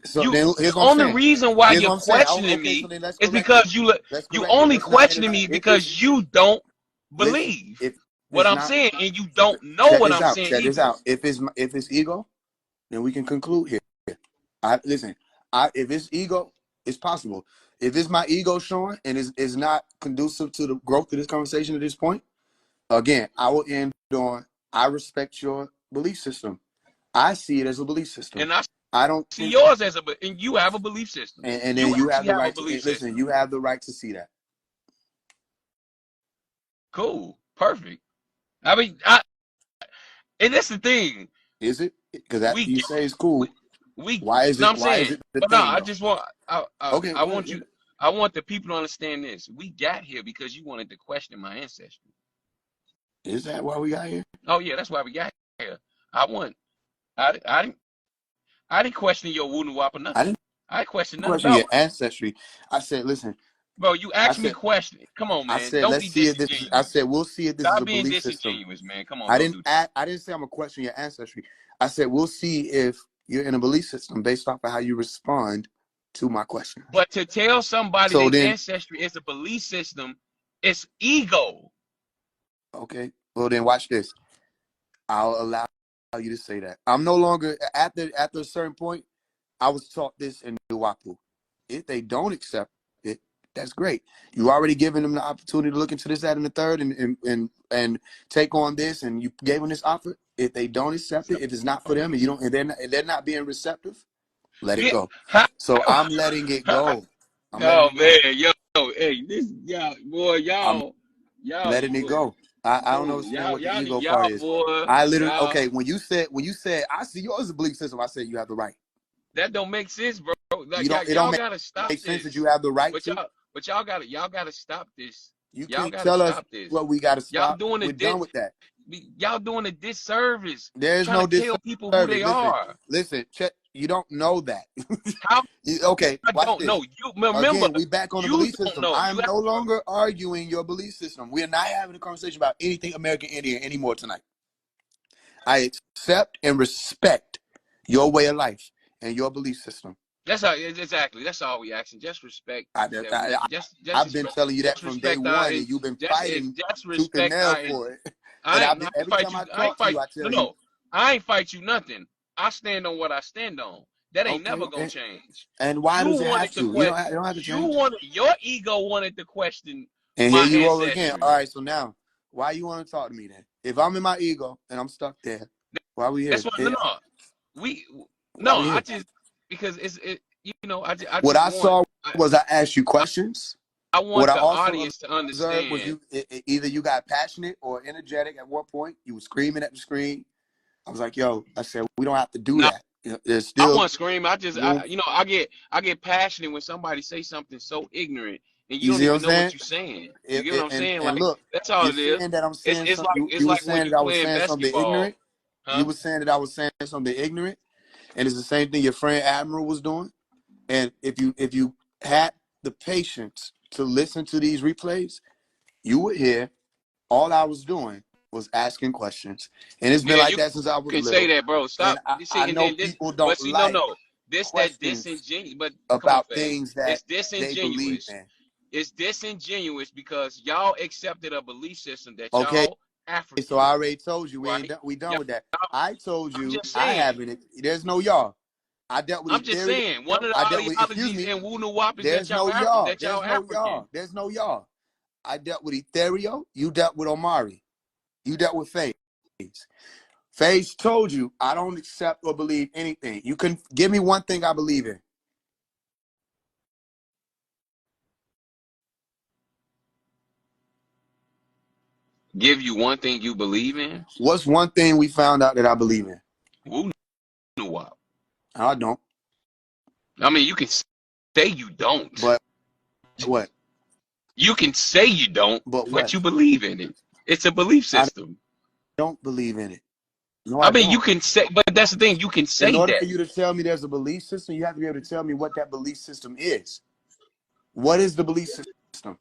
the here's what I'm only saying. reason why Here's you're what I'm saying. questioning Okay, me so then let's is correct it. because you Let's correct it. only Let's not questioning interfere. me because you don't Listen, believe if what it's I'm not, saying, and you don't know check what this I'm out. saying Check this either. out. If it's ego, then we can conclude here. Listen. If it's ego, it's possible. If it's my ego showing and is not conducive to the growth of this conversation at this point, again, I will end on I respect your belief system. I see it as a belief system. And I don't see think, yours as and you have a belief system. and then You you have actually the have a right to belief listen. system. You have the right to see that. Cool, perfect. And that's the thing. Is it? Because We you get, say it's cool. we. Why is No, it? I'm Why is saying, it the but no, thing I though? just want. Okay. I want you. I want the people to understand this. We got here because you wanted to question my ancestry. Is that why we got here? Oh yeah, that's why we got here. I want. I didn't question your Wunu Wap or I nothing. didn't I questioned nothing question your about it. ancestry. I said, listen. Bro, you I asked me said, question. Come on, I man. said, Don't let's be see if this. I disingenuous. said, we'll see if this is Stop a being belief system. disingenuous, man. Come on, don't do that. I didn't say I'm gonna question your ancestry. I said we'll see if you're in a belief system based off of how you respond to my questions. But to tell somebody So their then, ancestry is a belief system, it's ego. okay. Well then, watch this. I'll allow you to say that. I'm no longer after a certain point. I was taught this in Nuwapu. If they don't accept it, that's great. You already given them the opportunity to look into this, that, and the third, and take on this, and you gave them this offer. If they don't accept it, if it's not for them, and you don't, and they're not being receptive, let it Yeah. go. How, So I'm letting it go. I'm letting oh it go. man, yo, hey, this y'all boy, I'm y'all letting it boy, go. I don't no, understand what the ego part y'all is. boy, I literally y'all. okay. When you said I see yours as a belief system, I said you have the right. That don't make sense, bro. Like You don't. It don't y'all make gotta stop sense that you this. have the right But to. y'all gotta stop this. You Y'all can't gotta tell us stop this. what we got to Y'all stop. doing a We're done with that. y'all doing a disservice There's trying no to tell people who disservice. they are. Listen. Check. You don't know that. How Okay, I watch don't know. this. You remember, Again, we back on the you belief don't system. know. I You am have no to longer arguing your belief system. We're not having a conversation about anything American Indian anymore tonight. I accept and respect your way of life and your belief system. that's how exactly. That's all we asking. Just respect that we I've been telling you that just from day respect our one, and you've been fighting just tooth and respect nail our for it. And I ain't I ain't every fight time you. I I ain't talk to fight you, I no tell you, no. I ain't fight you nothing. I stand on what I stand on. That ain't okay. never gonna change. And why You does it have wanted to to? You question. don't have to You change. wanted your ego wanted to question And here my you go again. All ancestry. right, so now, why you want to talk to me then? If I'm in my ego and I'm stuck there, why we That's here? what no no we Why no we I here? just because I What just I want saw was I asked you questions. I What want I the also audience to observed was understand. either you got passionate or energetic at one point. You were screaming at the screen. I was like, yo, I said, we don't have to do Now that. There's I still want to scream. room. I get passionate when somebody say something so ignorant and you You don't see what I'm even know what saying? you're saying. You get what I'm saying? And Like look, that's all you're it is. saying that I'm saying something. It's You were like when saying you that I was playing saying something basketball, ignorant. You huh? were saying that I was saying something ignorant. And it's the same thing your friend Admiral was doing. And if you had the patience to listen to these replays, you would hear all I was doing was asking questions. And it's been Yeah, like you that since I was can say little. that, bro. And Stop. You I see, and know then this, people but don't see, no, like no, this that questions disingenuous. But come on, about Faze. things that It's they believe disingenuous. in. It's disingenuous because y'all accepted a belief system that Okay, y'all so I African, already told you right? we done Y'all, with that. I told I'm you just I saying. haven't. There's no y'all. I dealt with I'm just Ethereum. saying. One of I the dealt with, excuse ideologies me, in Wu Nuwap is there's no y'all. that y'all There's no African. y'all. There's no y'all. I dealt with Ethereum. You dealt with Omari. You dealt with Faith. Faith told you I don't accept or believe anything. You can give me one thing I believe in. Give you one thing you believe in. What's one thing we found out that I believe in? Wu Nuwap. I don't. I mean, you can say you don't. But What? You can say you don't, But but what? you believe in it. It's a belief I system. don't believe in it. No, I I mean, you don't. can say, but that's the thing. You can In say order that. for you to tell me there's a belief system, you have to be able to tell me what that belief system is. What is the belief system?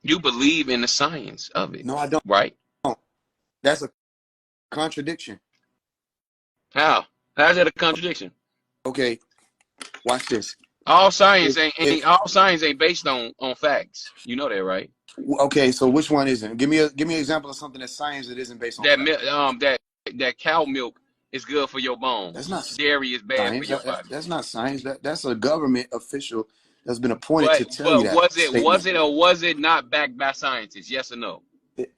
You believe in the science of it, No, I don't. right? That's a contradiction. How? How's that a contradiction? Okay, watch this. All science If all science ain't based on facts. You know that, right? okay, so which one isn't? Give me an example of something that's science that isn't based on That facts. that cow milk is good for your That's bones. not Dairy is bad for science. your body. That's not science. That's a government official that's been appointed But to tell you but that was statement. it or was it not backed by scientists? Yes or no?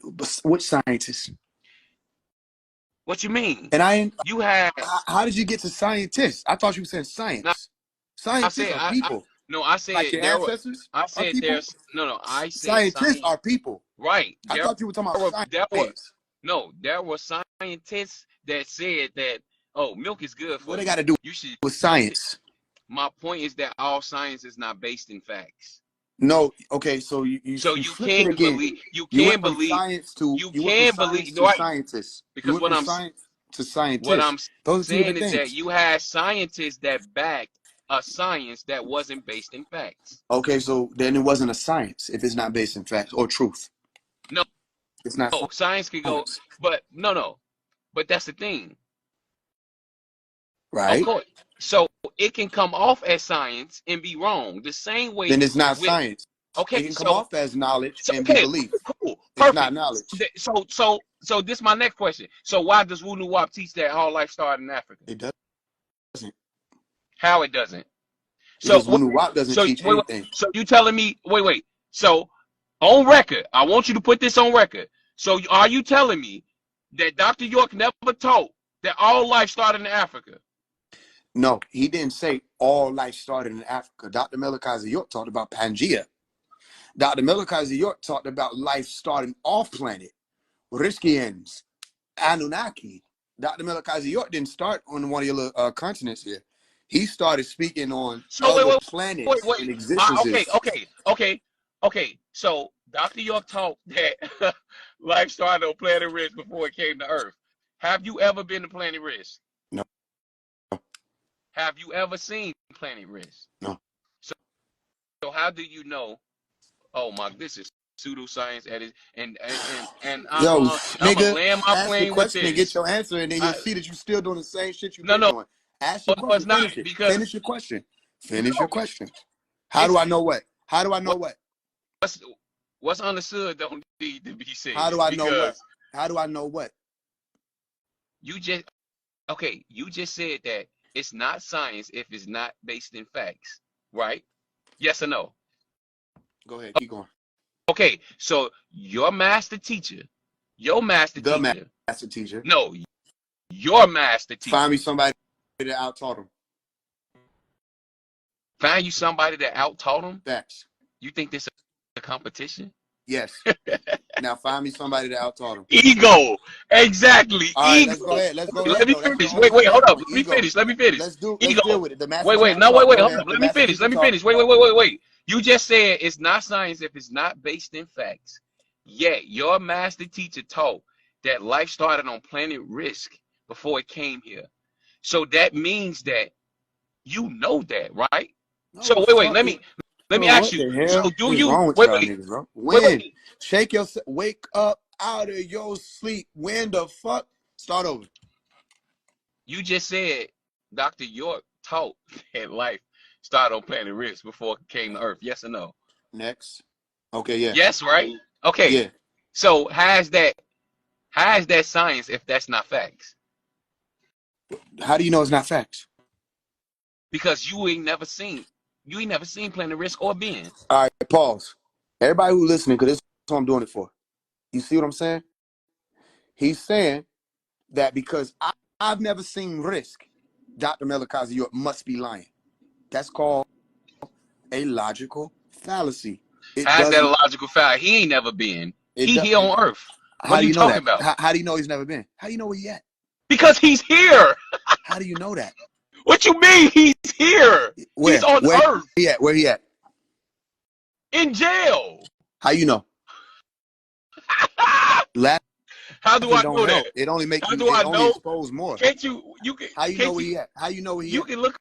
But which scientists? What you mean? And I, You had how did you get to scientists? I thought you were saying no, science. I Scientists said are I people, no, I like said your there were ancestors I are said people. there's no, I said Scientists science. are people. Right. I thought you were talking about There were science. no, there were scientists that said that, oh, milk is good What for they you. got to do You should with drink it. science? My point is that all science is not based in facts. No. Okay, so So you flipped it again. You went from science to you can believe, right? scientists. You Because went from science to what scientists. I'm Those are two saying different is that things. you had scientists that backed a science that wasn't based in facts. Okay, so then it wasn't a science if it's not based in facts or truth. No, It's not science could go, science, but no. But that's the thing. Of right? course. So it can come off as science and be wrong. The same way Then it's not with science. okay, It can come off as knowledge and be okay, belief. cool, It's not perfect. knowledge. So this is my next question. So why does Wu Nuwap teach that all life started in Africa? It doesn't. How it doesn't? So Because Wunu Wap doesn't so teach wait, anything. so you telling me wait. So on record, I want you to put this on record. So are you telling me that Dr. York never taught that all life started in Africa? No, he didn't say all life started in Africa. Dr. Malachi York talked about Pangea. Dr. Malachi York talked about life starting off planet. Riskians, Anunnaki. Dr. Malachi York didn't start on one of your continents here. He started speaking on So other wait, planets and wait. Okay, existences. okay. So Dr. York taught that life started on planet Risk before it came to Earth. Have you ever been to planet Risk? No, Have you ever seen planet Risk? no. So, so how do you know? Oh my, this is pseudoscience at it, and Yo, I'm gonna nigga, land my ask the plane with question and get this. your answer, and then you'll I, see that you're still doing the same shit you've no, been no, doing. Ask your no, question, it's not finish it. because Finish your question. Finish your no, question. How do it's I know what? How do I know what? what's what's understood don't need to be How said do I know what? because How do I know what? you just okay. You just said that it's not science if it's not based in facts, right? Yes or no? Go ahead, keep going. Okay, so your master The teacher, master teacher. no, your master Find me teacher, somebody that out taught him. find you somebody that out taught him. Facts. You think this is a competition? Yes. Now find me somebody that out taught him. Ego, exactly, All right, let's go ego. ahead. Let's go Let ahead me though. That's your finish. only Wait, hold up. standpoint. Let me Ego. finish. Let me finish. Let's deal Ego. with it. The master teacher No, taught. Go hold ahead. up. The Let me master finish. teacher Let me taught. finish. Wait. You just said it's not science if it's not based in facts. Yet your master teacher taught that life started on planet Risk before it came here. So that means that you know that, right? No, So the wait. fuck. Let me Bro, ask what you. the So hell do is you wrong with y'all niggas, bro? When? wait. Shake your, wake up out of your sleep. When the fuck? Start over. You just said Dr. York taught that life started on planet Risk before it came to Earth. Yes or no? Next. Okay, yes. Yes, right? Okay. Yeah. So how is that science if that's not facts? How do you know it's not facts? Because you ain't never seen planet Risk or been. All right, pause. Everybody who listening, because this is what I'm doing it for. You see what I'm saying? He's saying that because I've never seen risk, Dr. Melikazi York must be lying. That's called a logical fallacy. It How's that a doesn't. logical fact? He ain't never been. It He does. here on Earth. What How are do you you know talking that? about? How do you know he's never been? How do you know where he at? Because he's here. How do you know that? What you mean he's here? Where? He's on Where Earth he at? Where he at? in jail. How you know? Laughing How do I don't know help. that? It only make How you. do It I only know? expose more. Can't you can How you know can't where you he at? How you know where he you at? can look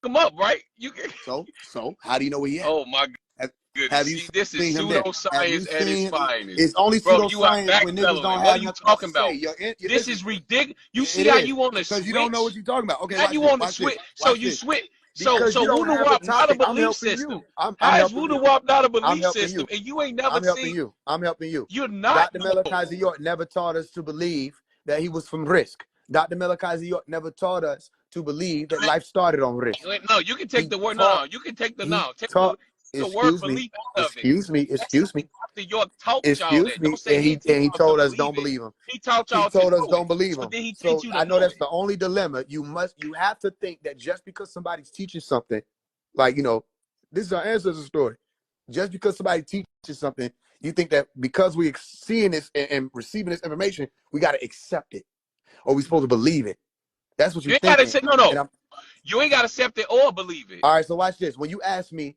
him up, right? You can. So how do you know where he at? Oh my Have, goodness. have you See, this is seen him there? Have you pseudoscience at its seen? finest. It's only Bro, you are pseudoscience when niggas don't backpedaling. What are have you nothing else to talking say. about? You This listen. is ridiculous. You see It how is you want to because you don't know what switch? you're talking about. Okay, Now watch you this. want to Watch this. switch. So Watch you this. switch. So Because you don't Wudu have a Wap not a topic. I'm belief helping you. system. I'm How is helping you. Wudu Wap not a I'm belief helping system? you. And you ain't never I'm helping seen. you. I'm helping you. You're not. Dr. Malachi York never taught us to believe that he was from risk. Dr. Malachi York never taught us to believe that life started on risk. Wait, no, you can take He the word. taught, No, you can take the he no. Take taught, the word excuse me, belief out of it. That's excuse me, Dr. York taught y'all excuse that. me, Don't say he teach and he y'all to told us believe don't it. believe him. He taught He y'all to told us know it. don't believe So him. then he teach So you to I know know that's it. the only dilemma. You have to think that just because somebody's teaching something, like, this is our ancestors' story. Just because somebody teaches something, you think that because we're seeing this and receiving this information, we got to accept it or we supposed to believe it. That's what You you're ain't gotta thinking. say no. And I'm You ain't gotta accept it or believe it. all right. So watch this. When you ask me,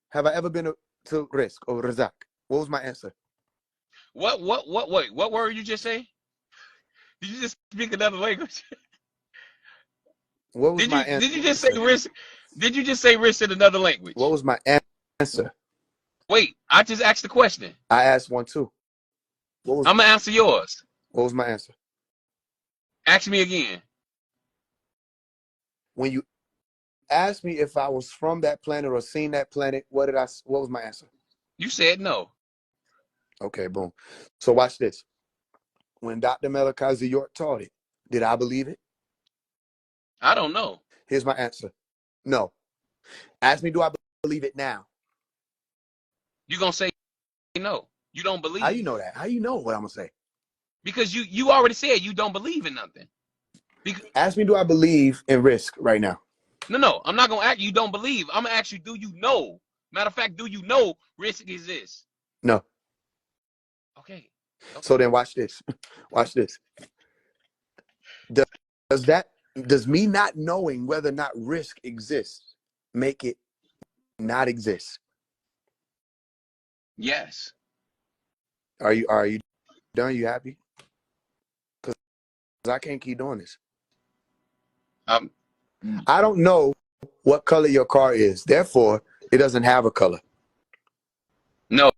have I ever been to risk or Razak? What was my answer? Wait, what word you just say? Did you just speak another language? What was Did my you just say answer? risk? Did you just say risk in another language? What was my answer? Wait, I just asked the question. I asked one too. I'm gonna answer yours. What was my answer? Ask me again. When you asked me if I was from that planet or seen that planet, what was my answer? You said no. Okay, boom. So watch this. When Dr. Malachi York taught it, did I believe it? I don't know. Here's my answer. No. Ask me, do I believe it now? You gonna say no. You don't believe. How you know that? How you know what I'm gonna say? Because you already said you don't believe in nothing. Ask me, do I believe in risk right now? No, I'm not gonna ask you don't believe. I'm gonna ask you, do you know? Matter of fact, do you know risk exists? No. Okay. So then watch this. Watch this. Does me not knowing whether or not risk exists make it not exist? Yes. Are you done? You happy? Because I can't keep doing this. I don't know what color your car is. Therefore, it doesn't have a color. No.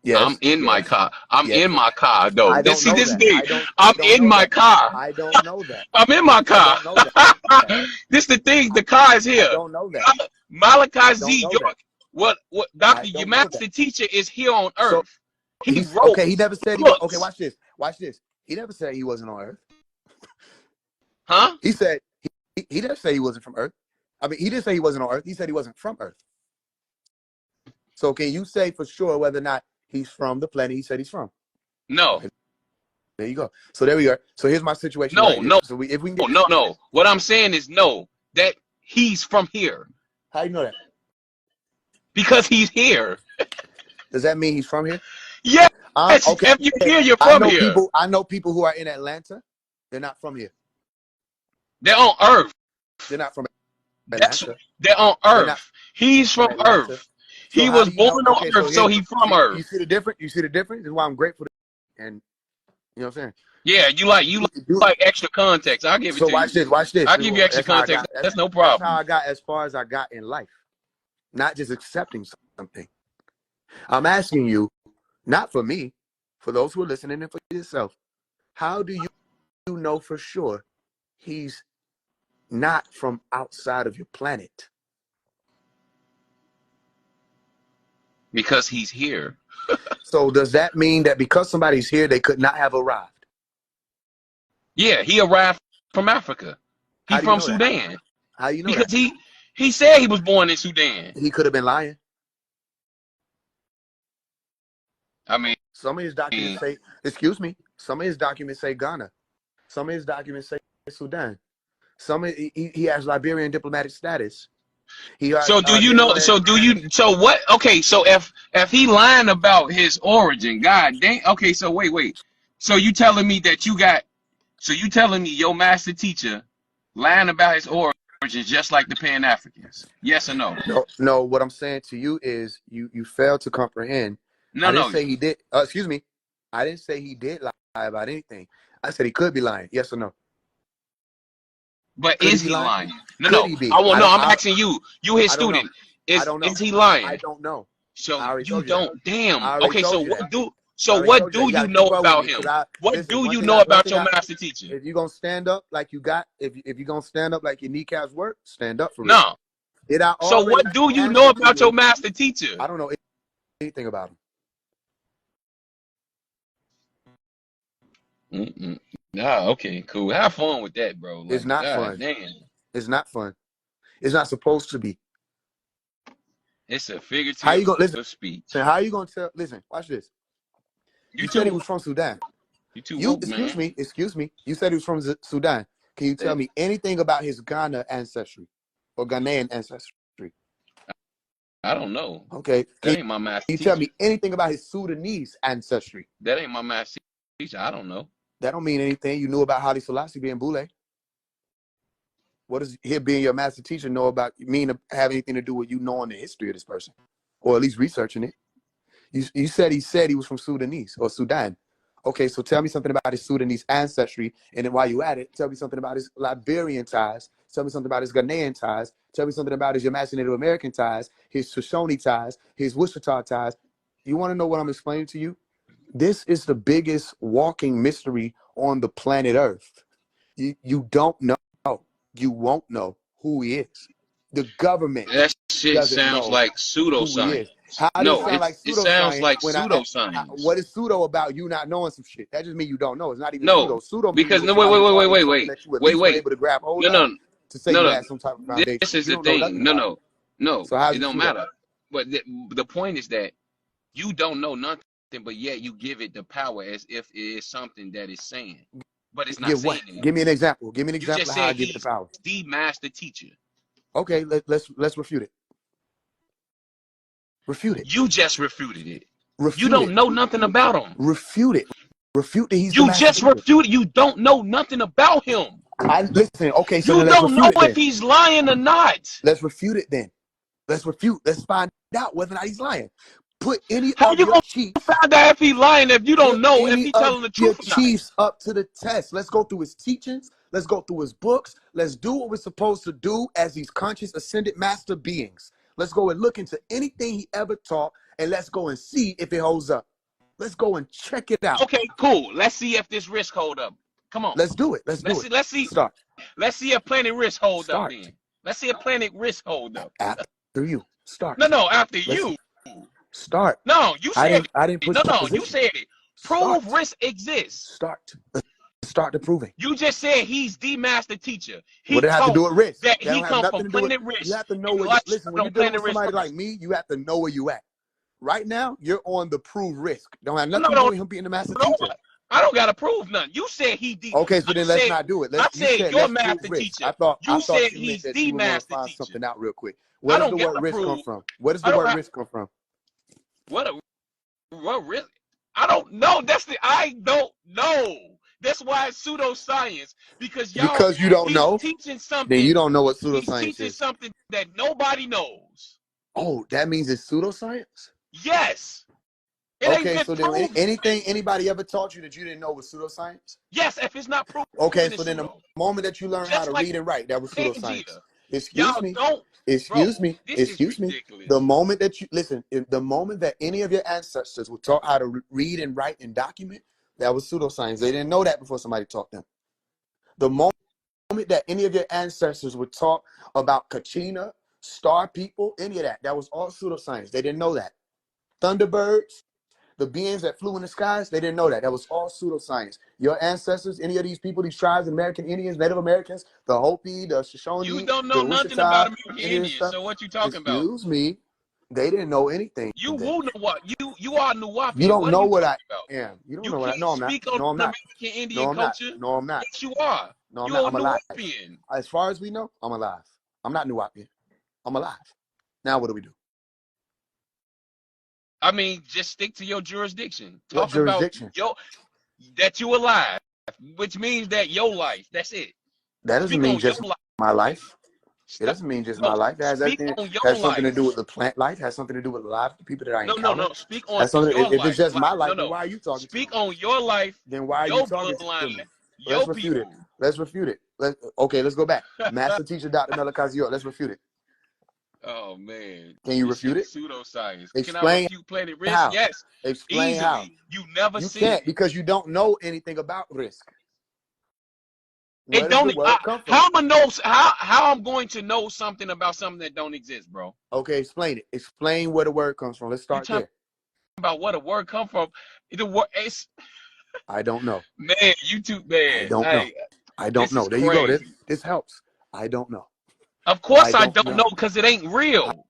Yes. I'm in my car. I'm Yes. in my car though. I don't know This that. thing. I I'm don't in know my that. car. I don't know that. I'm in my car. I don't know that. This the thing. The car is here. I don't know that. Malachi I don't Z. know York. that. What I Doctor, your don't know that. master teacher is here on So Earth. He he's wrote okay. He never said he was. Okay, books. watch this. Watch this. He never said he wasn't on Earth. Huh? He said he didn't say he wasn't from Earth. I mean, he didn't say he wasn't on Earth. He said he wasn't from Earth. So can you say for sure whether or not he's from the planet he said he's from? No. Okay, there you go. So there we are. So here's my situation. No, right here. no. So if we can get No. What I'm saying is no. That he's from here. How you know that? Because he's here. Does that mean he's from here? Yes. Okay. If you're here, you're I from know here. I know people who are in Atlanta. They're not from here. They're on Earth. They're not from Atlanta. They're on Earth. He's from Atlanta. Earth. So He was born on Earth, so he's from Earth. You see the difference? You see the difference? This is why I'm grateful to, and you know what I'm saying? Yeah, you like extra context. I'll give it to you. So watch this. I'll give you extra context. That's no problem. That's how I got as far as I got in life. Not just accepting something. I'm asking you, not for me, for those who are listening and for yourself, how do you know for sure he's not from outside of your planet? Because he's here. So does that mean that because somebody's here, they could not have arrived? Yeah, he arrived from Africa. He's from Sudan. How you know because that? he said he was born in Sudan. He could have been lying. I mean, some of his documents say, excuse me, some of his documents say Ghana. Some of his documents say Sudan. He has Liberian diplomatic status. So what? Okay, so if he lying about his origin, God dang. Okay, so wait. So you telling me that you got So you telling me your master teacher lying about his origins just like the Pan Africans? Yes or no? No, no. What I'm saying to you is you fail to comprehend. No, I didn't no. say he did. Excuse me. I didn't say he did lie about anything. I said he could be lying. Yes or no? But Could he is be he lying? lying? No, Could no. he be? I won't know. I'm asking you. You his I don't know. student. I don't know. Is he I lying? don't know. So I already you told you that. don't. Damn. I already Okay. told So you that. I already what told you that. do You you gotta know keep up with about me, him? cause I What listen. do One you thing know I one about thing your I master teacher? if you gonna stand up like you got, if you gonna stand up like your kneecaps work, stand up for real. No. Did I So already what do you know answer to about your you? master teacher? I don't know anything about him. Mm-mm. Nah. Okay. Cool. Have fun with that, bro. It's Like, not god fun. damn. It's not fun. It's not supposed to be. It's a How you figurative gonna listen? of speech. How you gonna tell? Listen, watch this. You You said he too. was from Sudan. You too You woke, excuse man. me, excuse me. You said he was from Sudan. Can you tell Yeah. me anything about his Ghana ancestry or Ghanaian ancestry? I don't know. Okay. That Can ain't my master you tell teacher. me anything about his Sudanese ancestry? That ain't my master teacher. I don't know. That don't mean anything. You knew about Haile Selassie being Boule. What does him being your master teacher know about mean to have anything to do with you knowing the history of this person, or at least researching it? You said he was from Sudanese or Sudan. Okay, so tell me something about his Sudanese ancestry, and then while you at it, tell me something about his Liberian ties. Tell me something about his Ghanaian ties. Tell me something about his Native American ties, his Shoshone ties, his Wichita ties. You want to know what I'm explaining to you? This is the biggest walking mystery on the planet Earth. You don't know. You won't know who he is. The government That shit doesn't sounds know like who he is. pseudoscience. How does it No, sound like it sounds pseudoscience like when pseudoscience. what is pseudo about you not knowing some shit? That just means you don't know. It's not even No, pseudo. Pseudo means you because were no, wait, smart wait, enough wait, to wait, come up wait, with something wait, that you at wait, least were wait. able to grab hold No, of no, to say no, you no. had some type of foundation. This is You the don't know thing. nothing No, about it. no, no. So how's It it don't pseudo? matter. But the point is that you don't know nothing, but yet you give it the power as if it is something that is saying, but it's not Give what? saying Give me anything. an example. Give me an You just example of how I said give it the he's power. the master teacher. Okay, let's refute it. Refute it. You just refuted it. You Refute don't it. know nothing about him. Refute it. Refute that he's the You master just teacher. refuted. You don't know nothing about him. I listen. Okay, so You then let's don't know refute it if then. he's lying or not. Let's refute it then. Let's refute. Let's find out whether or not he's lying. Put any How of you your gonna chiefs, find out if he lying if you don't put know if any he of telling the your truth or not? chiefs up to the test. Let's go through his teachings. Let's go through his books. Let's do what we're supposed to do as these conscious ascended master beings. Let's go and look into anything he ever taught, and let's go and see if it holds up. Let's go and check it out. Okay, cool. Let's see if this risk hold up. Come on. Let's do it. Let's do Let's it. see. Let's see. Start. Let's see if Planet Risk hold up. Start. Then let's see if Planet Risk hold up. After you. No, Start. no. After Let's you. start. No, you said I didn't it. put No, your no. You position. said it. Prove Start. risk exists. Start. Let's start the proving. You just said he's the master teacher. What He did it have to taught do with risk? that That he don't have come from nothing to do with. Planet You Risk have to know and where you life listen. When started you're on dealing Planet with Risk somebody like first. me, you have to know where you at. Right now, you're on the prove risk. Don't have No, nothing to do no, with him being the master no. teacher. I don't gotta prove nothing. You said he the. Okay, so I then let's said not do it. I Let's. You said said your let's prove master risk. teacher. I You thought said you meant he's that the you would want to master find teacher. something out real quick. Where I does don't the word gotta risk come prove. from? Where does the I don't word have risk come from? what really. I don't know. I don't know. That's why it's pseudoscience because y'all Because you don't he's know, teaching then you something. don't know what He's pseudoscience teaching is. something that nobody knows. Oh, that means it's pseudoscience? Yes, it ain't Okay, been so then proved. anything anybody ever taught you that you didn't know was pseudoscience? Yes, if it's not Okay, proven, so it's then the pseudo. moment that you learn how Just to like read and write, that was pseudoscience. Pangea. Excuse Y'all me. don't, bro. Excuse me. This is Excuse me. The ridiculous. moment that you listen, the moment that any of your ancestors were taught how to read and write and document, that was pseudoscience. They didn't know that before somebody taught them. The moment that any of your ancestors were taught about Kachina, star people, any of that, that was all pseudoscience. They didn't know that. Thunderbirds, the beings that flew in the skies, they didn't know that. That was all pseudoscience. Your ancestors, any of these people, these tribes, American Indians, Native Americans, the Hopi, the You Shoshone, don't know the nothing about Wichita, American any of this Indians. stuff, So what you talking about? excuse me, they didn't know anything You then. who know what? You are You Nuwapian. don't What are know you what talking I about? am. You don't You know what I, can't no, I'm not. speak on No, I'm not. American No, Indian I'm not. culture. No, I'm not. Yes, you are. No, I'm not. You're a I'm alive. Nuwapian. As far as we know, I'm alive. I'm not Nuwapian. I'm alive. Now what do we do? I mean, just stick to your jurisdiction. What Talk about jurisdiction? that you alive. which means that your life. That's it. That doesn't Speak mean on your just life. my life. It Stop. doesn't mean just my No, life. It has speak everything. on your Has something to life. do with the plant life. Has something to do with the lives of the people that I No, no, encounter. no. Speak on Has something. your If it's life. just my Like, no, life, then no. why are you talking to me? Speak on your life, Then why are you your talking bloodline, to me? Let's your refute it. people. Let's refute it. Let's go back. Master teacher Dr. Melchizedek. Let's refute it. Oh man, Can you this shit refute it? is pseudoscience. Can I Explain refute planet risk? how. Yes, Explain how. easily. You never You seen can't it. because you don't know anything about risk. Where It does the don't. word come from? How am I know? How I'm going to know something about something that don't exist, bro? Okay, explain it. Explain where the word comes from. Let's You start talking there. about what a word come from? The word. It's I don't know. man. You too I man. don't know. Hey, I don't this is know. There you go. This crazy. this helps. I don't know. Of I course I don't don't know know. because it ain't How, real.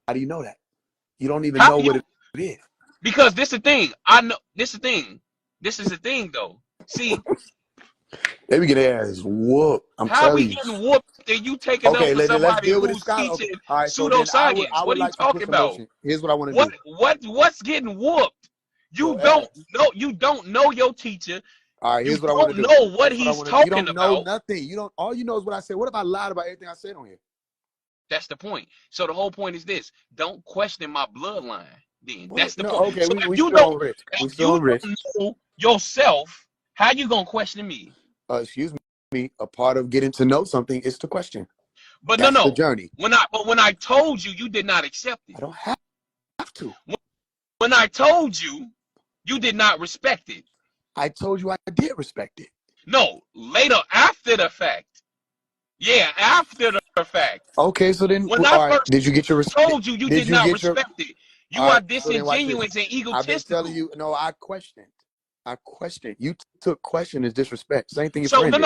how do you know that? You don't even How know you? what it is. Because this the thing. I know. This the thing. This is the thing though. See, They be getting ass whooped. I'm how we telling you. getting whooped and you taking up Okay, for let's somebody deal with the who's scholar. Okay. teaching All right, so then pseudoscience? I What would are you like to put talking some about? motion. Here's what I want to do. What's getting whooped? Your ass. You don't know your teacher. All right, You here's what I want don't to do. know what Here's what I he's want to do. You talking don't know about. nothing. You don't all you know is what I said. What if I lied about everything I said on here? That's the point. So the whole point is this: don't question my bloodline. Then What? that's the No, point. okay, So we still on risk. We if still you on risk. don't know yourself, how you gonna question me? Excuse me, a part of getting to know something is to question. But That's the no. journey. When I told you, you did not accept I it. don't have to. When I told you, you did not respect it. I told you I did respect it. No, later after the fact. Yeah, after the fact. Okay, so then, When I all right. first Did you get your told you, you Did did you not get your? respect it. You All are right. So then, watch this. disingenuous and I've been telling egotistical. you. No, I questioned. I questioned. You took question as disrespect. Same thing your So friend did.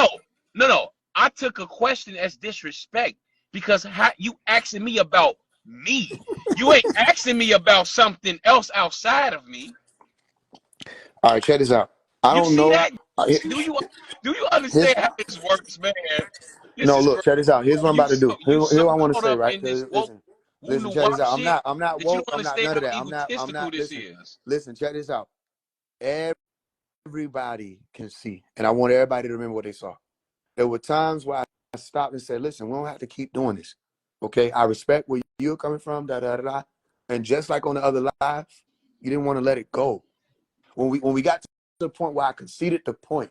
no. I took a question as disrespect because you asking me about me. You ain't asking me about something else outside of me. All right, check this out. I You don't see know. that? Do you do you His understand how this works, man? This no. is Look, crazy. check this out. Here's what I'm about to do. You so Here what I want to caught say. up Right? in this woke Listen, woo listen. new Check this wop out. shit I'm not that you woke. don't I'm not understand none how of that. I'm egotistical not. this Listen. is. Listen. Check this out. Everybody can see, and I want everybody to remember what they saw. There were times where I stopped and said, "Listen, we don't have to keep doing this." Okay, I respect where you're coming from. Da da da da. And just like on the other live, you didn't want to let it go. When we got to the point where I conceded the point,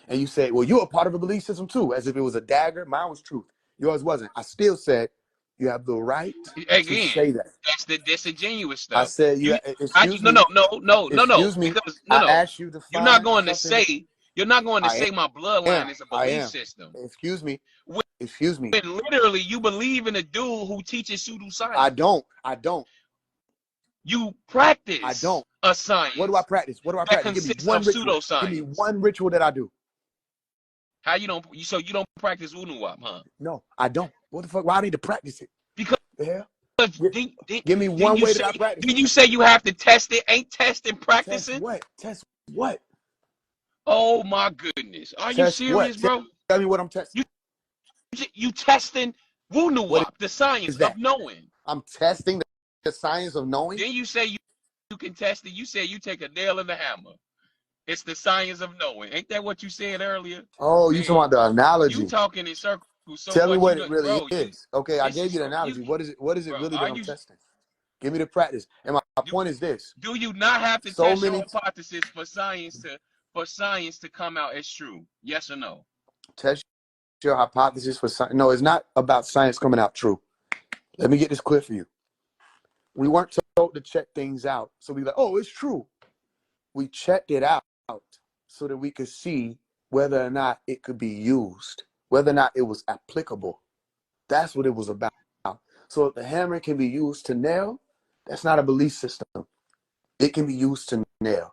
and you said, "Well, you're a part of a belief system too," as if it was a dagger. Mine was truth. Yours wasn't. I still said you have the right to Again, say that. that's the disingenuous I stuff. said, "You You, excuse me, excuse me." because I asked you to you're not find going to something. say you're not going to I say my am. bloodline is a I belief am. system. Excuse me. When, Excuse me. when literally you believe in a dude who teaches I pseudoscience. don't. I don't. You I practice don't. a What do I science practice? What do I that practice? Give me consists one of ritual. Give me pseudoscience. one ritual that I do. How you don't so you don't practice Wunuwap, huh? No, I don't. What the fuck? Why I need to practice it? Because The hell? didn't, Give me didn't one you way say that I practice it. didn't you say you have to test it? Ain't testing Test practicing? what? Test what? Oh my goodness. Are you Test what? serious, bro? Tell me what I'm testing. You you testing What Wunuwap, the is science of that? knowing. I'm testing the science of knowing. Then you say you can test it. You said you take a nail and a hammer. It's the science of knowing. Ain't that what you said earlier? Oh, you Man, talking about the you analogy. talking in circles so Tell me much. You what it don't, really bro. is. Okay, I This gave is you the you, analogy. What is it bro. really that Are I'm you? testing? Give me the practice. And my Do, point is this. do you not have to So test your many hypothesis for science to come out as true? Yes or no? test your hypothesis for science. No, it's not about science coming out true. Let me get this clear for you. We weren't told to check things out. So we like, oh, it's true. We checked it out so that we could see whether or not it could be used, whether or not it was applicable. That's what it was about. So if the hammer can be used to nail, that's not a belief system. It can be used to nail. You know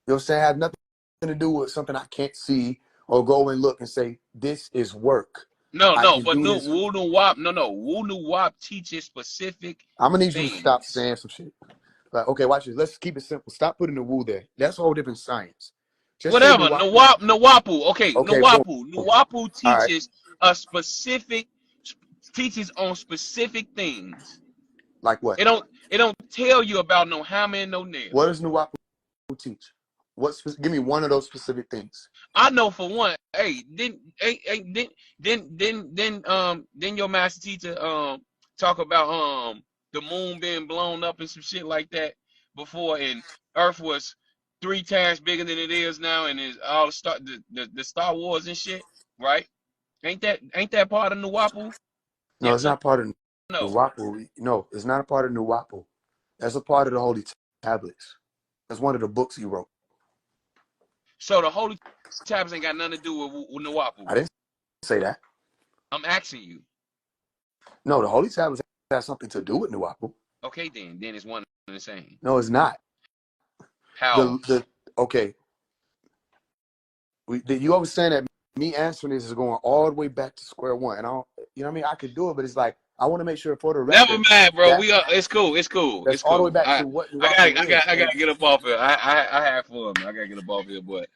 what I'm saying? It has nothing to do with something I can't see or go and look and say, this is work. I No. can But do no, this. Wunuwap, no. Wunuwap teaches specific I'm gonna need you to stop things. saying some shit. Like, okay, watch this. Let's keep it simple. Stop putting the woo there. That's a whole different science. Just say Whatever. Nuwapu. Nawapu. Okay, Okay, boom. Nawapu. Nawapu All right. teaches a specific teaches on specific things. Like what? It don't tell you about no hammer and no nail. What does Nuwapu teach? Give me one of those specific things. I know for one. Hey, then your master teacher talk about the moon being blown up and some shit like that before, and Earth was 3 times bigger than it is now, and is all the Star Wars and shit, right? Ain't that part of Nuwapu? No, Yes it's or not part of no? Nuwapu. No, it's not a part of Nuwapu. That's a part of the Holy Tablets. That's one of the books he wrote. So the Holy Tablets ain't got nothing to do with Nuwapu. I didn't say that. I'm asking you. No, the Holy Tablets has something to do with Nuwapu. Okay, then it's one and the same. No, it's not. How? The okay. You always saying that me answering this is going all the way back to square one, and I don't, you know what I mean? I could do it, but it's like I want to make sure for the Never record mind, bro. that We are. It's cool. It's cool. that's It's all the way cool. back I to what I got Nuwapu I is. got I got And to get up off here. I had fun, man. I got to get up off here, but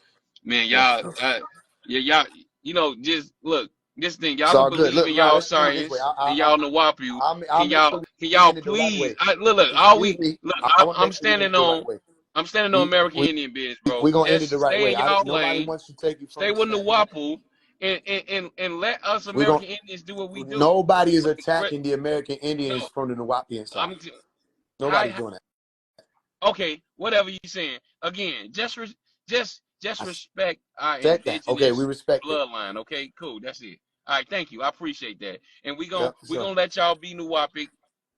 man, that's y'all, yeah, y'all, just look. This thing, it's y'all can all good. believe Look, in nah, y'all let's do it this way. science and y'all know WAP you. I'll Can make y'all sure can we y'all end it the right please? way. Look. All Excuse we me. look. I want to I'm make sure we end standing it the right on. way. I'm standing on We American we Indian business, bro. we gonna end it the Just right stay way. in y'all Nobody lane. wants to take you from Stay the with the standpoint. WAPU and let us We gonna American Indians do what we do. Nobody is Like, attacking the American no, Indians from the Nuwapian side. I'm. Nobody's How doing that. okay, whatever you saying. Again, just I respect our said that. Okay, we indigenous respect it. bloodline. Okay, cool. That's it. All right, thank you. I appreciate that. And we gon' Yeah, for we sure. gonna let y'all be Nuwapic.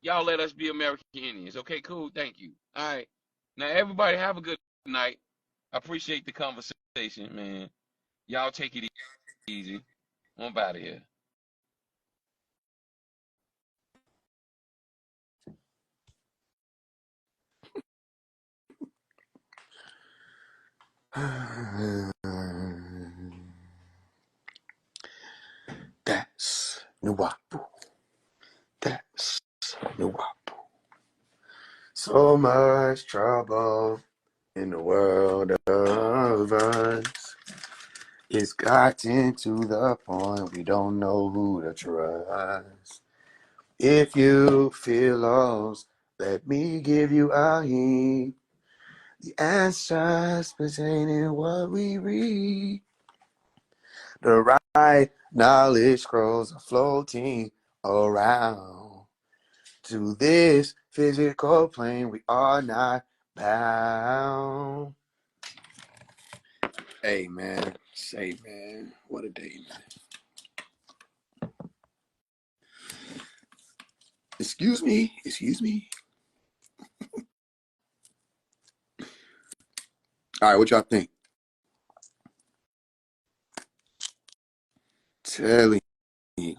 Y'all let us be American Indians. Okay, cool. Thank you. All right. Now everybody have a good night. I appreciate the conversation, man. Y'all take it easy. I'm out of here. That's Nuwapu. That's Nuwapu. So much trouble in the world of us. It's gotten to the point we don't know who to trust. If you feel lost, let me give you a hint. The answers pertain in what we read. The right knowledge scrolls are floating around. To this physical plane, we are not bound. Hey, man. Say, man. What a day, man. Excuse me. Excuse me. All right, what y'all think? Telling you.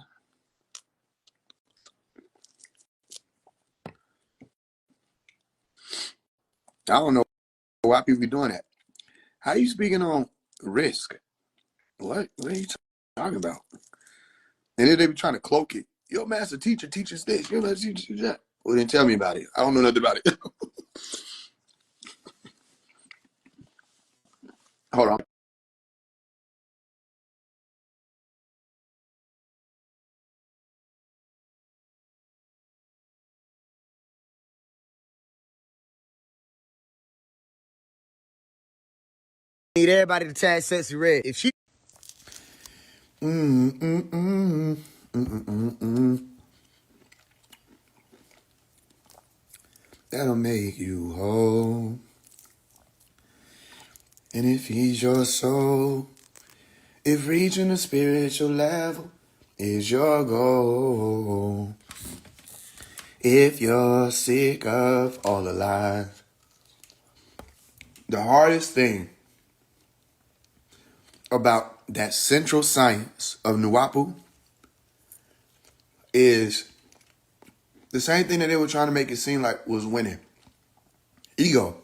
I don't know why people be doing that. How you speaking on risk? What are you talking about? And then they be trying to cloak it. Your master teacher teaches this. Your master teacher teaches that. Well, then tell me about it. I don't know nothing about it. Hold on. Need everybody to tag Sexy Red. If she Mm, mm, mm, mm, mm, mm, mm. That'll make you whole. And it feeds your soul. If reaching a spiritual level is your goal. If you're sick of all the lies. The hardest thing about that central science of Nuwapu is the same thing that they were trying to make it seem like was winning. Ego.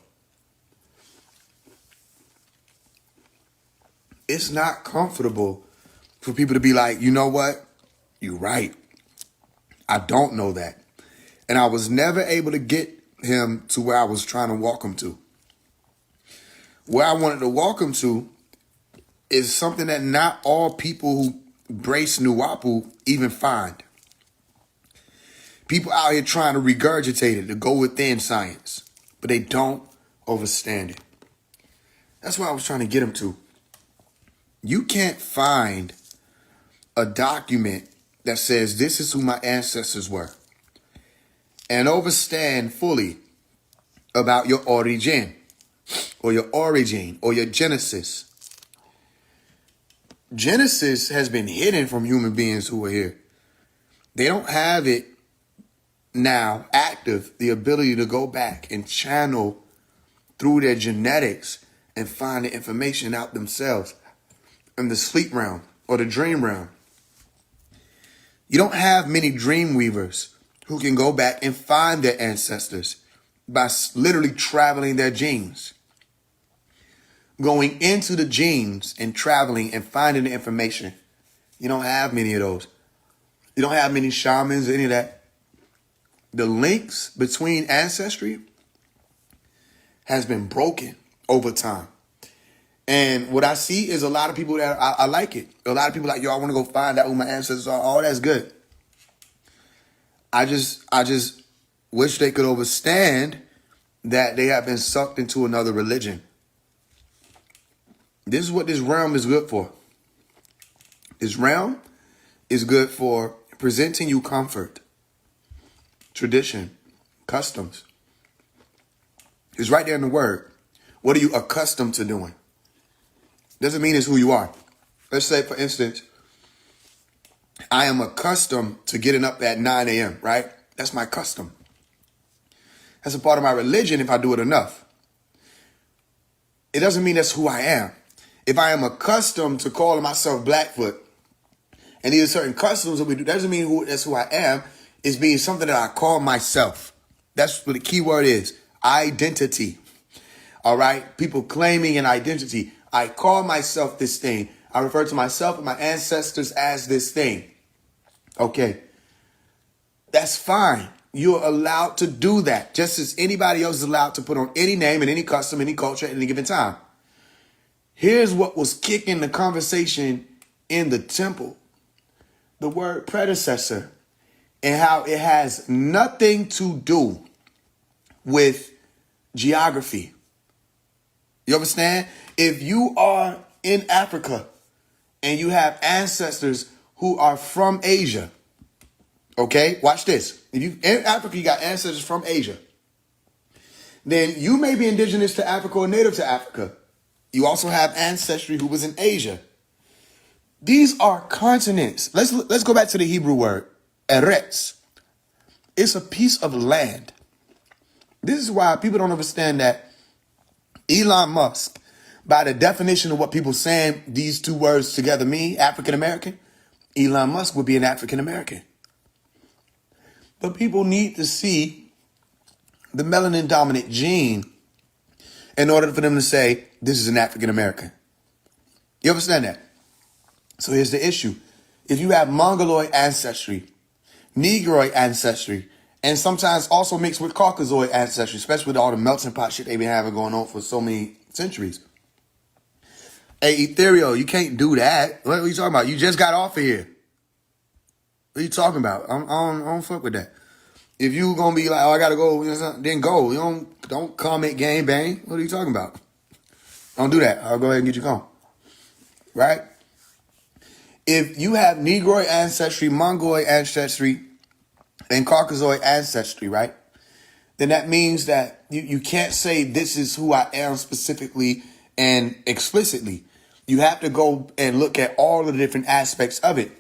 It's not comfortable for people to be like, you know what? You're right. I don't know that. And I was never able to get him to where I was trying to walk him to. Where I wanted to walk him to is something that not all people who brace Nuwapu even find. People out here trying to regurgitate it, to go within science, but they don't understand it. That's what I was trying to get him to. You can't find a document that says this is who my ancestors were and understand fully about your origin or your Genesis. Genesis has been hidden from human beings who are here. They don't have it now active, the ability to go back and channel through their genetics and find the information out themselves in the sleep realm or the dream realm. You don't have many dream weavers who can go back and find their ancestors by literally traveling their genes. Going into the genes and traveling and finding the information. You don't have many of those. You don't have many shamans, any of that. The links between ancestry has been broken over time. And what I see is a lot of people that I like it. A lot of people like, yo, I want to go find out who my ancestors are. All that's good. I just wish they could understand that they have been sucked into another religion. This is what this realm is good for. This realm is good for presenting you comfort, tradition, customs. It's right there in the word. What are you accustomed to doing? Doesn't mean it's who you are. Let's say, for instance, I am accustomed to getting up at 9 a.m., right? That's my custom. That's a part of my religion if I do it enough. It doesn't mean that's who I am. If I am accustomed to calling myself Blackfoot, and these are certain customs that we do, that doesn't mean that's who I am. It's being something that I call myself. That's what the key word is. Identity. All right? People claiming an identity. I call myself this thing. I refer to myself and my ancestors as this thing. Okay. That's fine. You're allowed to do that, just as anybody else is allowed to put on any name and any custom, any culture at any given time. Here's what was kicking the conversation in the temple. The word predecessor and how it has nothing to do with geography. You understand? If you are in Africa and you have ancestors who are from Asia, okay, watch this. If you in Africa, you got ancestors from Asia, then you may be indigenous to Africa or native to Africa. You also have ancestry who was in Asia. These are continents. Let's go back to the Hebrew word, eretz. It's a piece of land. This is why people don't understand that Elon Musk, by the definition of what people saying these two words together mean, African American, Elon Musk would be an African American. But people need to see the melanin dominant gene in order for them to say this is an African American. You understand that? So here's the issue. If you have Mongoloid ancestry, Negroid ancestry, and sometimes also mixed with Caucasoid ancestry, especially with all the melting pot shit they've been having going on for so many centuries. Hey, Ethereal, you can't do that. What are you talking about? You just got off of here. What are you talking about? I don't fuck with that. If you gonna be like, oh, I gotta go, then go. You don't comment, gang bang. What are you talking about? Don't do that. I'll go ahead and get you going. Right? If you have Negroid ancestry, Mongoloid ancestry, and Caucasoid ancestry, right? Then that means that you can't say this is who I am specifically and explicitly. You have to go and look at all of the different aspects of it.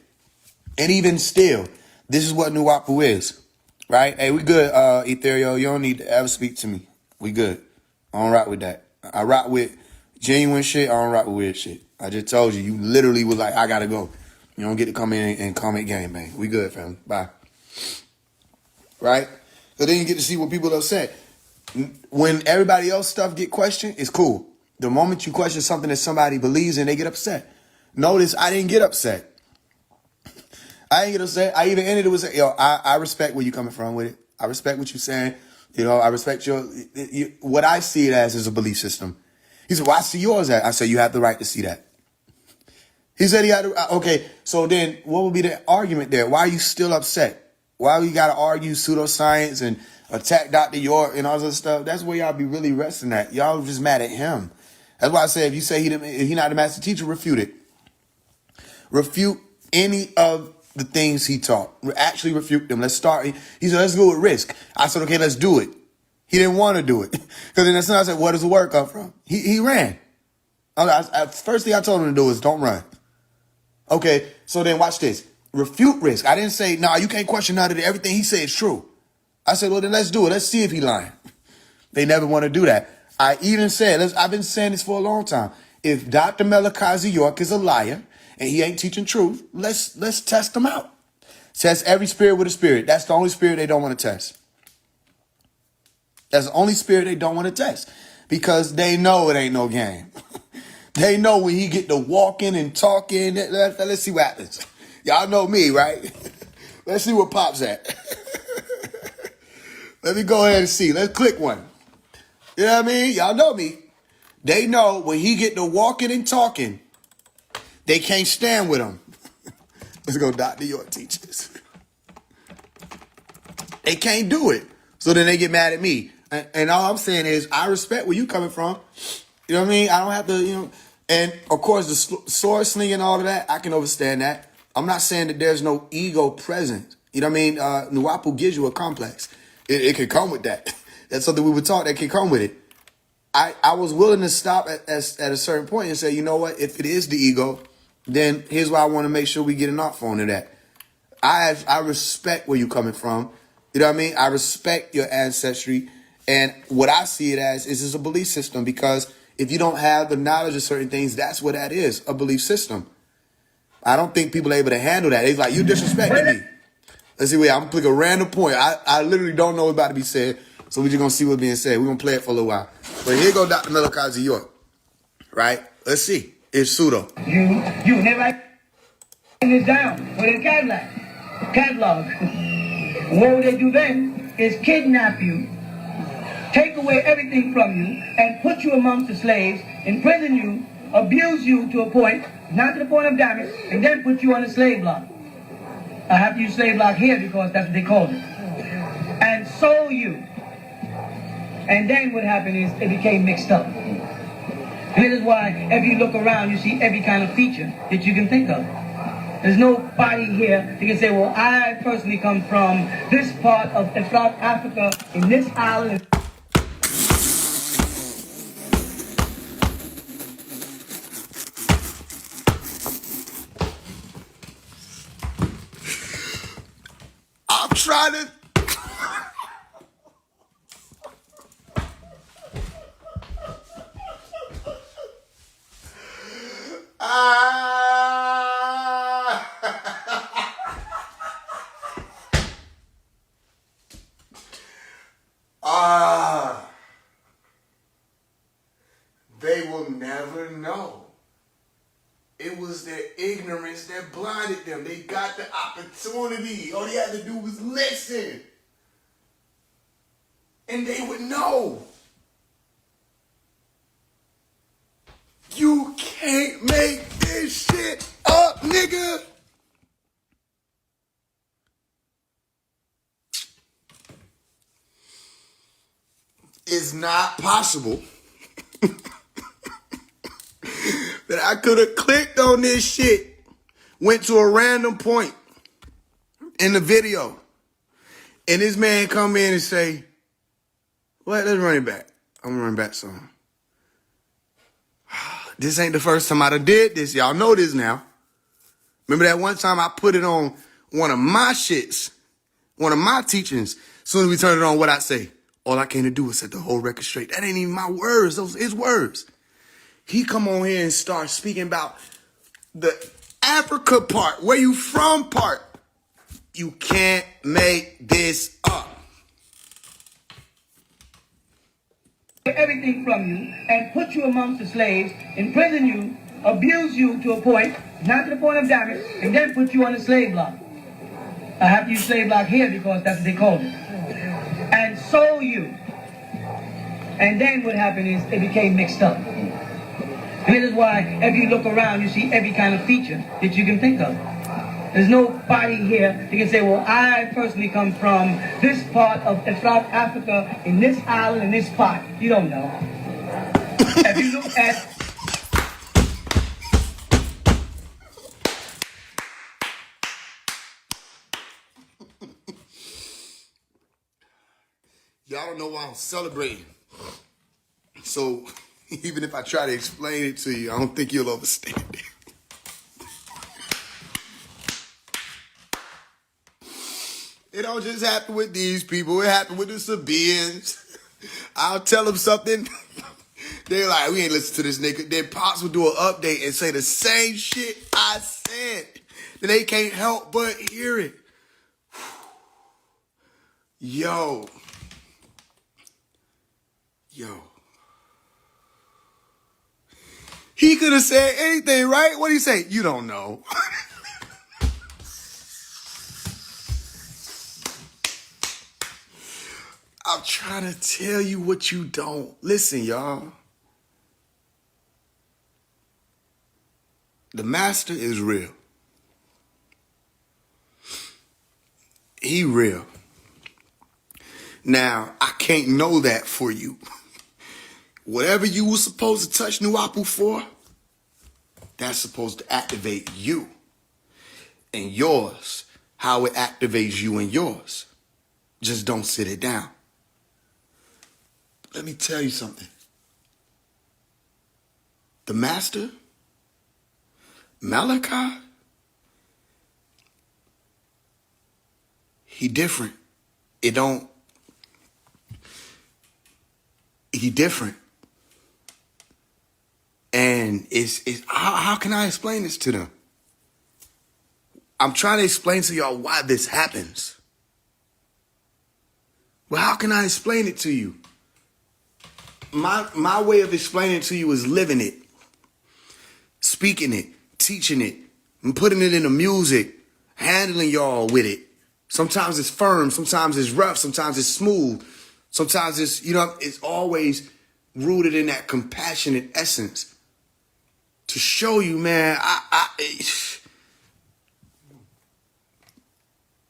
And even still, this is what Nuwapu is, right? Hey, we good, Ethereal. You don't need to ever speak to me. We good. I don't rock with that. I rock with genuine shit. I don't rock with weird shit. I just told you. You literally was like, I gotta go. You don't get to come in and comment game, man. We good, family. Bye. Right? So then you get to see what people have said. When everybody else stuff get questioned, it's cool. The moment you question something that somebody believes in, they get upset. Notice I didn't get upset. I didn't get upset. I even ended it with saying, yo, I respect where you're coming from with it. I respect what you're saying. You know, I respect what I see it as is a belief system. He said, well, I see yours as. I said, you have the right to see that. He said he had to, okay, so then what would be the argument there? Why are you still upset? Why you got to argue pseudoscience and attack Dr. York and all this other stuff? That's where y'all be really resting at. Y'all just mad at him. That's why I say if you say he not a master teacher, refute it. Refute any of the things he taught. Actually refute them. Let's start. He said, let's go with risk. I said, okay, let's do it. He didn't want to do it. Because then as soon as I said, where does the word come from? He ran. First thing I told him to do is don't run. Okay, so then watch this. Refute risk. I didn't say, nah, you can't question none of it. Everything he said is true. I said, well, then let's do it. Let's see if he lying. They never want to do that. I even said, I've been saying this for a long time. If Dr. Melakazi York is a liar and he ain't teaching truth, let's test him out. Test every spirit with a spirit. That's the only spirit they don't want to test. That's the only spirit they don't want to test. Because they know it ain't no game. They know when he get to walking and talking. Let's see what happens. Y'all know me, right? Let's see where Pop's at. Let me go ahead and see. Let's click one. You know what I mean? Y'all know me. They know when he get to walking and talking, they can't stand with him. Let's go Dr. York teachers. They can't do it. So then they get mad at me. And all I'm saying is I respect where you coming from. You know what I mean? I don't have to, and of course the sword slinging and all of that, I can understand that. I'm not saying that there's no ego present. You know what I mean? Nuwapu gives you a complex. It can come with that. That's something we were taught that can come with it. I was willing to stop at a certain point and say, you know what? If it is the ego, then here's why I want to make sure we get an off on to that. I respect where you're coming from. You know what I mean? I respect your ancestry. And what I see it as is a belief system, because if you don't have the knowledge of certain things, that's what that is, a belief system. I don't think people are able to handle that. They're like, you disrespecting me. Let's see, wait, I'm going to pick a random point. I literally don't know what's about to be said, so we're just going to see what's being said. We're going to play it for a little while. But here go Dr. Melakazi York, right? Let's see. It's pseudo. You never write this down with a catalog. What would they do then is kidnap you, take away everything from you, and put you amongst the slaves, imprison you, abuse you to a point, not to the point of damage, and then put you on the slave block. I have to use slave block here because that's what they called it. And sold you. And then what happened is it became mixed up. This is why if you look around, you see every kind of feature that you can think of. There's nobody here that can say, well, I personally come from this part of South Africa, in this island. I'm trying to... They will never know. It was their ignorance that blinded them. They got the opportunity. All they had to do was listen. And they would know. You can't make this shit up, nigga. It's not possible that I could have clicked on this shit, went to a random point in the video, and this man come in and say, "What? Let's run it back. I'm gonna run back some. This ain't the first time I done did this. Y'all know this now. Remember that one time I put it on one of my shits, one of my teachings. As soon as we turned it on, what I say? All I came to do was set the whole record straight. That ain't even my words. Those his words. He come on here and start speaking about the Africa part, where you from part. You can't make this up. Everything from you and put you amongst the slaves, imprison you, abuse you to a point, not to the point of damage, and then put you on the slave block. I have to use slave block here because that's what they called it. And sold you. And then what happened is it became mixed up. This is why if you look around, you see every kind of feature that you can think of. There's nobody here that can say, well, I personally come from this part of South Africa, in this island, in this spot. You don't know. If you look at Y'all don't know why I'm celebrating. So even if I try to explain it to you, I don't think you'll understand it. It don't just happen with these people. It happened with the Sabians. I'll tell them something. They're like, we ain't listen to this nigga. Then Pops will do an update and say the same shit I said. Then they can't help but hear it. Yo. He could have said anything, right? What did he say? You don't know. I'm trying to tell you what you don't. Listen, y'all. The master is real. He real. Now, I can't know that for you. Whatever you were supposed to touch Nuapu for, that's supposed to activate you and yours, how it activates you and yours. Just don't sit it down. Let me tell you something. The master, Malachi, he different. He different. And it's how can I explain this to them? I'm trying to explain to y'all why this happens. Well, how can I explain it to you? My way of explaining it to you is living it, speaking it, teaching it, and putting it in the music, handling y'all with it. Sometimes it's firm, sometimes it's rough, sometimes it's smooth, sometimes it's, it's always rooted in that compassionate essence to show you, man,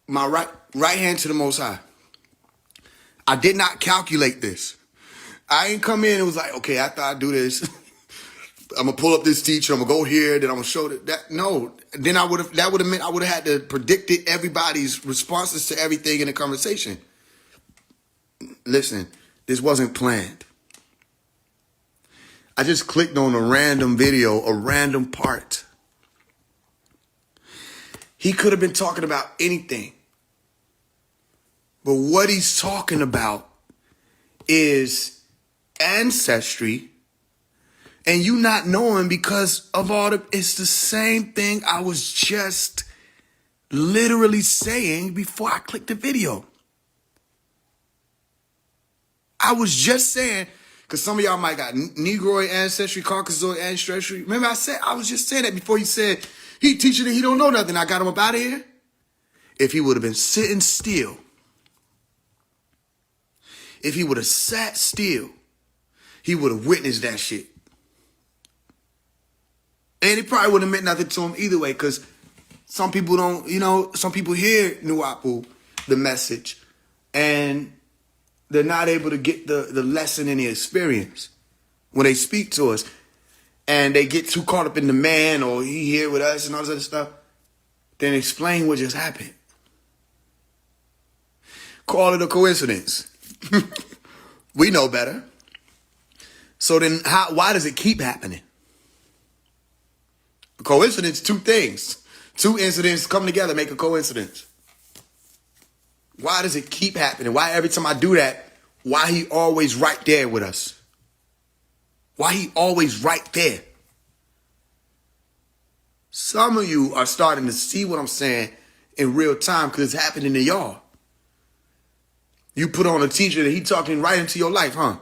my right hand to the Most High. I did not calculate this. I ain't come in and was like, okay, after I do this, I'm gonna pull up this teacher, I'm gonna go here, then I'm gonna show that. No, then that would have meant I would have had to predicted everybody's responses to everything in the conversation. Listen, this wasn't planned. I just clicked on a random video, a random part. He could have been talking about anything. But what he's talking about is ancestry, and you not knowing because of it's the same thing I was just literally saying before I clicked the video. I was just saying, because some of y'all might got Negroid ancestry, Caucasoid ancestry. Remember I was just saying that before he said, he teaching it, he don't know nothing. I got him up out of here. If he would have been sitting still, if he would have sat still, he would have witnessed that shit. And it probably wouldn't have meant nothing to him either way, because some people don't, some people hear Nuapu, the message, and they're not able to get the lesson in the experience when they speak to us. And they get too caught up in the man or he here with us and all this other stuff. Then explain what just happened. Call it a coincidence. We know better. So then why does it keep happening? A coincidence, two things. Two incidents come together, make a coincidence. Why does it keep happening? Why every time I do that, why he always right there with us? Why he always right there? Some of you are starting to see what I'm saying in real time because it's happening to y'all. You put on a teacher that he talking right into your life, huh?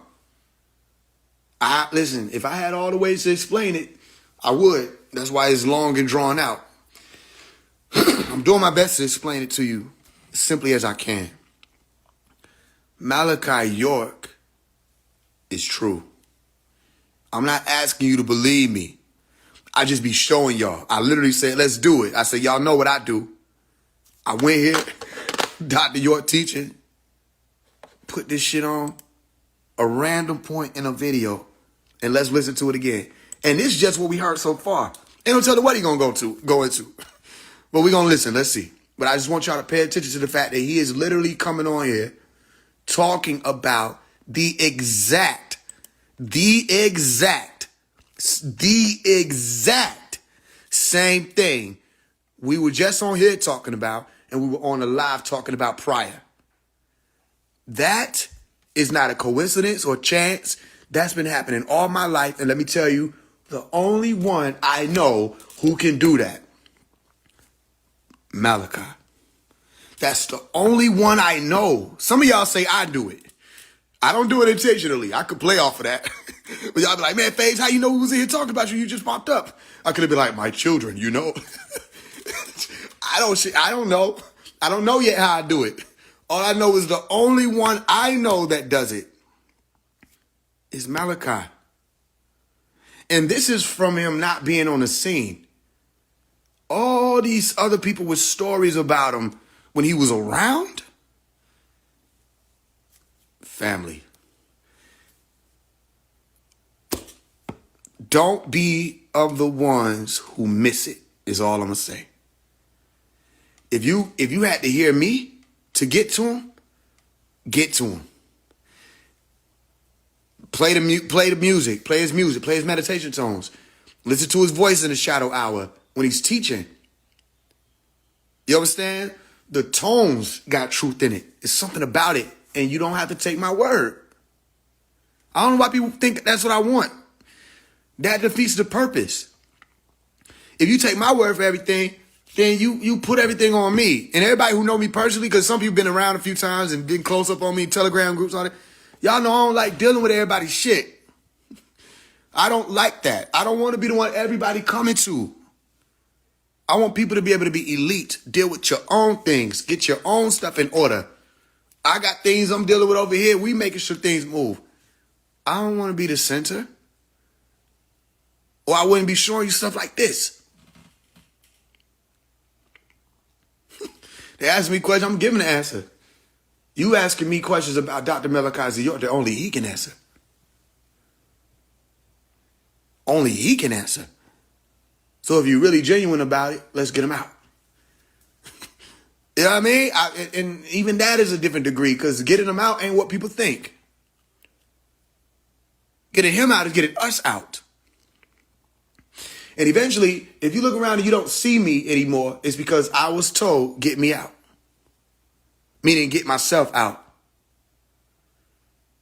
Listen, if I had all the ways to explain it, I would. That's why it's long and drawn out. I'm doing my best to explain it to you as simply as I can. Malachi York is true. I'm not asking you to believe me. I just be showing y'all. I literally said, let's do it. I said, y'all know what I do. I went here, Dr. York teaching, put this shit on a random point in a video, And let's listen to it again. And this is just what we heard so far. Ain't no telling what he gonna go into. But we're gonna listen. Let's see. But I just want y'all to pay attention to the fact that he is literally coming on here talking about the exact same thing we were just on here talking about, and we were on the live talking about prior. That is not a coincidence or chance. That's been happening all my life. And let me tell you, the only one I know who can do that, Malachi. That's the only one I know. Some of y'all say I do it. I don't do it intentionally. I could play off of that. But y'all be like, man, Faise, how you know we was in here talking about you? You just popped up. I could have been like, my children, you know. I don't know. I don't know yet how I do it. All I know is the only one I know that does it is Malachi. And this is from him not being on the scene. All these other people with stories about him when he was around. Family. Don't be of the ones who miss it, is all I'm going to say. If you had to hear me to get to him, get to him. Play the music, play his music, play his meditation tones. Listen to his voice in the shadow hour when he's teaching. You understand? The tones got truth in it. It's something about it, and you don't have to take my word. I don't know why people think that's what I want. That defeats the purpose. If you take my word for everything, then you put everything on me. And everybody who know me personally, because some people been around a few times and been close up on me, Telegram groups, all that. Y'all know I don't like dealing with everybody's shit. I don't like that. I don't want to be the one everybody coming to. I want people to be able to be elite. Deal with your own things. Get your own stuff in order. I got things I'm dealing with over here. We making sure things move. I don't want to be the center. Or I wouldn't be showing you stuff like this. They ask me questions, I'm giving the answer. You asking me questions about Dr. Malachi York that only he can answer. Only he can answer. So if you're really genuine about it, let's get him out. You know what I mean? And even that is a different degree, because getting him out ain't what people think. Getting him out is getting us out. And eventually, if you look around and you don't see me anymore, it's because I was told, get me out. Meaning get myself out.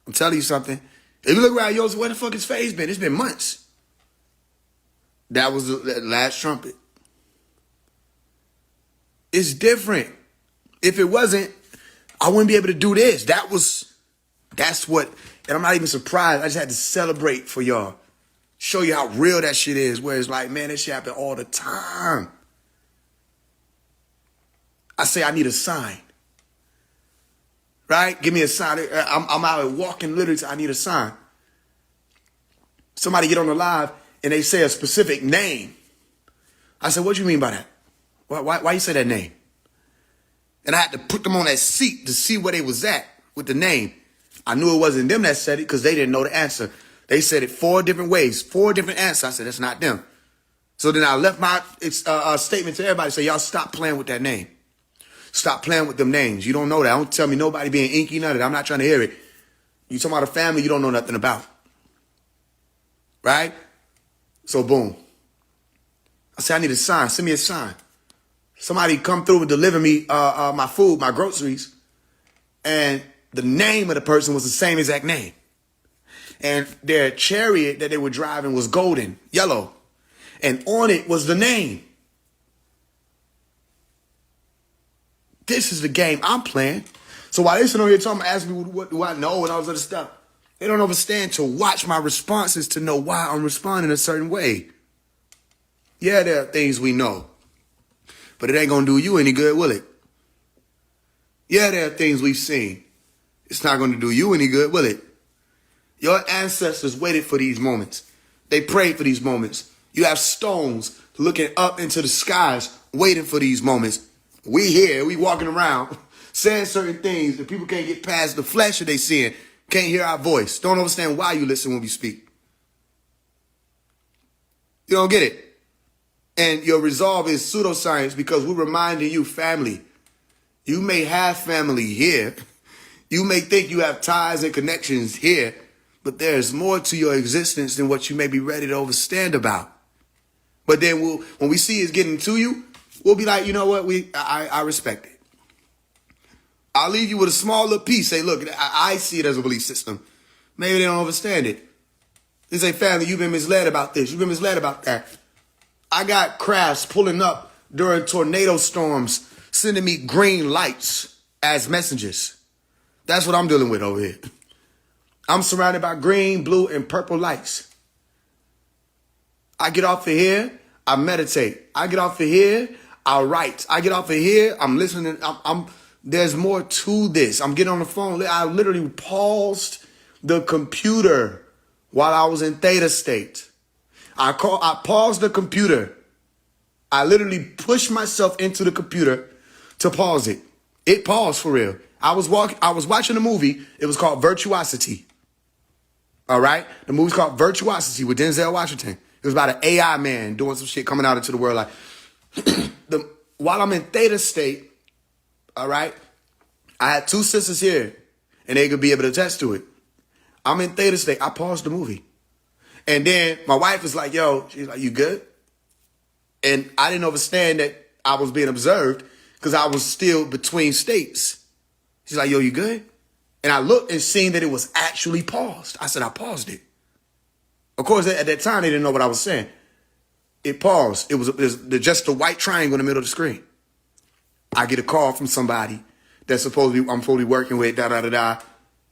I'm telling you something. If you look around, yo, where the fuck has Faise been? It's been months. That was the last trumpet. It's different. If it wasn't, I wouldn't be able to do this. That's what, and I'm not even surprised. I just had to celebrate for y'all. Show you how real that shit is, where it's like, man, this shit happen all the time. I say I need a sign. Right? Give me a sign. I'm out here walking literally. I need a sign. Somebody get on the live and they say a specific name. I said, what do you mean by that? Why you say that name? And I had to put them on that seat to see where they was at with the name. I knew it wasn't them that said it because they didn't know the answer. They said it 4 different ways, 4 different answers. I said, that's not them. So then I left my statement to everybody. Say, y'all stop playing with that name. Stop playing with them names. You don't know that. Don't tell me nobody being inky, none of that. I'm not trying to hear it. You talking about a family you don't know nothing about. Right? So boom. I said, I need a sign. Send me a sign. Somebody come through and deliver me my food, my groceries. And the name of the person was the same exact name. And their chariot that they were driving was golden, yellow. And on it was the name. This is the game I'm playing. So while they sit on here talking, asking me what do I know and all this other stuff, they don't understand to watch my responses to know why I'm responding a certain way. Yeah, there are things we know. But it ain't going to do you any good, will it? Yeah, there are things we've seen. It's not going to do you any good, will it? Your ancestors waited for these moments. They prayed for these moments. You have stones looking up into the skies, waiting for these moments. We here, we walking around, saying certain things that people can't get past the flesh that they seeing, can't hear our voice, don't understand why you listen when we speak. You don't get it. And your resolve is pseudoscience because we're reminding you, family, you may have family here. You may think you have ties and connections here, but there's more to your existence than what you may be ready to overstand about. But then when we see it's getting to you, we'll be like, you know what? I respect it. I'll leave you with a small little piece. Say, look, I see it as a belief system. Maybe they don't understand it. They say, family, you've been misled about this. You've been misled about that. I got crafts pulling up during tornado storms, sending me green lights as messengers. That's what I'm dealing with over here. I'm surrounded by green, blue, and purple lights. I get off of here, I meditate. I get off of here, I write. I get off of here, I'm listening. There's more to this. I'm getting on the phone. I literally paused the computer while I was in theta state. I paused the computer. I literally pushed myself into the computer to pause it. It paused for real. I was watching a movie. It was called Virtuosity. All right? The movie's called Virtuosity with Denzel Washington. It was about an AI man doing some shit coming out into the world. Like, while I'm in theta state, all right, I had two sisters here, and they could be able to attest to it. I'm in theta state. I paused the movie. And then my wife was like, yo, she's like, you good? And I didn't understand that I was being observed because I was still between states. She's like, yo, you good? And I looked and seen that it was actually paused. I said, I paused it. Of course, at that time, they didn't know what I was saying. It paused. It was just a white triangle in the middle of the screen. I get a call from somebody that's I'm supposed to be working with, da-da-da-da.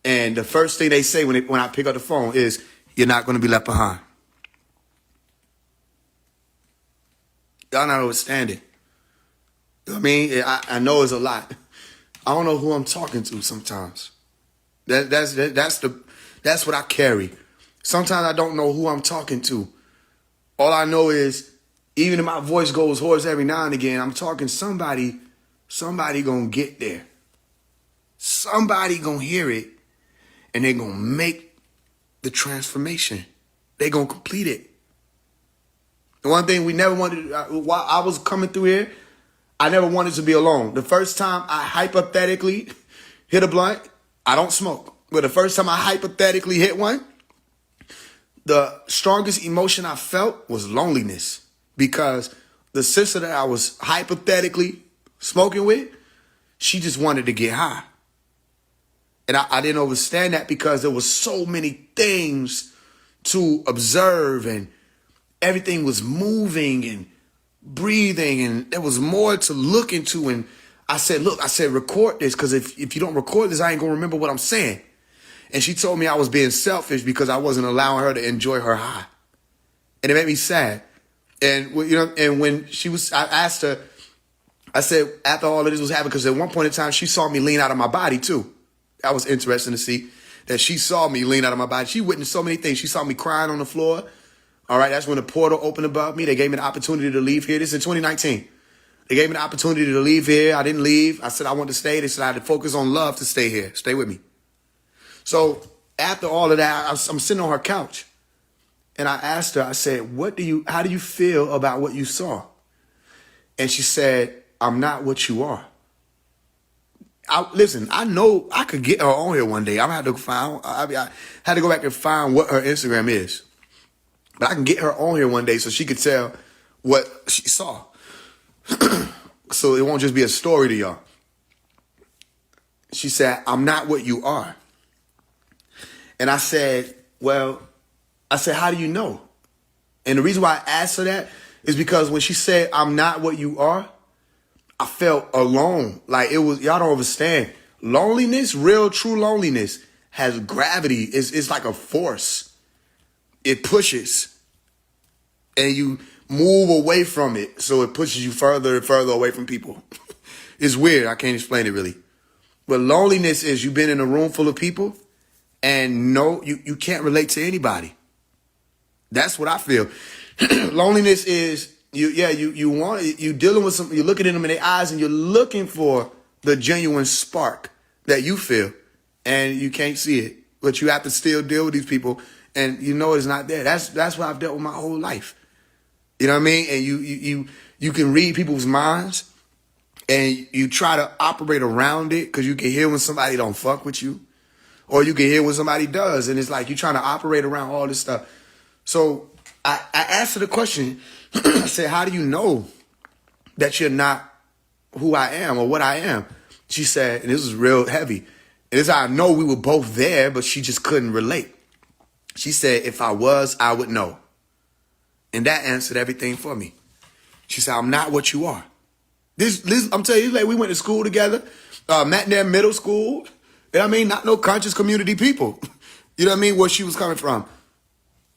And the first thing they say when I pick up the phone is, you're not going to be left behind. Y'all not understanding. You know what I mean? I know it's a lot. I don't know who I'm talking to sometimes. That's what I carry. Sometimes I don't know who I'm talking to. All I know is, even if my voice goes hoarse every now and again, I'm talking somebody gonna get there. Somebody gonna hear it, and they're gonna make the transformation. They're gonna complete it. The one thing we never wanted, while I was coming through here, I never wanted to be alone. The first time I hypothetically hit a blunt, I don't smoke. But the first time I hypothetically hit one, the strongest emotion I felt was loneliness, because the sister that I was hypothetically smoking with, she just wanted to get high. And I didn't understand that because there was so many things to observe, and everything was moving and breathing, and there was more to look into. And I said, record this, because if you don't record this, I ain't going to remember what I'm saying. And she told me I was being selfish because I wasn't allowing her to enjoy her high. And it made me sad. And, and when I asked her, I said, after all of this was happening, because at one point in time, she saw me lean out of my body too. That was interesting to see that she saw me lean out of my body. She witnessed so many things. She saw me crying on the floor. All right, that's when the portal opened above me. They gave me the opportunity to leave here. This is in 2019. They gave me the opportunity to leave here. I didn't leave. I said I wanted to stay. They said I had to focus on love to stay here. Stay with me. So after all of that, I'm sitting on her couch. And I asked her, I said, how do you feel about what you saw? And she said, I'm not what you are. Listen, I know I could get her on here one day. I had to go back and find what her Instagram is. But I can get her on here one day so she could tell what she saw. So it won't just be a story to y'all. She said, I'm not what you are. And I said, how do you know? And the reason why I asked her that is because when she said, I'm not what you are, I felt alone. Like y'all don't understand. Loneliness, real, true loneliness has gravity. It's like a force. It pushes. And you move away from it. So it pushes you further and further away from people. It's weird. I can't explain it really. But loneliness is you've been in a room full of people and you can't relate to anybody. That's what I feel. Loneliness is you dealing with something, you're looking at them in their eyes and you're looking for the genuine spark that you feel, and you can't see it, but you have to still deal with these people, and it's not there. That's what I've dealt with my whole life. You know what I mean? And you can read people's minds and you try to operate around it because you can hear when somebody don't fuck with you. Or you can hear when somebody does. And it's like you're trying to operate around all this stuff. So I asked her the question. I said, how do you know that you're not who I am or what I am? She said, and this is real heavy. And this is how I know we were both there, but she just couldn't relate. She said, if I was, I would know. And that answered everything for me. She said, I'm not what you are. This I'm telling you, like we went to school together, met in their middle school. You know what I mean? Not no conscious community people. You know what I mean? Where she was coming from.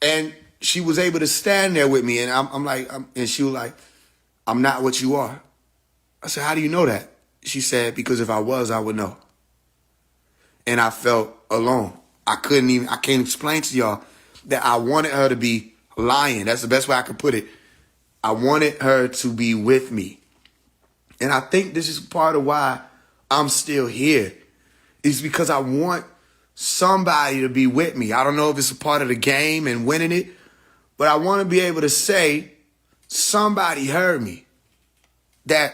And she was able to stand there with me. And and she was like, I'm not what you are. I said, how do you know that? She said, because if I was, I would know. And I felt alone. I can't explain to y'all that I wanted her to be lying. That's the best way I could put it. I wanted her to be with me. And I think this is part of why I'm still here. Is because I want somebody to be with me. I don't know if it's a part of the game and winning it, but I want to be able to say, somebody heard me. That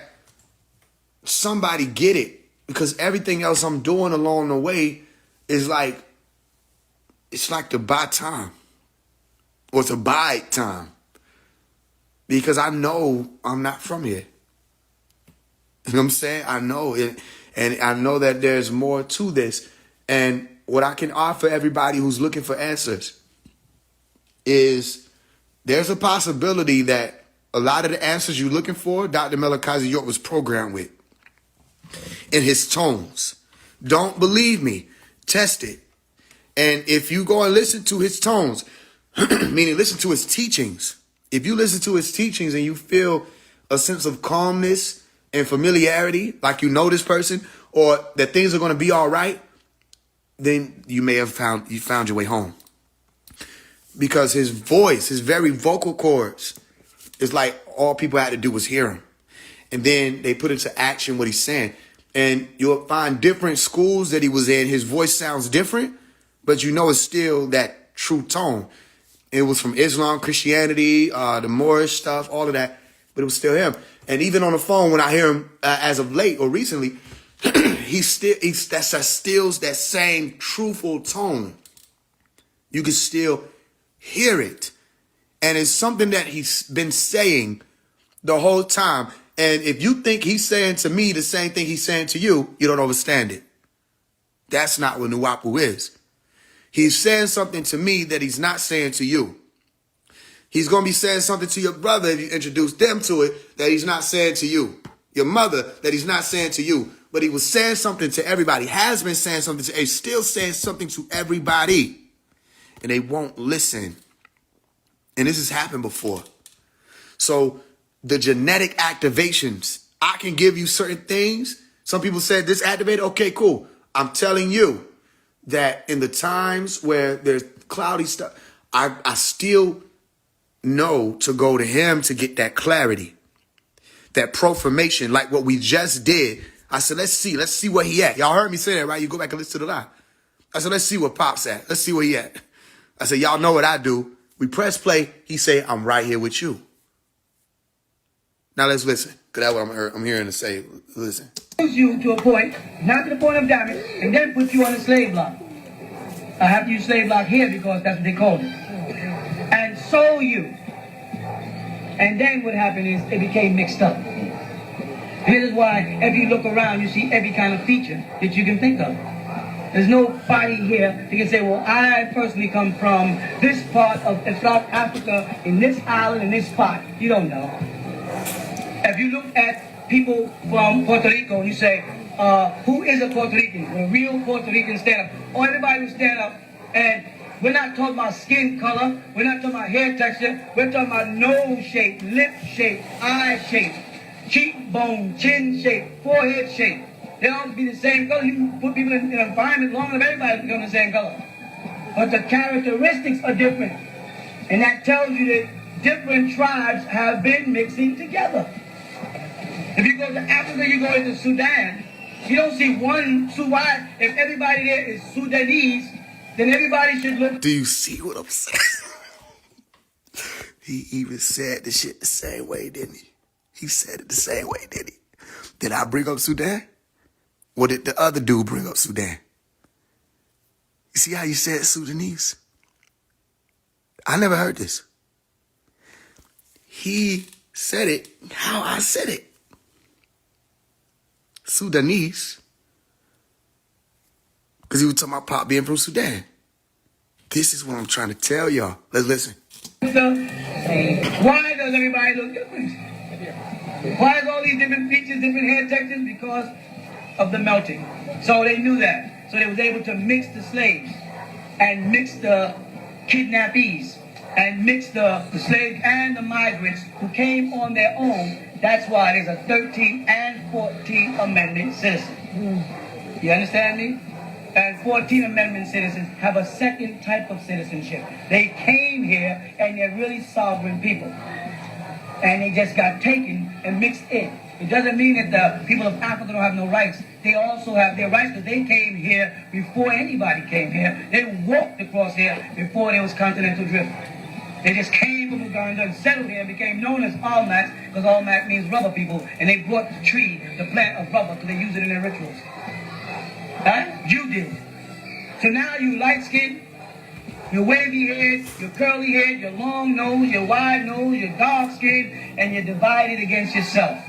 somebody get it. Because everything else I'm doing along the way is like, it's like to buy time. Or to buy time. Because I know I'm not from here. You know what I'm saying? I know it. And I know that there's more to this. And what I can offer everybody who's looking for answers is there's a possibility that a lot of the answers you're looking for, Dr. Melakazi York was programmed with. In his tones. Don't believe me. Test it. And if you go and listen to his tones, meaning listen to his teachings. If you listen to his teachings and you feel a sense of calmness and familiarity, like you know this person, or that things are going to be all right, then you may have found your way home. Because his voice, his very vocal cords, is like all people had to do was hear him. And then they put into action what he's saying. And you'll find different schools that he was in. His voice sounds different, but you know it's still that true tone. It was from Islam, Christianity, the Moorish stuff, all of that, but it was still him. And even on the phone, when I hear him as of late or recently, that still that same truthful tone. You can still hear it. And it's something that he's been saying the whole time. And if you think he's saying to me the same thing he's saying to you, you don't understand it. That's not what Nuwapu is. He's saying something to me that he's not saying to you. He's going to be saying something to your brother if you introduce them to it that he's not saying to you. Your mother that he's not saying to you. But he was saying something to everybody. Has been saying something to, he's still saying something to everybody. And they won't listen. And this has happened before. So the genetic activations, I can give you certain things. Some people said this activated. Okay, cool. I'm telling you that in the times where there's cloudy stuff, I still know to go to him to get that clarity, that profirmation, like what we just did. I said, let's see where he at. Y'all heard me say that, right? You go back and listen to the live. I said, let's see where Pop's at. Let's see where he at. I said, y'all know what I do. We press play. He say, I'm right here with you. Now let's listen, because that's what I'm hearing to say. Listen. You to a point, not to the point of damage, and then put you on a slave block. I have to use slave block here because that's what they called it. And sold you. And then what happened is it became mixed up. This is why if you look around, you see every kind of feature that you can think of. There's nobody here that can say, well, I personally come from this part of South Africa, in this island, in this spot. You don't know. If you look at people from Puerto Rico, you say, who is a Puerto Rican? A real Puerto Rican stand up. Or everybody will stand up, and we're not talking about skin color, we're not talking about hair texture, we're talking about nose shape, lip shape, eye shape, cheekbone, chin shape, forehead shape. They all be the same color. You can put people in an environment long enough, everybody become the same color. But the characteristics are different. And that tells you that different tribes have been mixing together. If you go to Africa, you go into Sudan, you don't see one Sudan. If everybody there is Sudanese, then everybody should look. Do you see what I'm saying? He even said the shit the same way, didn't he? He said it the same way, didn't he? Did I bring up Sudan? Or did the other dude bring up Sudan? You see how you said Sudanese? I never heard this. He said it how I said it. Sudanese. Because he was talking about Pop being from Sudan. This is what I'm trying to tell y'all. Let's listen. Why does everybody look different? Why is all these different features, different hair textures? Because of the melting. So they knew that. So they was able to mix the slaves and mix the kidnappees and mix the slaves and the migrants who came on their own. That's why there's a 13th and 14th Amendment citizen. You understand me? And 14th Amendment citizens have a second type of citizenship. They came here and they're really sovereign people. And they just got taken and mixed in. It doesn't mean that the people of Africa don't have no rights. They also have their rights because they came here before anybody came here. They walked across here before there was continental drift. They just came from Uganda and settled here and became known as Almacs because Almac means rubber people. And they brought the tree, the plant of rubber, because they use it in their rituals. Huh? You did. So now you light skin, your wavy head, your curly head, your long nose, your wide nose, your dark skin, and you're divided against yourself.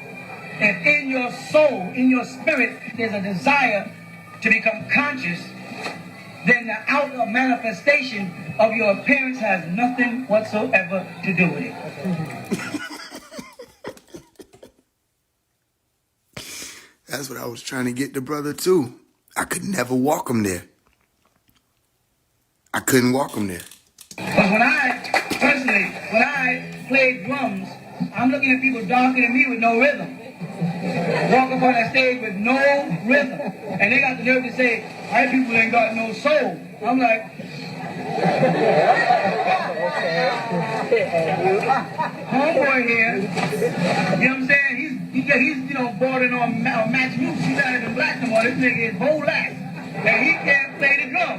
If in your soul, in your spirit, there's a desire to become conscious, then the outer manifestation of your appearance has nothing whatsoever to do with it. That's what I was trying to get the brother to. I could never walk him there. I couldn't walk him there. But when I play drums, I'm looking at people darker than me with no rhythm. Walk up on that stage with no rhythm. And they got the nerve to say, white people ain't got no soul. I'm like, homeboy here, you know what I'm saying? He's bordering on match moves. He's not even black no more. This nigga is Bolak. And he can't play the drum.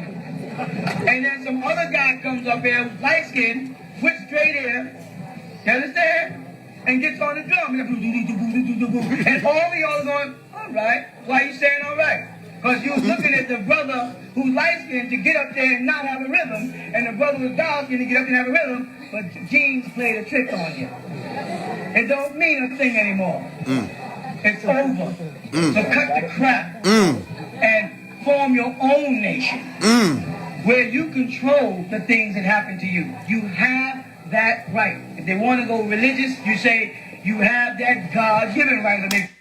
And then some other guy comes up here, light skinned, with straight hair, you understand? And gets on the drum. And all of y'all are going, all right. Why you saying all right? Because you was looking at the brother who's light skinned to get up there and not have a rhythm, and the brother who's dark skinned to get up and have a rhythm, but genes played a trick on you. It don't mean a thing anymore. It's over. So cut the crap and form your own nation where you control the things that happen to you. You have that right. If they want to go religious, you say you have that God-given right to make.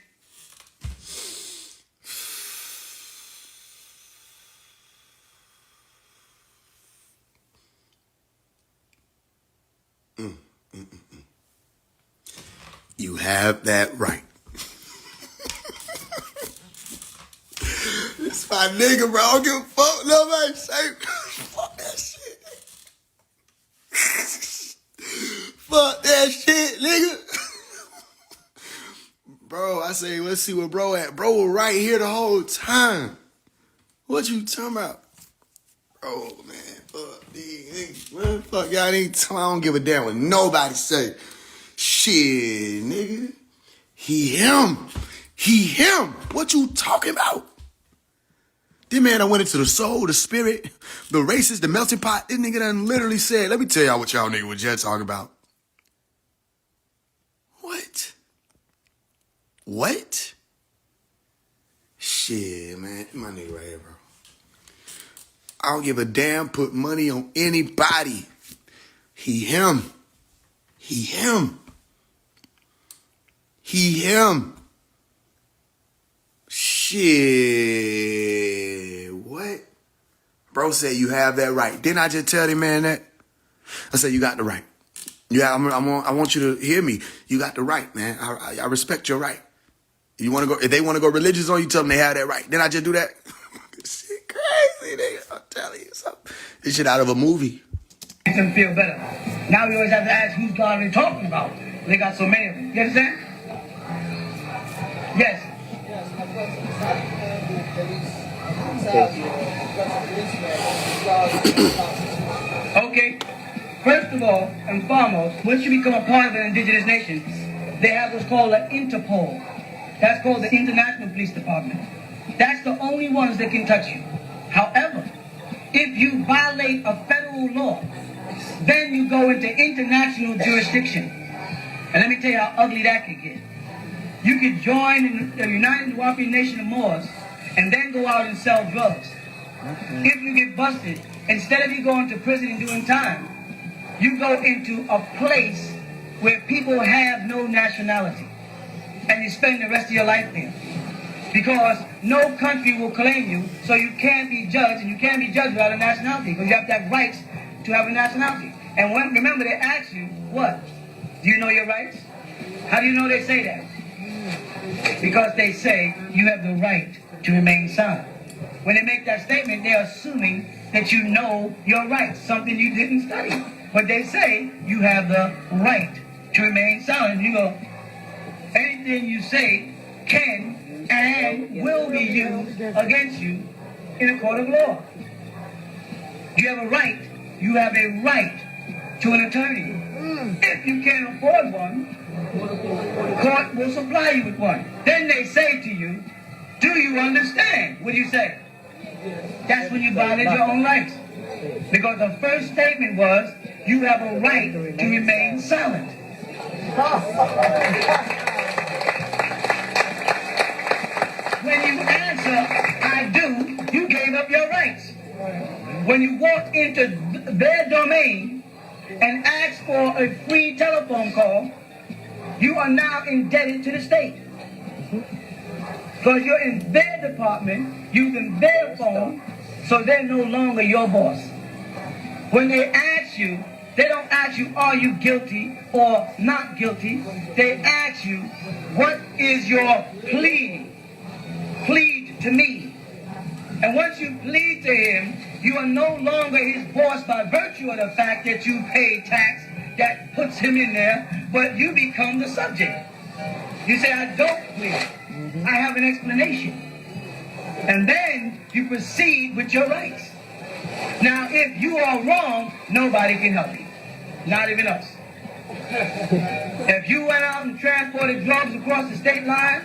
You have that right. This my nigga, bro. I don't give a fuck. Nobody say fuck that shit. Fuck that shit, nigga. Bro, I say, let's see where bro at. Bro was right here the whole time. What you talking about? Bro, man, fuck these niggas. Man, fuck y'all ain't talking. I don't give a damn what nobody say. Shit, nigga. He him. He him. What you talking about? This man, I went into the soul, the spirit, the races, the melting pot. This nigga done literally said, let me tell y'all what y'all nigga was just talking about. What? What? Shit, man. My nigga right here, bro. I don't give a damn. Put money on anybody. He him. He him. He him. Shit. What? Bro said you have that right. Didn't I just tell the man that? I said you got the right. Yeah, I want you to hear me. You got the right, man. I respect your right. You want to go? If they want to go religious on you, tell them they have that right. Didn't I just do that? Shit crazy, nigga. I'm telling you something. This shit out of a movie. Makes them feel better. Now we always have to ask who's God they talking about. They got so many of them. You understand? Yes. Okay. First of all and foremost, once you become a part of an indigenous nation, they have what's called an Interpol. That's called the International Police Department. That's the only ones that can touch you. However, if you violate a federal law, then you go into international jurisdiction. And let me tell you how ugly that could get. You could join in the United European Nation of Moors and then go out and sell drugs. If you get busted, instead of you going to prison and doing time, you go into a place where people have no nationality. And you spend the rest of your life there. Because no country will claim you, so you can't be judged, and you can't be judged without a nationality, because you have to have rights to have a nationality. And when, remember, they ask you, what? Do you know your rights? How do you know they say that? Because they say you have the right to remain silent. When they make that statement, they're assuming that you know your rights, something you didn't study. But they say you have the right to remain silent. You go, anything you say can and will be used against you in a court of law. You have a right to an attorney. If you can't afford one, the court will supply you with one. Then they say to you, do you understand? What do you say? That's when you violate your own rights. Because the first statement was, you have a right to remain silent. When you answer, I do, you gave up your rights. When you walk into their domain and ask for a free telephone call, you are now indebted to the state. Because you're in their department, using their phone, so they're no longer your boss. When they ask you, they don't ask you, are you guilty or not guilty? They ask you, what is your plea? Plead to me. And once you plead to him, you are no longer his boss by virtue of the fact that you pay tax that puts him in there, but you become the subject. You say, I don't plead. I have an explanation. And then you proceed with your rights. Now, if you are wrong, nobody can help you. Not even us. If you went out and transported drugs across the state line,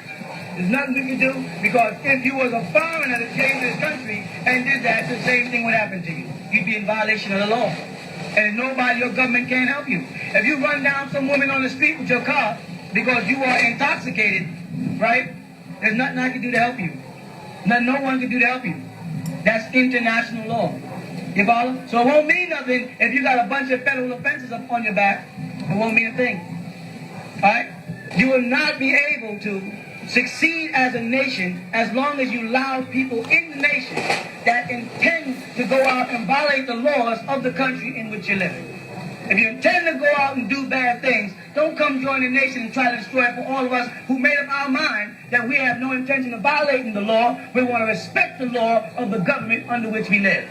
there's nothing we can do, because if you was a foreigner that came to this country and did that, the same thing would happen to you. You'd be in violation of the law. And nobody, your government can't help you. If you run down some woman on the street with your car because you are intoxicated, right? There's nothing I can do to help you. No one can do to help you. That's international law. You follow? So it won't mean nothing if you got a bunch of federal offenses up on your back. It won't mean a thing. All right? You will not be able to succeed as a nation as long as you allow people in the nation that intend to go out and violate the laws of the country in which you're living. If you intend to go out and do bad things, don't come join the nation and try to destroy it for all of us who made up our mind that we have no intention of violating the law. We want to respect the law of the government under which we live.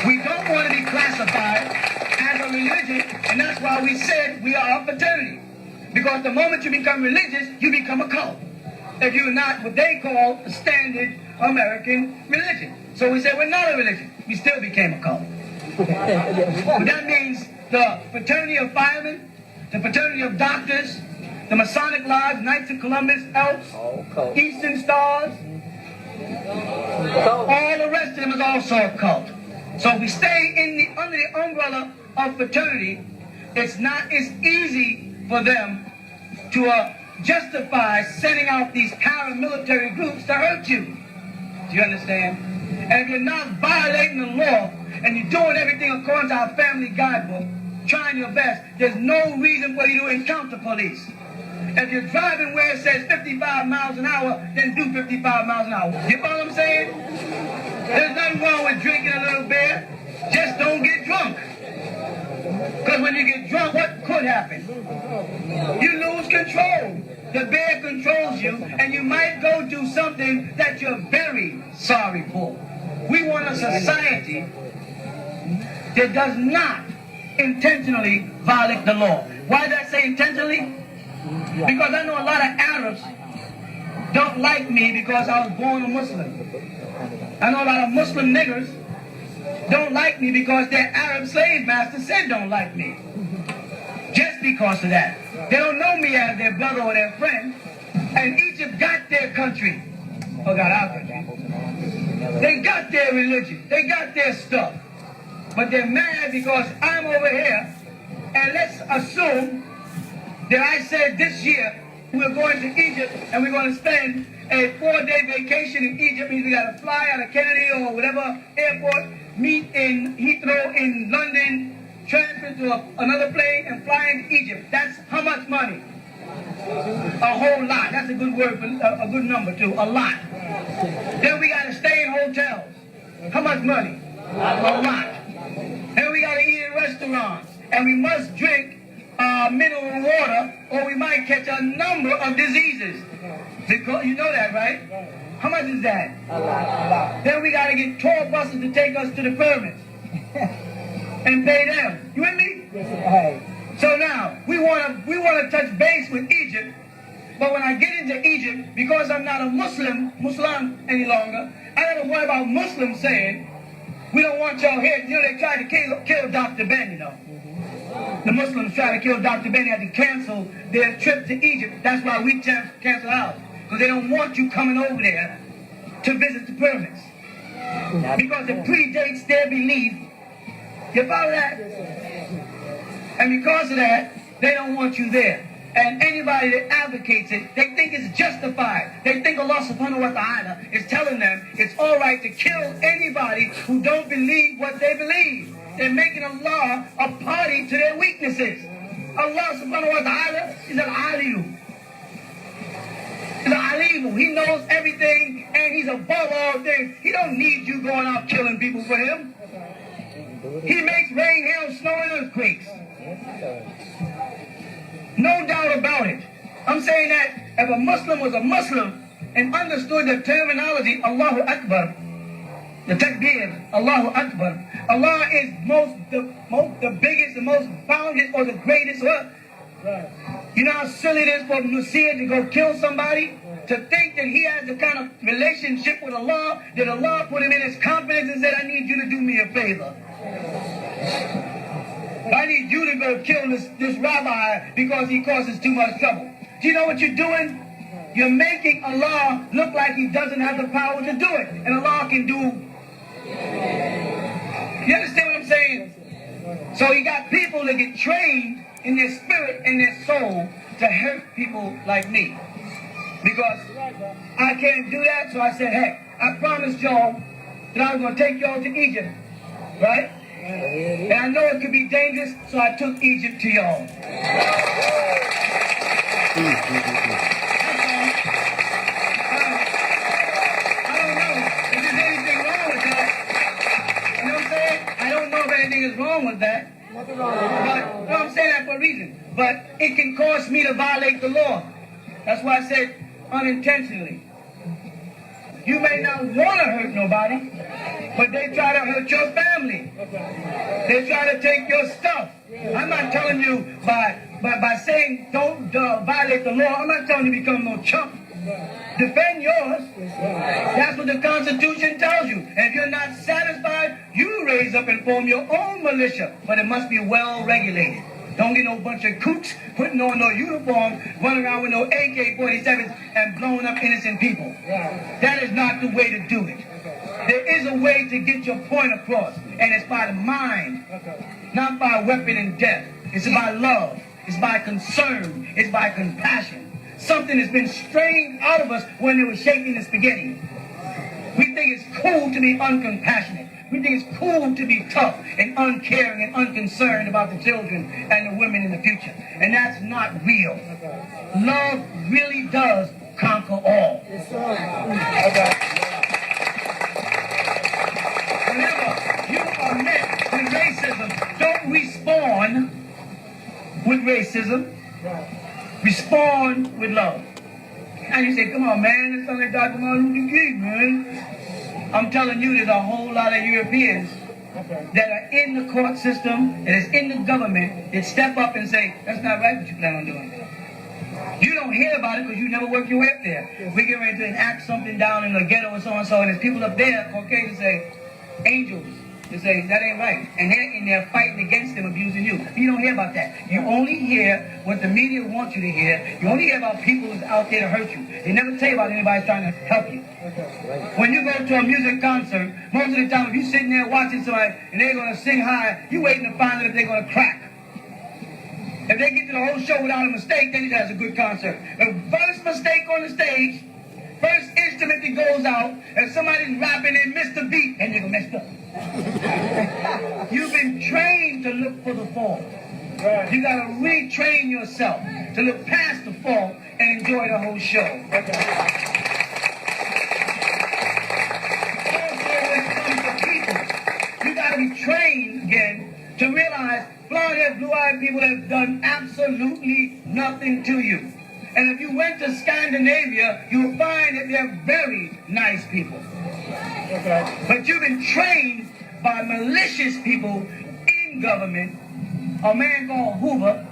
We don't want to be classified as a religion, and that's why we said we are a fraternity. Because the moment you become religious, you become a cult. If you're not what they call a standard American religion. So we say we're not a religion. We still became a cult. But that means the fraternity of firemen, the fraternity of doctors, the Masonic Lodge, Knights of Columbus, Elks, Eastern Stars, all the rest of them is also a cult. So if we stay in under the umbrella of fraternity, it's easy for them to justify sending out these paramilitary groups to hurt you. Do you understand? And if you're not violating the law and you're doing everything according to our family guidebook, trying your best, there's no reason for you to encounter police. If you're driving where it says 55 miles an hour, then do 55 miles an hour. You know what I'm saying? There's nothing wrong with drinking a little beer. Just don't get drunk. Because when you get drunk, what could happen? You lose control. The bear controls you, and you might go do something that you're very sorry for. We want a society that does not intentionally violate the law. Why did I say intentionally? Because I know a lot of Arabs don't like me because I was born a Muslim. I know a lot of Muslim niggers don't like me because their Arab slave master said don't like me. Just because of that. They don't know me as their brother or their friend. And Egypt got their country. Or got our country. They got their religion. They got their stuff. But they're mad because I'm over here. And let's assume that I said this year we're going to Egypt and we're going to spend a 4-day vacation in Egypt. Means we got to fly out of Kennedy or whatever airport, meet in Heathrow in London, transfer to another plane and fly into Egypt. That's how much money? A whole lot. That's a good word, for a good number too. A lot. Then we got to stay in hotels. How much money? A lot. Then we got to eat in restaurants. And we must drink mineral water or we might catch a number of diseases. Because, you know that, right? How much is that? A lot. Then we got to get tour buses to take us to the pyramids. And pay them. You with me? So now, we want to touch base with Egypt, but when I get into Egypt, because I'm not a Muslim any longer, I don't worry about Muslims saying, we don't want y'all here. You know, they tried to kill Dr. Ben, you know. The Muslims tried to kill Dr. Ben. They had to cancel their trip to Egypt. That's why we cancel ours. Because they don't want you coming over there to visit the pyramids. Because it predates their belief. You follow that? And because of that, they don't want you there. And anybody that advocates it, they think it's justified. They think Allah subhanahu wa ta'ala is telling them it's all right to kill anybody who don't believe what they believe. They're making Allah a party to their weaknesses. Allah subhanahu wa ta'ala is al-aliyu. He's al-alimu. He knows everything and he's above all things. He don't need you going out killing people for him. He makes rain, hail, snow, and earthquakes. No doubt about it. I'm saying that if a Muslim was a Muslim and understood the terminology, Allahu Akbar, the takbir, Allahu Akbar, Allah is the biggest, the most boundless, or the greatest. You know how silly it is for Nusir to go kill somebody? To think that he has the kind of relationship with Allah, that Allah put him in his confidence and said, I need you to do me a favor. I need you to go kill this rabbi because he causes too much trouble. Do you know what you're doing? You're making Allah look like he doesn't have the power to do it. And Allah can do... You understand what I'm saying? So you got people that get trained in their spirit and their soul to hurt people like me. Because I can't do that, so I said, hey, I promised y'all that I was going to take y'all to Egypt. Right? And I know it could be dangerous, so I took Egypt to y'all. I don't know if there's anything wrong with that. You know what I'm saying? I don't know if anything is wrong with that. Nothing wrong with that. But, no, I'm saying that for a reason. But it can cause me to violate the law. That's why I said unintentionally. You may not want to hurt nobody, but they try to hurt your family. They try to take your stuff. I'm not telling you by saying don't violate the law. I'm not telling you become no chump. Defend yours. That's what the Constitution tells you. And if you're not satisfied, you raise up and form your own militia. But it must be well regulated. Don't get no bunch of coots putting on no uniform, running around with no AK-47s and blowing up innocent people. That is not the way to do it. There is a way to get your point across, and it's by the mind, not by weapon and death. It's by love. It's by concern. It's by compassion. Something has been strained out of us when they were shaking the spaghetti. We think it's cool to be uncompassionate. We think it's cool to be tough and uncaring and unconcerned about the children and the women in the future. And that's not real. Love really does conquer all. Whenever you are met with racism, don't respond with racism. Respond with love. And you say, come on, man, it's something like Dr. Martin Luther King, man. I'm telling you, there's a whole lot of Europeans that are in the court system, that is in the government, that step up and say, that's not right what you plan on doing. You don't hear about it because you never worked your way up there. We get ready to enact something down in the ghetto or so and so, and there's people up there, Caucasians say, angels, to say that ain't right. And they're in there fighting against them, abusing you. You don't hear about that. You only hear what the media wants you to hear. You only hear about people who's out there to hurt you. They never tell you about anybody trying to help you. When you go to a music concert, most of the time if you're sitting there watching somebody and they're going to sing high, you're waiting to find out if they're going to crack. If they get to the whole show without a mistake, then that's a good concert. The first mistake on the stage, first instrument that goes out, and somebody's rapping and missed the beat, and you're messed up. You've been trained to look for the fall. You got to retrain yourself to look past the fall and enjoy the whole show. Also, when it comes to people, you got to be trained again to realize blonde-haired, blue-eyed people have done absolutely nothing to you. And if you went to Scandinavia, you'll find that they're very nice people. But you've been trained by malicious people in government, a man called Hoover,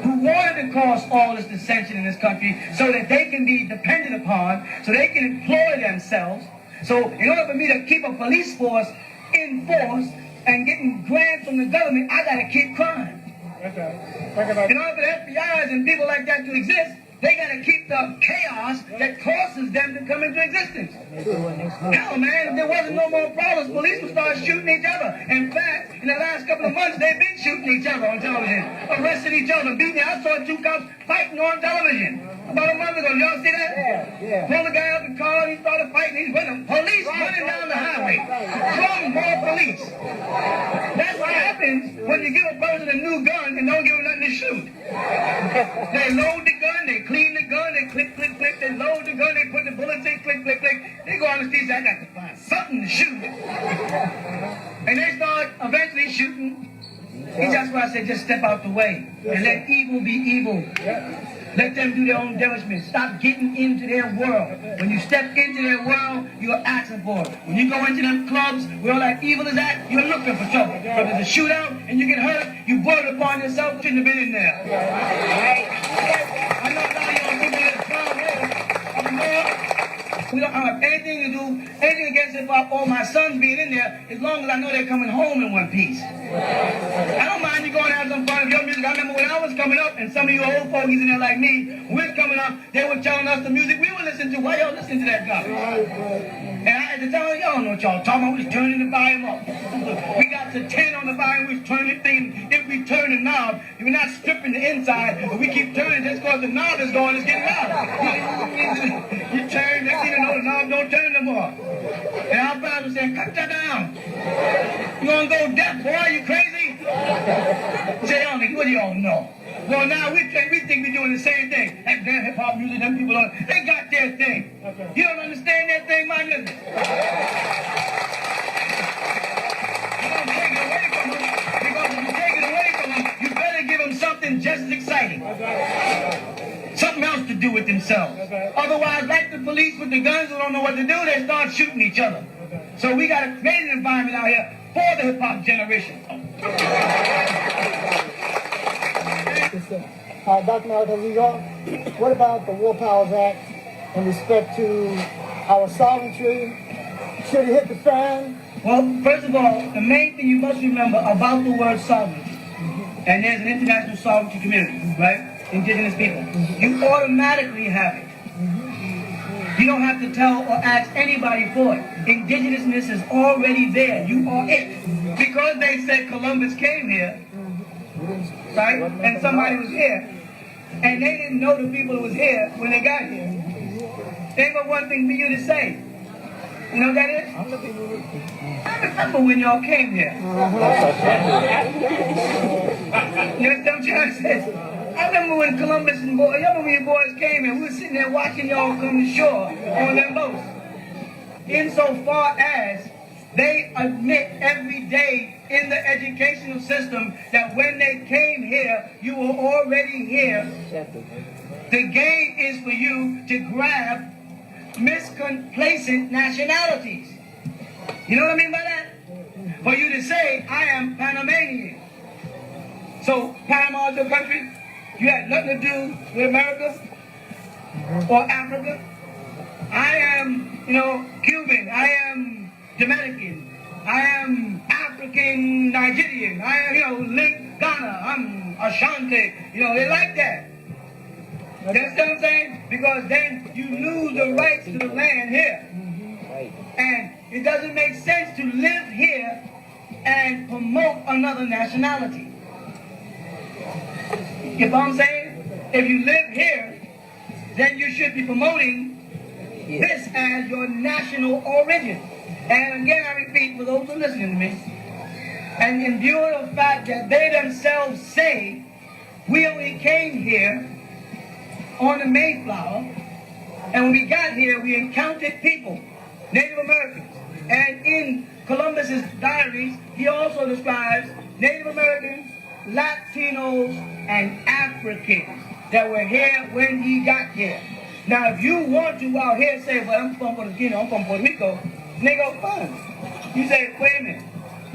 who wanted to cause all this dissension in this country so that they can be dependent upon, so they can employ themselves. So in order for me to keep a police force in force and getting grants from the government, I got to keep crime. In order for the FBIs and people like that to exist, they got to keep the chaos that causes them to come into existence. Hell, man, if there wasn't no more problems, police would start shooting each other. In fact, in the last couple of months, they've been shooting each other on television, arresting each other, beating. I saw two cops fighting on television about a month ago. Y'all see that? Yeah. Pulled the guy out the car and he started fighting. He's running. Police running down the highway. From more police. That's what happens when you give a person a new gun and don't give him nothing to shoot. They load the gun, they clean the gun, they click, click, click, they load the gun, they put the bullets in, click, click, click. They go on the street and say, I got to find something to shoot. And they start eventually shooting. And that's why I said just step out the way and let evil be evil. Let them do their own devilishment. Stop getting into their world. When you step into their world, you're asking for it. When you go into them clubs where all that evil is at, you're looking for trouble. If there's a shootout and you get hurt, you brought it upon yourself, shouldn't have been in there. I know a lot of y'all people in the club here up north. We don't have anything to do, anything against it about all my sons being in there, as long as I know they're coming home in one piece. I don't mind you going out some fun of your music. I remember when I was coming up, and some of you old fogies in there like me, when we was coming up, they were telling us the music we were listening to. Why y'all listening to that garbage? And I had to tell them, y'all don't know what y'all talking about. We was turning the volume up. We got to 10 on the volume, we was turning the thing. If we turn the knob, we're not stripping the inside, but we keep turning just because the knob is going, it's getting louder. You turn, next thing you know, the knob don't turn no more. And our father was saying, cut that down. You gonna go deaf, boy? You crazy? Say, what do y'all know? Well, now we think we're doing the same thing. That damn hip-hop music, them people, they got their thing. Okay. You don't understand their thing, my nigga. You don't take it away from them, because if you take it away from them, you better give them something just as exciting. Something else to do with themselves. Otherwise, like the police with the guns who don't know what to do, they start shooting each other. So we got to create an environment out here for the hip-hop generation. Dr. Malcolm, what about the War Powers Act in respect to our sovereignty? Should it hit the fan? Well, first of all, the main thing you must remember about the word sovereignty, and there's an international sovereignty community, right? Indigenous people. You automatically have it. You don't have to tell or ask anybody for it. Indigenousness is already there. You are it. Because they said Columbus came here, right? And somebody was here, and they didn't know the people who was here when they got here. They got one thing for you to say. You know what that is? I remember when y'all came here. You know what I'm trying to say? I remember when Columbus and boys, y'all remember when your boys came here, we were sitting there watching y'all come to shore on them boats. Insofar as they admit every day in the educational system that when they came here, you were already here. The game is for you to grab miscomplacent nationalities. You know what I mean by that? For you to say, I am Panamanian. So Panama is your country? You had nothing to do with America or Africa. I am, Cuban. I am Dominican. I I am African Nigerian. I am, Link Ghana. I'm Ashanti. They like that. You understand what I'm saying? Because then you lose the rights to the land here. And it doesn't make sense to live here and promote another nationality. You know what I'm saying? If you live here, then you should be promoting this as your national origin. And again, I repeat for those who are listening to me, and in view of the fact that they themselves say we only came here on the Mayflower, and when we got here, we encountered people, Native Americans. And in Columbus's diaries, he also describes Native Americans, Latinos, and Africans that were here when he got here. Now, if you want to out here say, well, I'm from Puerto Rico, nigga, fine. You say, wait a minute,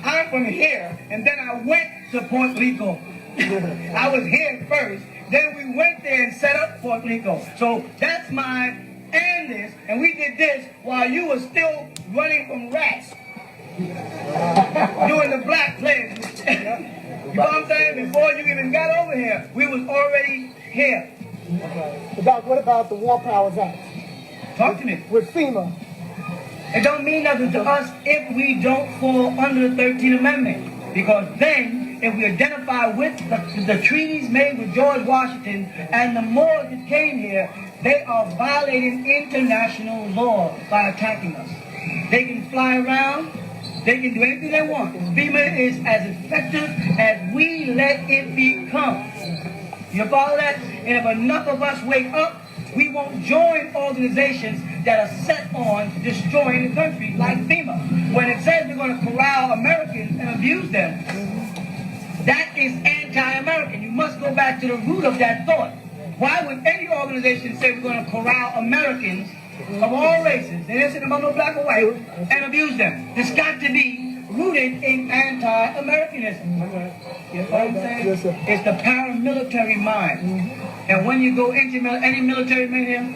I'm from here, and then I went to Puerto Rico. I was here first, then we went there and set up Puerto Rico. So that's my and this, and we did this while you were still running from rats. Doing the black plague. You know what I'm saying? Before you even got over here, we was already here. What about the War Powers Act? Talk to me. With FEMA. It don't mean nothing to us if we don't fall under the 13th Amendment. Because then, if we identify with the treaties made with George Washington and the Moors that came here, they are violating international law by attacking us. They can fly around. They can do anything they want. FEMA is as effective as we let it become. You follow that? And if enough of us wake up, we won't join organizations that are set on destroying the country, like FEMA. When it says we're going to corral Americans and abuse them, that is anti-American. You must go back to the root of that thought. Why would any organization say we're going to corral Americans of all races, they didn't say about no black or white, and abuse them? It's got to be rooted in anti-Americanism. You know what I'm saying? Yes, sir. It's the paramilitary mind. And when you go into any military man here,